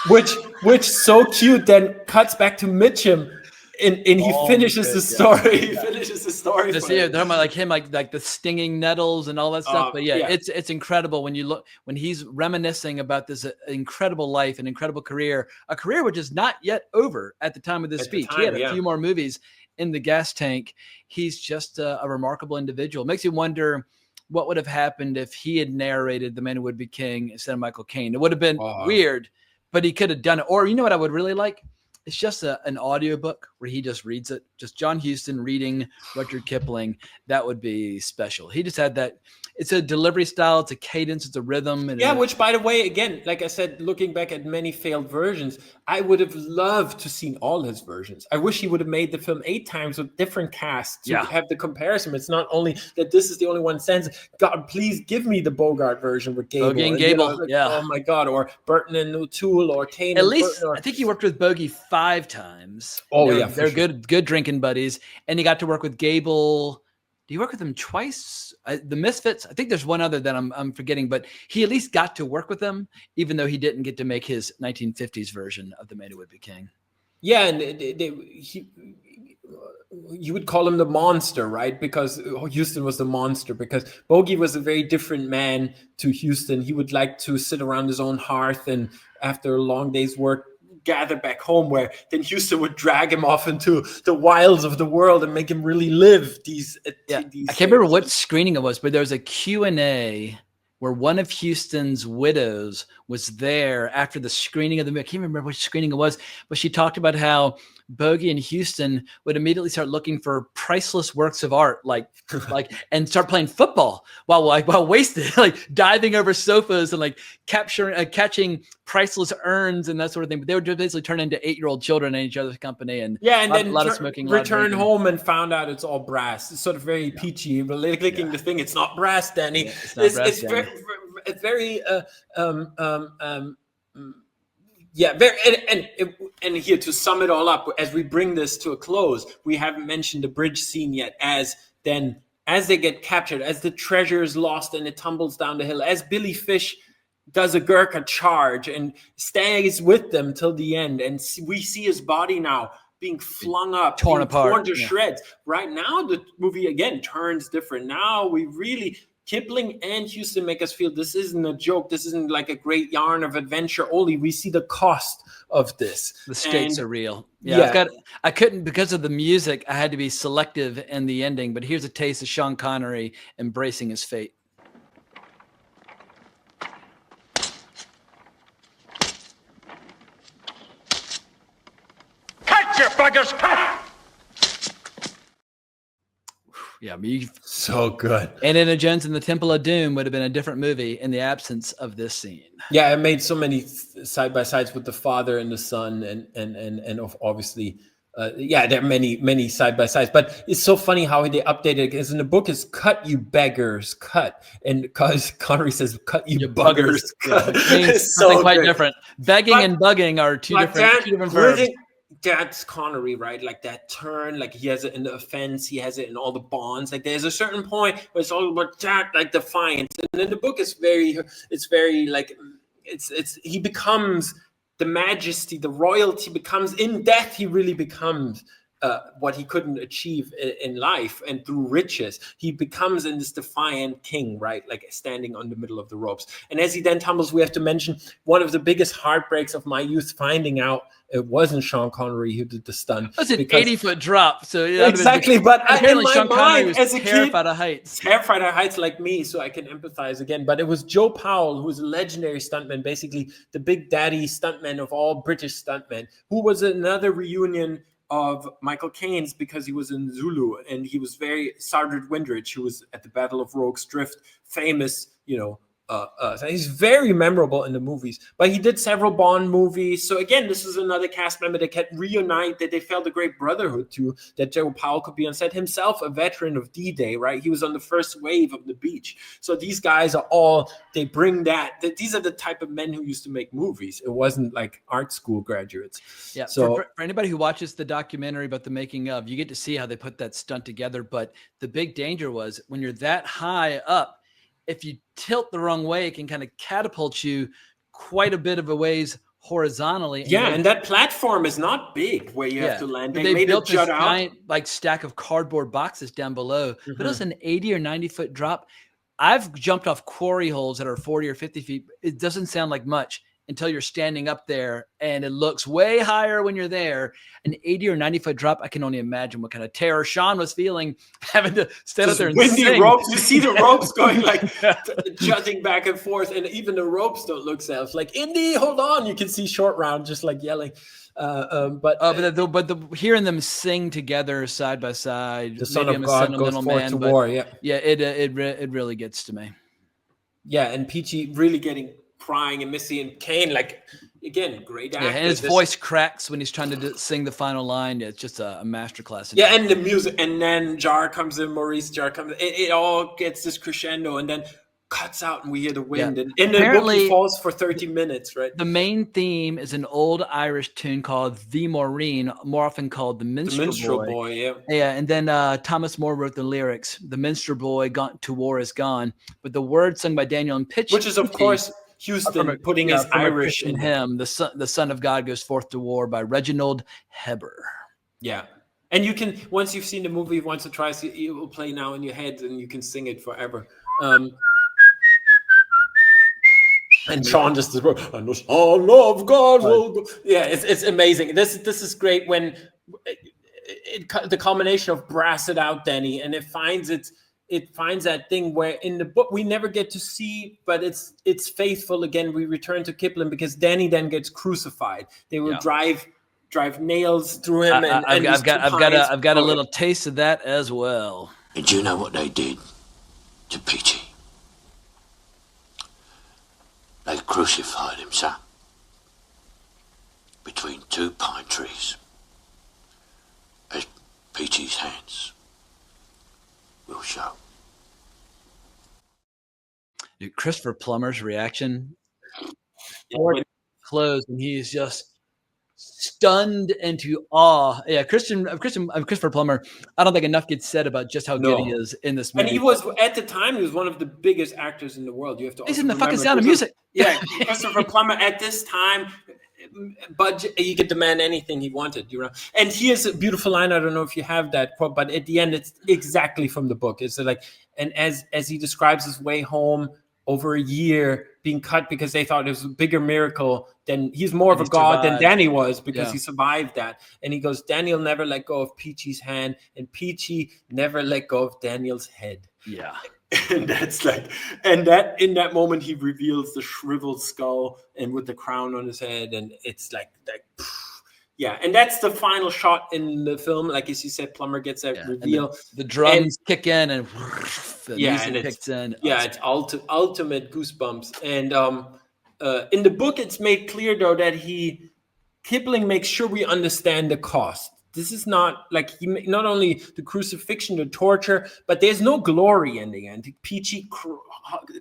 which so cute then cuts back to Mitchum. And he finishes the story. He finishes the story. Just, yeah, they're like him, like the stinging nettles and all that stuff. But yeah, it's incredible when you look when he's reminiscing about this incredible life and incredible career, a career which is not yet over at the time of this speech. He had a few more movies in the gas tank. He's just a remarkable individual. Makes you wonder what would have happened if he had narrated The Man Who Would Be King instead of Michael Caine. It would have been weird, but he could have done it. Or you know what I would really like? It's just an audiobook where he just reads it. Just John Huston reading Rudyard Kipling. That would be special. He just had that. It's a delivery style. It's a cadence. It's a rhythm. And which, by the way, again, like I said, looking back at many failed versions, I would have loved to seen all his versions. I wish he would have made the film 8 times with different casts to have the comparison. It's not only that this is the only one sense. God, please give me the Bogart version with Gable. Bogey and Gable, Oh my God, or Burton and O'Toole, or Caine. At least I think he worked with Bogey 5 times. They're good drinking buddies, and he got to work with Gable. Do you work with him twice? The Misfits. I think there's one other that I'm forgetting, but he at least got to work with them, even though he didn't get to make his 1950s version of The Man Who Would Be King. Yeah, and you would call him the monster, right? Because Huston was the monster. Because Bogey was a very different man to Huston. He would like to sit around his own hearth and after a long day's work, gather back home, where then Huston would drag him off into the wilds of the world and make him really live these I can't remember what screening it was, but there was a Q&A where one of Huston's widows was there after the screening of the movie. I can't remember which screening it was, but she talked about how Bogey and Huston would immediately start looking for priceless works of art, like and start playing football while wasted, like diving over sofas and like catching priceless urns and that sort of thing. But they would just basically turn into 8-year-old children in each other's company, and then a lot of smoking. Return home and found out it's all brass. It's sort of very peachy, but clicking the thing. It's not brass, Danny. It's very and here to sum it all up, as we bring this to a close, we haven't mentioned the bridge scene yet. As they get captured, as the treasure is lost and it tumbles down the hill, as Billy Fish does a Gurkha charge and stays with them till the end, and we see his body now being flung up, torn apart, torn to shreds. Right now, the movie again turns different. Now we really. Kipling and Huston make us feel this isn't a joke. This isn't like a great yarn of adventure only. We see the cost of this. The stakes are real. Yeah. I couldn't, because of the music, I had to be selective in the ending, but here's a taste of Sean Connery embracing his fate. Cut, you buggers, cut! Yeah, so good. And Indiana Jones and the Temple of Doom would have been a different movie in the absence of this scene. Yeah, it made so many side by sides with the father and the son, and obviously, there are many side by sides. But it's so funny how they updated it, because in the book is "cut you beggars, cut," and because Connery says "cut you buggers." Cut. It's so quite different. Begging and bugging are two different verbs. that's Connery, right? Like that turn, like he has it in the offense, he has it in all the bonds. Like there's a certain point where it's all about that, like defiance. And in the book, it's very like he becomes the majesty, the royalty becomes in death. He really becomes what he couldn't achieve in life, and through riches, he becomes in this defiant king, right? Like standing on the middle of the ropes. And as he then tumbles, we have to mention one of the biggest heartbreaks of my youth, finding out it wasn't Sean Connery who did the stunt. That's an 80-foot drop. So exactly, but in my Sean Connery mind, was as a terrified kid, of heights. Terrified of heights like me, so I can empathize again. But it was Joe Powell, who was a legendary stuntman, basically the big daddy stuntman of all British stuntmen, who was another reunion of Michael Caine's, because he was in Zulu, and he was very Sergeant Windridge, who was at the Battle of Rogue's Drift, famous, he's very memorable in the movies. But he did several Bond movies. So again, this is another cast member that can reunite, that they felt a great brotherhood to, that Joe Powell could be on set, himself a veteran of D-Day, right? He was on the first wave of the beach. So these guys are all, they bring that these are the type of men who used to make movies. It wasn't like art school graduates. Yeah. So for anybody who watches the documentary about the making of, you get to see how they put that stunt together. But the big danger was when you're that high up, if you tilt the wrong way, it can kind of catapult you quite a bit of a ways horizontally. And that platform is not big where you have to land. They built this giant like stack of cardboard boxes down below. But it was an 80 or 90 foot drop. I've jumped off quarry holes that are 40 or 50 feet. It doesn't sound like much until you're standing up there, and it looks way higher when you're there. An 80 or 90 foot drop, I can only imagine what kind of terror Sean was feeling having to stand up there and windy sing. Ropes. You see the ropes going like jutting back and forth, and even the ropes don't look safe. Like, Indy, hold on! You can see Short Round just like yelling. But hearing them sing together side by side, the Son of God goes forth to war. It really gets to me. Yeah, and Peachy really getting crying, and Missy and Caine, like, again, great actor. Yeah, and his voice cracks when he's trying to sing the final line. It's just a masterclass. Yeah, and the music, and then Jar comes in, Maurice Jar comes in. It all gets this crescendo, and then cuts out, and we hear the wind. Yeah. And in the book, he falls for 30 minutes, right? The main theme is an old Irish tune called The Maureen, more often called The Minstrel Boy. Yeah. Yeah, and then Thomas More wrote the lyrics. The minstrel boy gone to war is gone, but the words sung by Daniel and Pitch, which is of course Huston putting his Irish in him. The Son of God goes forth to war by Reginald Heber. Yeah. And you can, once you've seen the movie once or twice, it will play now in your head, and you can sing it forever. And Sean just and the Son of God will go. Yeah, it's amazing. This is great when the combination of brass it out, Danny, and it finds that thing where in the book we never get to see, but it's faithful again. We return to Kipling because Danny then gets crucified. They will drive nails through him. I've got a little taste of that as well. Did you know what they did to Peachy? They crucified him, sir, between two pine trees, as Peachy's hands will show. Dude, Christopher Plummer's reaction, closed, and he's just stunned into awe. Yeah, Christopher Plummer. I don't think enough gets said about just how good he is in this movie. And he was at the time. He was one of the biggest actors in the world. You have to. He's in the fucking Sound of Music. Yeah, Christopher Plummer at this time. Budget, he could demand anything he wanted, And he has a beautiful line. I don't know if you have that quote, but at the end, it's exactly from the book. It's like, and as he describes his way home over a year being cut because they thought it was a bigger miracle than he's more of a god than Danny was because he survived that. And he goes, Daniel never let go of Peachy's hand, and Peachy never let go of Daniel's head. Yeah. And that's like, and that in that moment he reveals the shriveled skull and with the crown on his head, and it's like yeah, and that's the final shot in the film. Like as you said, Plummer gets that reveal. The drums kick in, and the music kicks in. Yeah, it's ultimate goosebumps. And in the book, it's made clear though that Kipling makes sure we understand the cost. this is not like not only the crucifixion, the torture, but there's no glory in the end. Peachy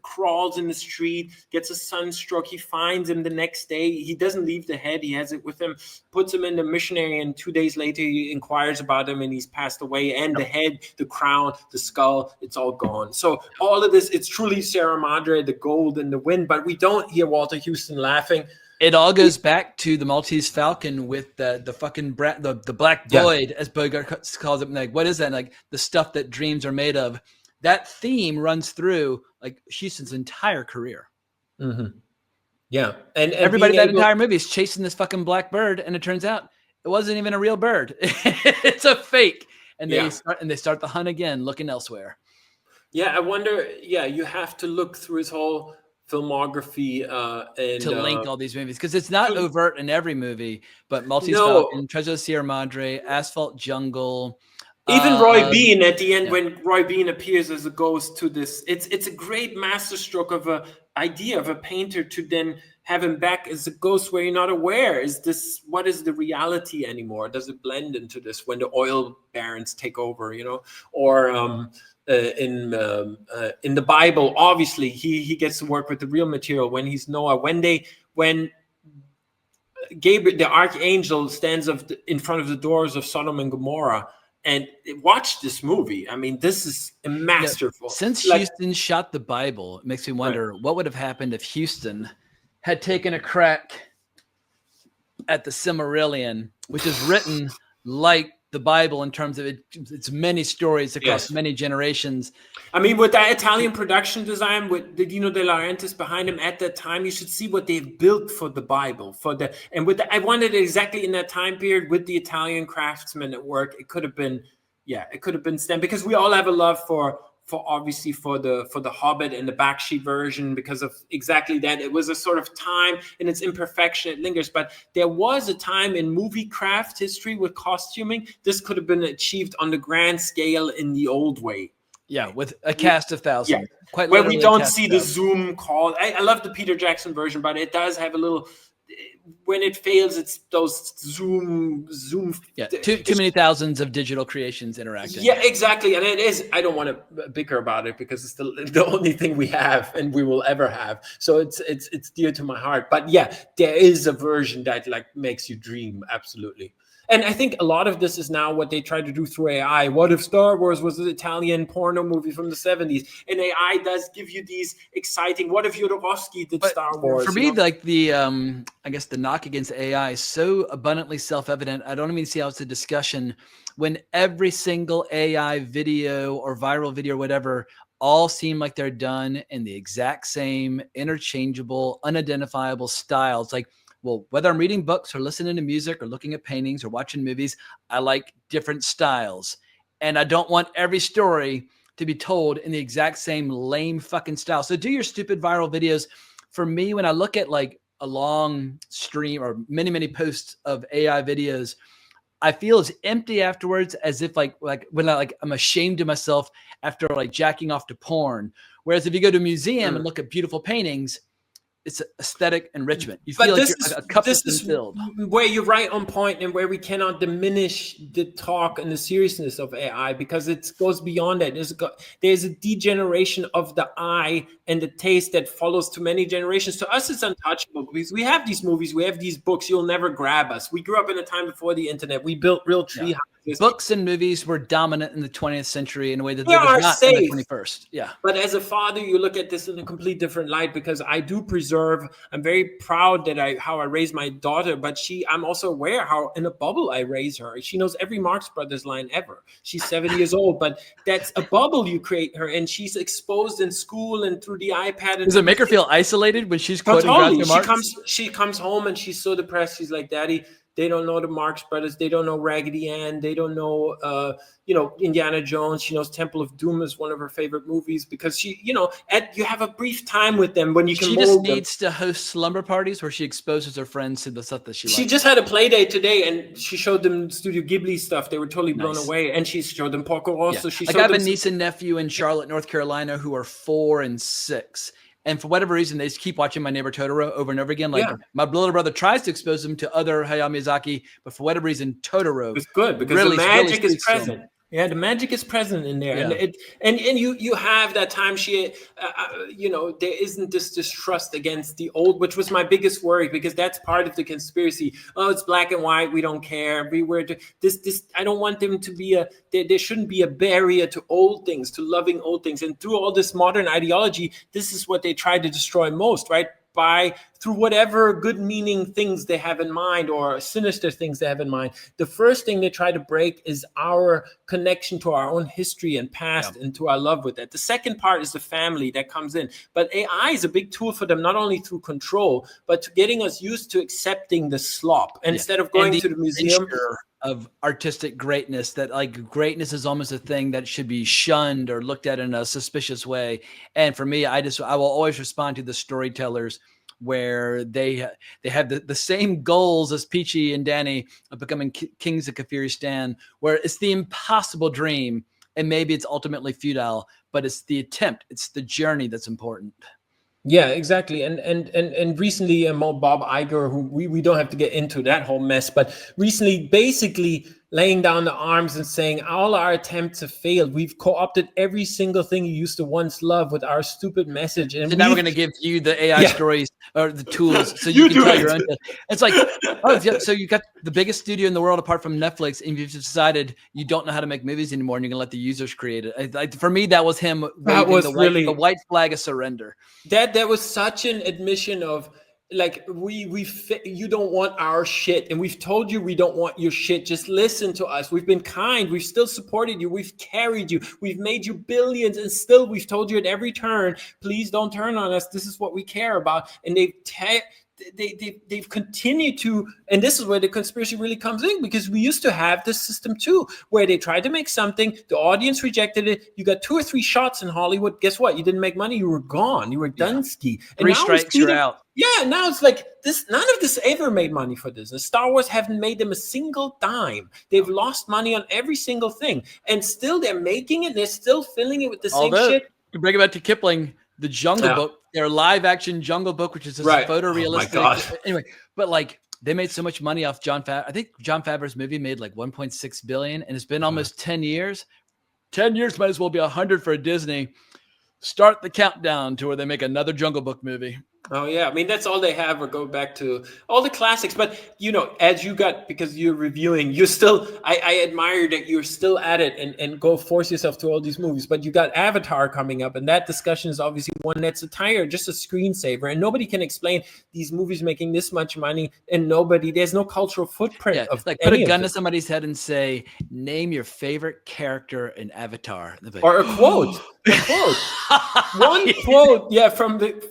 crawls in the street, gets a sunstroke. He finds him the next day. He doesn't leave the head. He has it with him, puts him in the missionary, and 2 days later he inquires about him and he's passed away. And the head, the crown, the skull, it's all gone. So all of this, it's truly Sierra Madre, the gold and the wind, but we don't hear Walter Huston laughing. It all goes back to the Maltese Falcon with the fucking the black void, as Bogart calls it. Like, what is that? Like the stuff that dreams are made of. That theme runs through like Huston's entire career. Mm-hmm. Yeah, and everybody that entire movie is chasing this fucking black bird, and it turns out it wasn't even a real bird. It's a fake, and they start the hunt again, looking elsewhere. Yeah, I wonder. Yeah, you have to look through his whole filmography and to link all these movies, because it's not overt in every movie, but Maltese Falcon, Treasure of Sierra Madre, Asphalt Jungle, even Roy Bean at the end, when Roy Bean appears as a ghost to this, it's a great masterstroke of a idea of a painter to then have him back as a ghost where you're not aware, what is the reality anymore? Does it blend into this when the oil barons take over, or in the Bible, obviously he gets to work with the real material when he's Noah. When Gabriel, the archangel, stands in front of the doors of Sodom and Gomorrah, and watch this movie. I mean, this is a masterful. Since Huston shot the Bible, it makes me wonder what would have happened if Huston had taken a crack at the Silmarillion, which is written like the Bible in terms of it's many stories across many generations. I mean, with that Italian production design, with Dino De Laurentiis behind him at that time, you should see what they've built for the Bible. I wanted it exactly in that time period with the Italian craftsmen at work. It could have been STEM, because we all have a love for the Hobbit and the Bakshi version because of exactly that. It was a sort of time in its imperfection, it lingers, but there was a time in movie craft history with costuming. This could have been achieved on the grand scale in the old way. Yeah, with a cast of thousands. Yeah. Where we don't see the zoom call. I love the Peter Jackson version, but it does have a little, when it fails, it's those zoom. Yeah, too many thousands of digital creations interacting. Yeah, exactly. And it is, I don't want to bicker about it because it's the only thing we have and we will ever have. So it's dear to my heart. But yeah, there is a version that like makes you dream. Absolutely. And I think a lot of this is now what they try to do through AI. What if Star Wars was an Italian porno movie from the 70s? And AI does give you these exciting, what if Jodorowsky did Star Wars? For me, like the, I guess the knock against AI is so abundantly self-evident. I don't even see how it's a discussion when every single AI video or viral video or whatever all seem like they're done in the exact same interchangeable, unidentifiable style. It's like, well, whether I'm reading books or listening to music or looking at paintings or watching movies, I like different styles. And I don't want every story to be told in the exact same lame fucking style. So do your stupid viral videos. For me, when I look at like a long stream or many, many posts of AI videos, I feel as empty afterwards as if like when I'm ashamed of myself after like jacking off to porn. Whereas if you go to a museum and look at beautiful paintings, it's aesthetic enrichment. You feel like a cup has been filled. Where you're right on point and where we cannot diminish the talk and the seriousness of AI because it goes beyond that. There's a degeneration of the eye and the taste that follows to many generations. To us, it's untouchable because we have these movies, we have these books. You'll never grab us. We grew up in a time before the internet. We built real tree houses. Books and movies were dominant in the 20th century in a way that they were not in the 21st. Yeah. But as a father, you look at this in a complete different light because I do preserve. I'm very proud that how I raised my daughter, but I'm also aware how in a bubble I raise her. She knows every Marx Brothers line ever. She's 7 years old, but that's a bubble you create her, and she's exposed in school and through the iPad. Does it make her feel isolated when she's quoting totally. She comes home and she's so depressed. She's like, Daddy, they don't know the Marx Brothers. They don't know Raggedy Ann. They don't know, Indiana Jones. She knows Temple of Doom is one of her favorite movies because you have a brief time with them when you can. She just needs to host slumber parties where she exposes her friends to the stuff that she likes. She just had a play date today and she showed them Studio Ghibli stuff. They were totally blown away. And she showed them Porco Rosso. Yeah. I have a niece and nephew in Charlotte, North Carolina, who are 4 and 6. And for whatever reason, they just keep watching My Neighbor Totoro over and over again. Like my little brother tries to expose them to other Hayao Miyazaki, but for whatever reason, Totoro it's good because really, the magic really is present. Yeah, the magic is present in there, and you have that time she, there isn't this distrust against the old, which was my biggest worry because that's part of the conspiracy. Oh, it's black and white. We don't care. This. I don't want them to be there shouldn't be a barrier to old things, to loving old things, and through all this modern ideology, this is what they try to destroy most, right? Through whatever good meaning things they have in mind or sinister things they have in mind. The first thing they try to break is our connection to our own history and past and to our love with that. The second part is the family that comes in. But AI is a big tool for them, not only through control, but to getting us used to accepting the slop. And instead of going to the museum of artistic greatness, that like greatness is almost a thing that should be shunned or looked at in a suspicious way. And for me, I will always respond to the storytellers where they have the same goals as Peachy and Danny of becoming kings of Kafiristan, where it's the impossible dream and maybe it's ultimately futile, but it's the attempt, it's the journey that's important. Yeah, exactly. And recently, Bob Iger, who we don't have to get into that whole mess, but recently basically laying down the arms and saying all our attempts have failed. We've co-opted every single thing you used to once love with our stupid message. And so now we're going to give you the AI stories or the tools so you can tell your own. It's like, so you got the biggest studio in the world apart from Netflix, and you've decided you don't know how to make movies anymore, and you're going to let the users create it. For me, that was him. That was the white flag of surrender. That was such an admission of, like, you don't want our shit, and we've told you we don't want your shit. Just listen to us. We've been kind. We've still supported you. We've carried you. We've made you billions, and still we've told you at every turn, please don't turn on us. This is what we care about. And they've continued to, and this is where the conspiracy really comes in, because we used to have this system too, where they tried to make something, the audience rejected it, you got 2 or 3 shots in Hollywood, guess what? You didn't make money, you were gone, you were Dunsky. And 3 strikes, you're out. Yeah, now it's like this. None of this ever made money for Disney. Star Wars haven't made them a single dime. They've lost money on every single thing, and still they're making it. They're still filling it with the same shit. To bring it back to Kipling, the Jungle Book, their live action Jungle Book, which is this photorealistic. Oh my God. Anyway, but like they made so much money off Jon Favreau. I think Jon Favreau's movie made like 1.6 billion, and it's been almost 10 years. 10 years might as well be 100 for Disney. Start the countdown to where they make another Jungle Book movie. Oh, yeah. I mean, that's all they have, or go back to all the classics. But, as you got, because you're reviewing, you're still, I admire that you're still at it and go force yourself to all these movies. But you got Avatar coming up, and that discussion is obviously one that's just a screensaver. And nobody can explain these movies making this much money, and there's no cultural footprint. Of like put a gun to somebody's head and say, name your favorite character in Avatar. Or a quote.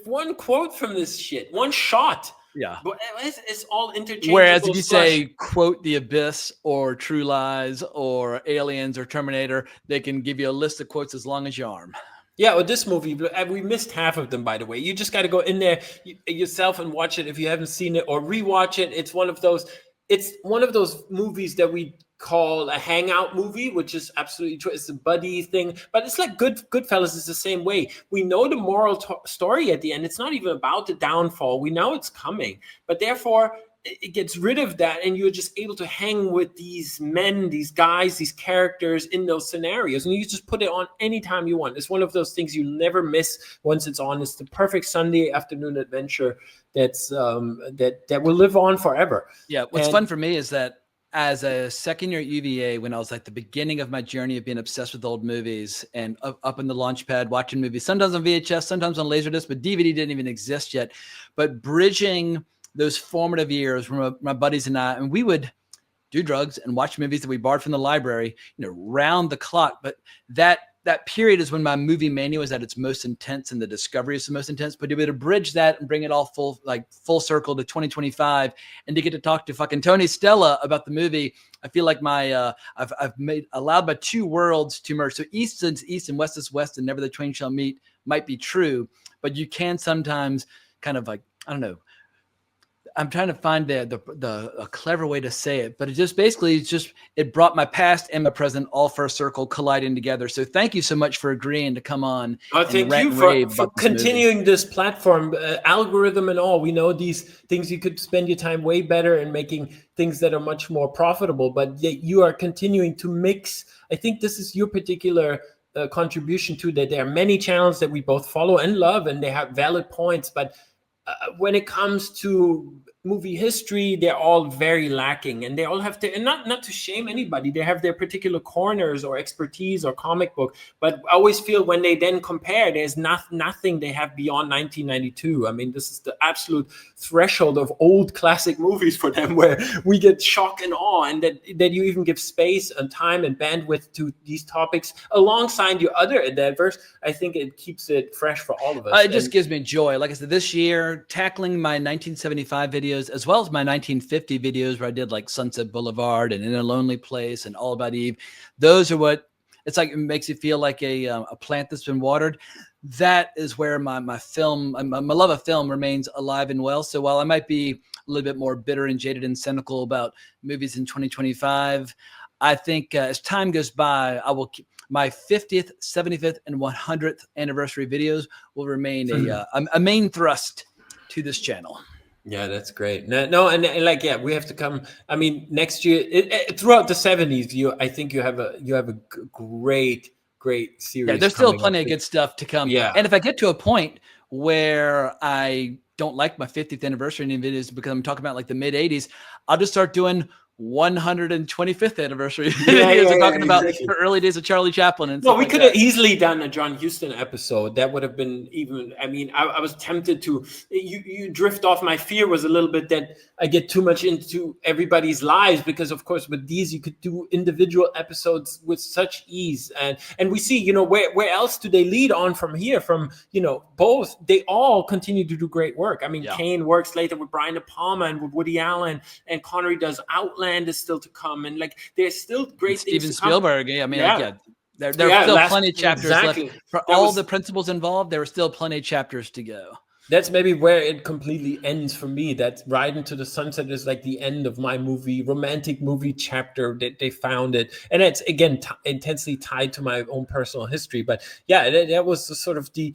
One quote from this shit, one shot. Yeah, but it's all interchangeable. Whereas if you say quote The Abyss or True Lies or Aliens or Terminator, they can give you a list of quotes as long as your arm. Yeah, well, this movie, we missed half of them, by the way. You just got to go in there yourself and watch it if you haven't seen it, or rewatch it. It's one of those movies that we call a hangout movie, which is absolutely true. It's a buddy thing, but it's like Goodfellas is the same way. We know the moral story at the end. It's not even about the downfall. We know it's coming, but therefore it gets rid of that, and you're just able to hang with these men, these guys, these characters in those scenarios, and you just put it on anytime you want. It's one of those things you never miss once it's on. It's the perfect Sunday afternoon adventure that's that will live on forever. Yeah, what's fun for me is that as a second year at UVA, when I was like the beginning of my journey of being obsessed with old movies and up in the launch pad watching movies, sometimes on VHS, sometimes on Laserdisc, but DVD didn't even exist yet. But bridging those formative years where my buddies and I, and we would do drugs and watch movies that we borrowed from the library, round the clock. But that period is when my movie mania was at its most intense and the discovery is the most intense. But to be able to bridge that and bring it all full circle to 2025 and to get to talk to fucking Tony Stella about the movie, I feel like I've allowed my 2 worlds to merge. So East is East and West is West, and never the twain shall meet might be true, but you can sometimes kind of like, I don't know. I'm trying to find a clever way to say it, but it just basically it brought my past and my present all for a circle colliding together. So thank you so much for agreeing to come on. Thank you for continuing this platform, algorithm and all. We know these things, you could spend your time way better in making things that are much more profitable, but yet you are continuing to mix. I think this is your particular contribution to that. There are many channels that we both follow and love, and they have valid points, but when it comes to movie history, they're all very lacking, and they all have to, and not to shame anybody, they have their particular corners or expertise or comic book, but I always feel when they then compare, there's nothing they have beyond 1992. I mean, this is the absolute threshold of old classic movies for them, where we get shock and awe, and that you even give space and time and bandwidth to these topics alongside your other endeavors. I think it keeps it fresh for all of us. It just gives me joy. Like I said, this year, tackling my 1975 videos as well as my 1950 videos where I did like Sunset Boulevard and In a Lonely Place and All About Eve. Those are what it's like. It makes you feel like a plant that's been watered. That is where my love of film remains alive and well. So while I might be a little bit more bitter and jaded and cynical about movies in 2025, I think as time goes by, I will keep my 50th, 75th, and 100th anniversary videos will remain a main thrust to this channel. Yeah, that's great. No, and like, yeah, we have to come. I mean, next year, throughout the 70s, I think you have a great series. Yeah, there's still plenty of good stuff to come. Yeah, and if I get to a point where I don't like my 50th anniversary videos because I'm talking about like the mid 80s, I'll just start doing 125th anniversary videos. We're talking about the early days of Charlie Chaplin. And we could have easily done a John Huston episode. That would have been even. I mean, I was tempted to. You drift off. My fear was a little bit that I get too much into everybody's lives, because of course with these you could do individual episodes with such ease, and we see, where else do they lead on from here? From both, they all continue to do great work. I mean, Caine works later with Brian De Palma and with Woody Allen, and Connery does Outland is still to come, and like there's still great things. Steven Spielberg. I mean, there are still plenty of chapters left for all the principals involved. There are still plenty of chapters to go. That's maybe where it completely ends for me. That Ride into the Sunset is like the end of my romantic movie chapter that they found it. And it's, again, intensely tied to my own personal history. But yeah, that was the sort of the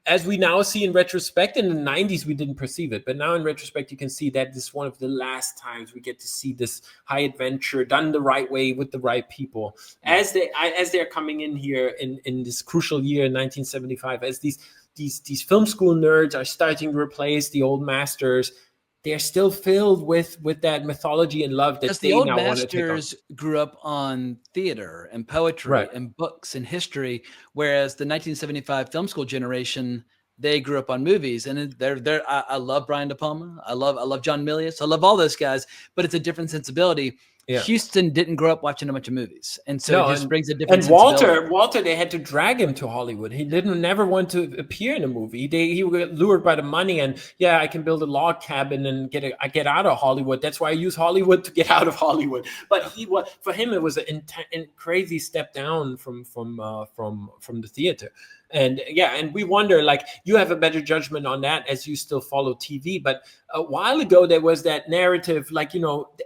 as we now see in retrospect. In the 90s, we didn't perceive it. But now in retrospect, you can see that this is one of the last times we get to see this high adventure done the right way with the right people. As they're coming in here in this crucial year, 1975, as these film school nerds are starting to replace the old masters, they're still filled with that mythology and love that they now want to take on. The old masters grew up on theater and poetry and books and history, whereas the 1975 film school generation, they grew up on movies. And I love Brian De Palma. I love John Milius. I love all those guys, but it's a different sensibility. Yeah. Huston didn't grow up watching a bunch of movies, and so it just brings a different. And Walter, they had to drag him to Hollywood. He never want to appear in a movie. He got lured by the money, and I can build a log cabin and get out of Hollywood. That's why I use Hollywood to get out of Hollywood. But for him, it was a crazy step down from the theater. And and we wonder, like, you have a better judgment on that as you still follow TV. But a while ago, there was that narrative, like,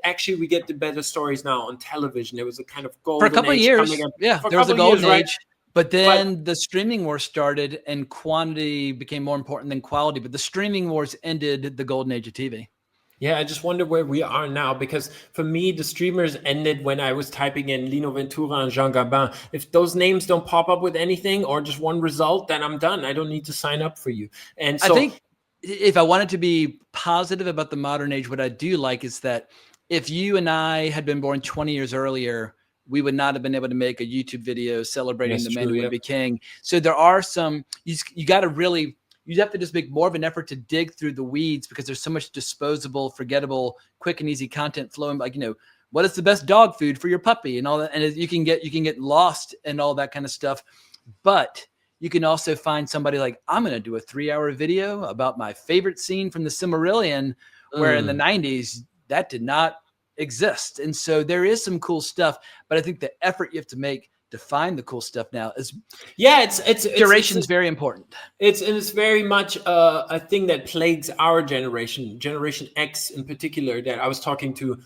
actually we get the better stories now on television. There was a kind of golden age. For a couple of years. There was a golden age. But then the streaming wars started and quantity became more important than quality. But the streaming wars ended the golden age of TV. Yeah, I just wonder where we are now, because for me, the streamers ended when I was typing in Lino Ventura and Jean Gabin. If those names don't pop up with anything or just one result, then I'm done. I don't need to sign up for you. And so, I think if I wanted to be positive about the modern age, what I do like is that if you and I had been born 20 years earlier, we would not have been able to make a YouTube video celebrating the man who would be king. So there are some, you got to really... You have to just make more of an effort to dig through the weeds, because there's so much disposable, forgettable, quick and easy content flowing. Like, what is the best dog food for your puppy and all that. And you can get lost in all that kind of stuff. But you can also find somebody like, I'm going to do a 3-hour video about my favorite scene from the Silmarillion, where in the 90s that did not exist. And so there is some cool stuff, but I think the effort you have to make define the cool stuff now. It's Duration's very important. It's very much a thing that plagues our generation, Generation X in particular, that I was talking to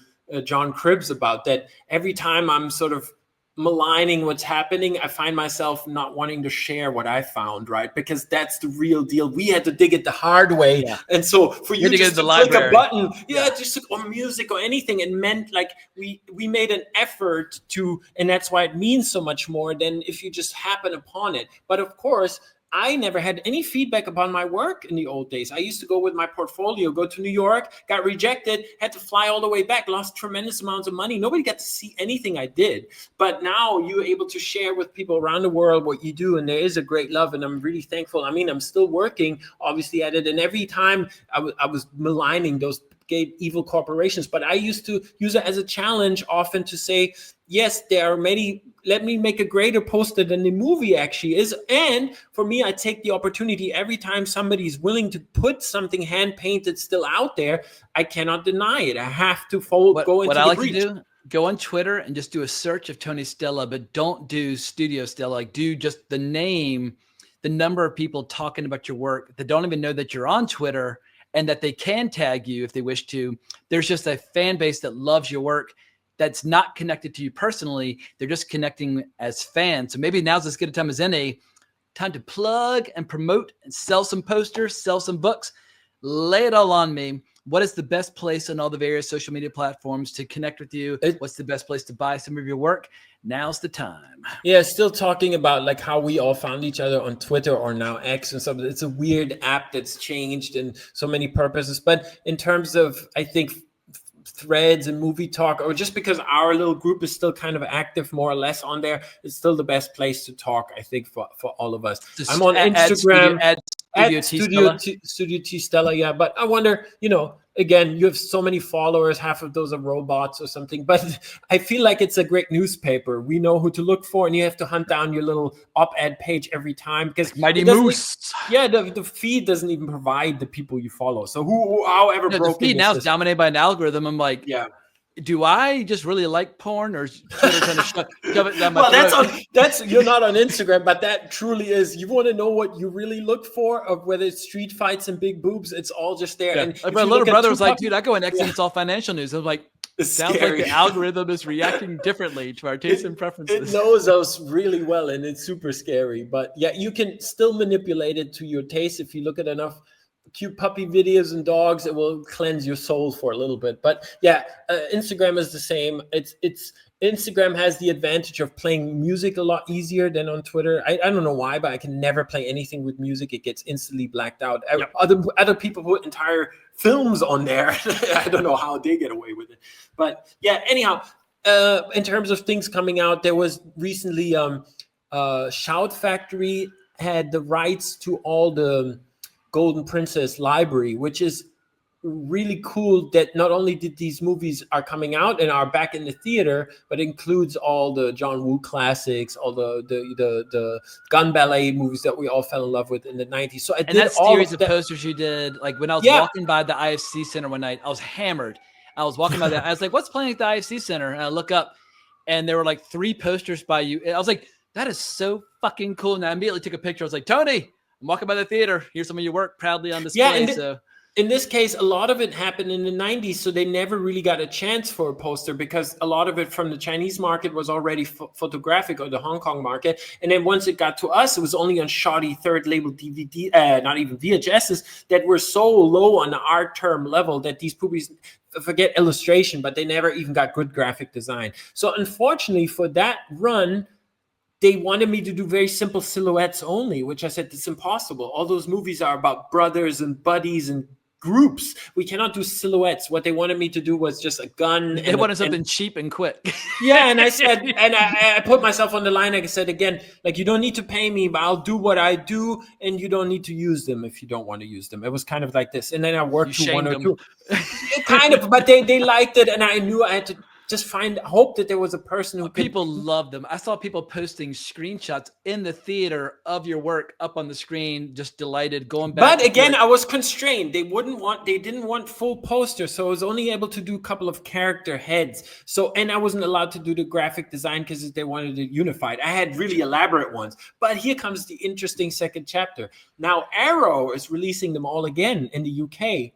John Cribbs about, that every time I'm sort of maligning what's happening, I find myself not wanting to share what I found, right? Because that's the real deal. We had to dig it the hard way. Yeah. And so for you just to click a button, just or music or anything, it meant like we made an effort to, and that's why it means so much more than if you just happen upon it. But of course, I never had any feedback upon my work in the old days. I used to go with my portfolio, go to New York, got rejected, had to fly all the way back, lost tremendous amounts of money. Nobody got to see anything I did. But now you're able to share with people around the world what you do, and there is a great love, and I'm really thankful. I mean, I'm still working, obviously, at it, and every time I was maligning those evil corporations, but I used to use it as a challenge often to say, yes, there are many, let me make a greater poster than the movie actually is. And for me, I take the opportunity every time somebody's willing to put something hand painted still out there, I cannot deny it. I have to go into what the I like breach. to do, go on Twitter and just do a search of Tony Stella, but don't do Studio Stella. Like, do just the name, the number of people talking about your work that don't even know that you're on Twitter, and that they can tag you if they wish to. There's just a fan base that loves your work that's not connected to you personally. They're just connecting as fans. So maybe now's as good a time as any. Time to plug and promote and sell some posters, sell some books. Lay it all on me. What is the best place on all the various social media platforms to connect with you? What's the best place to buy some of your work? Now's the time. Yeah, still talking about like how we all found each other on Twitter or now X and stuff. It's a weird app that's changed in so many purposes. But in terms of, I think, threads and movie talk, or just because our little group is still kind of active more or less on there, it's still the best place to talk, I think, for all of us. I'm on Instagram at Studio T Stella, yeah. But I wonder, again, you have so many followers, half of those are robots or something, but I feel like it's a great newspaper. We know who to look for, and you have to hunt down your little op-ed page every time because Mighty Moose. The feed doesn't even provide the people you follow. So however broken the feed now is dominated by an algorithm. I'm like, do I just really like porn, or is Twitter trying to shove it down my throat? That's you're not on Instagram, but that truly is. You want to know what you really look for, of whether it's street fights and big boobs, it's all just there. Yeah. And like my little brother was like, dude, I go on X and it's all financial news. I was like, it's sounds scary. like the algorithm is reacting differently to our tastes and preferences. It knows us really well, and it's super scary. But yeah, you can still manipulate it to your taste if you look at enough cute puppy videos and dogs. It will cleanse your soul for a little bit. But yeah, Instagram is the same. It's Instagram has the advantage of playing music a lot easier than on Twitter. I don't know why, but I can never play anything with music. It gets instantly blacked out. Yep. Other people put entire films on there. I don't know how they get away with it. But yeah, anyhow, in terms of things coming out, there was recently Shout Factory had the rights to all the Golden Princess library, which is really cool that not only did these movies are coming out and are back in the theater, but includes all the John Woo classics, all the gun ballet movies that we all fell in love with in the 90s. So I did that all series of of posters you did, like when I was walking by the IFC Center one night, I was hammered. I was walking by that. I was like, what's playing at the IFC Center? And I look up and there were like 3 posters by you. And I was like, that is so fucking cool. And I immediately took a picture. I was like, Tony, I'm walking by the theater. Here's some of your work proudly on display. Yeah, in this case, a lot of it happened in the 90s, so they never really got a chance for a poster because a lot of it from the Chinese market was already photographic, or the Hong Kong market. And then once it got to us, it was only on shoddy third label DVD, not even VHSs, that were so low on the art term level that these movies, forget illustration, but they never even got good graphic design. So unfortunately for that run, they wanted me to do very simple silhouettes only, which I said, it's impossible. All those movies are about brothers and buddies and groups. We cannot do silhouettes. What they wanted me to do was just a gun. They wanted something cheap and quick. Yeah, and I said, and I put myself on the line. Like I said, again, like, you don't need to pay me, but I'll do what I do, and you don't need to use them if you don't want to use them. It was kind of like this. And then I worked to one or two. Kind of, but they liked it, and I knew I had to hope that there was a person who people love them. I saw people posting screenshots in the theater of your work up on the screen, just delighted, going back. But again, I was constrained. They didn't want full posters, so I was only able to do a couple of character heads. So, and I wasn't allowed to do the graphic design because they wanted it unified. I had really elaborate ones. But here comes the interesting second chapter. Now, Arrow is releasing them all again in the UK,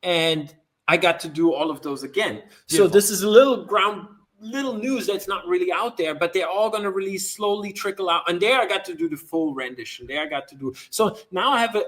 and I got to do all of those again. Beautiful. So this is a little news that's not really out there, but they're all going to release, slowly trickle out. And there I got to do the full rendition. There I got to do. So now I have a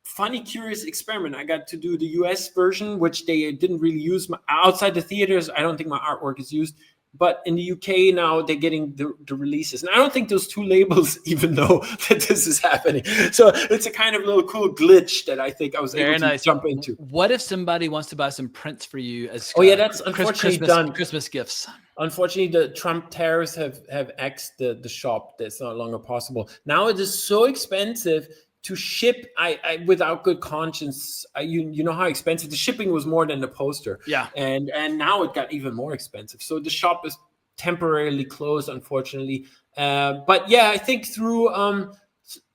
funny, curious experiment. I got to do the US version, which they didn't really use. Outside the theaters, I don't think my artwork is used. But in the UK now, they're getting the releases. And I don't think those two labels even know that this is happening. So it's a kind of little cool glitch that I think I was able to jump into. What if somebody wants to buy some prints for you as that's unfortunately done. Christmas gifts. Unfortunately, the Trump tariffs have axed the shop. That's no longer possible. Now it is so expensive to ship, I without good conscience, you know how expensive the shipping was, more than the poster. Yeah. And now it got even more expensive. So the shop is temporarily closed, unfortunately. But yeah, I think through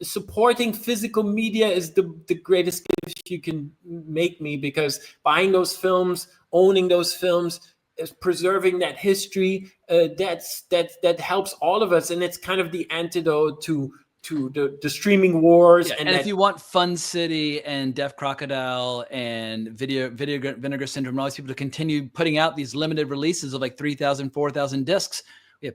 supporting physical media is the greatest gift you can make me, because buying those films, owning those films, is preserving that history. That helps all of us, and it's kind of the antidote to the streaming wars. And if you want Fun City and Deaf Crocodile and Video Vinegar Syndrome, all these people to continue putting out these limited releases of like 3,000, 4,000 discs,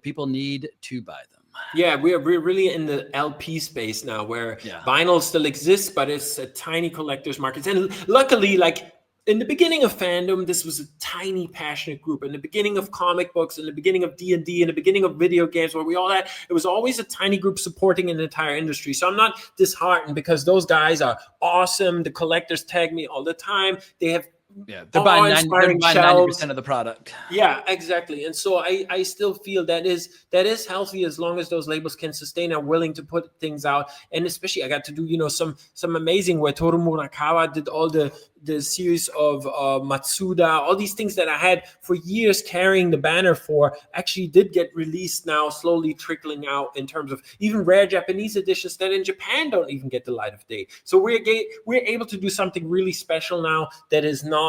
people need to buy them. Yeah, we're really in the LP space now, where vinyl still exists, but it's a tiny collector's market. And luckily, like, in the beginning of fandom, this was a tiny, passionate group. In the beginning of comic books, in the beginning of D&D, in the beginning of video games, where we all had, it was always a tiny group supporting an entire industry. So I'm not disheartened, because those guys are awesome. The collectors tag me all the time. They have they're buying 90% of the product. Yeah, exactly. And so I still feel that is healthy, as long as those labels can sustain, are willing to put things out. And especially I got to do, some amazing, where Toru Murakawa did all the series of Matsuda, all these things that I had for years carrying the banner for, actually did get released now, slowly trickling out, in terms of even rare Japanese editions that in Japan don't even get the light of day. So we're able to do something really special now that is not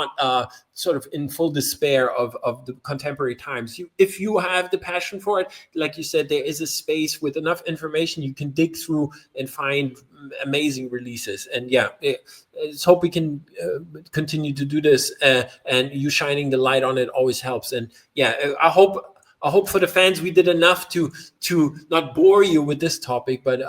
sort of in full despair of the contemporary times. If you have the passion for it, like you said, there is a space with enough information you can dig through and find amazing releases. And let's hope we can continue to do this, and you shining the light on it always helps. And I hope for the fans we did enough to not bore you with this topic, but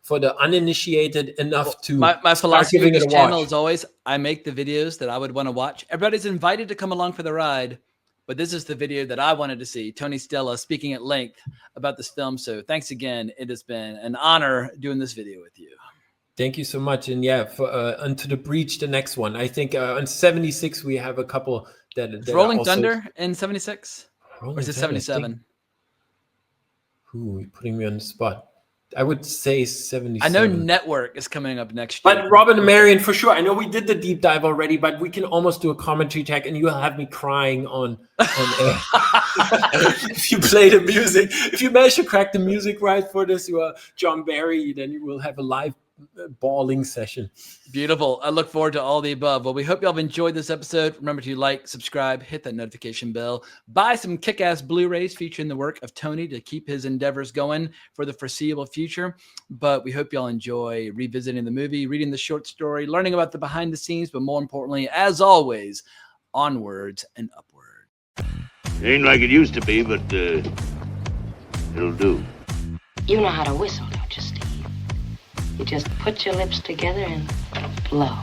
for the uninitiated enough to my philosophy of this channel is always, I make the videos that I would want to watch. Everybody's invited to come along for the ride, but this is the video that I wanted to see. Tony Stella speaking at length about this film. So thanks again. It has been an honor doing this video with you. Thank you so much. And for Unto the Breach, the next one, I think on 76 we have a couple that Rolling Thunder in 76, or is it 77? You're putting me on the spot. I would say 77. I know Network is coming up next year. But Robin and Marion, for sure. I know we did the deep dive already, but we can almost do a commentary track, and you'll have me crying on air. If you play the music. If you manage to crack the music right for this, John Barry, then you will have a live bawling session. Beautiful. I look forward to all the above. Well, we hope y'all have enjoyed this episode. Remember to like, subscribe, hit that notification bell, buy some kick-ass Blu-rays featuring the work of Tony to keep his endeavors going for the foreseeable future. But we hope y'all enjoy revisiting the movie, reading the short story, learning about the behind the scenes, but more importantly, as always, onwards and upward. It ain't like it used to be, but it'll do. You know how to whistle, don't you, Steve? You just put your lips together and blow.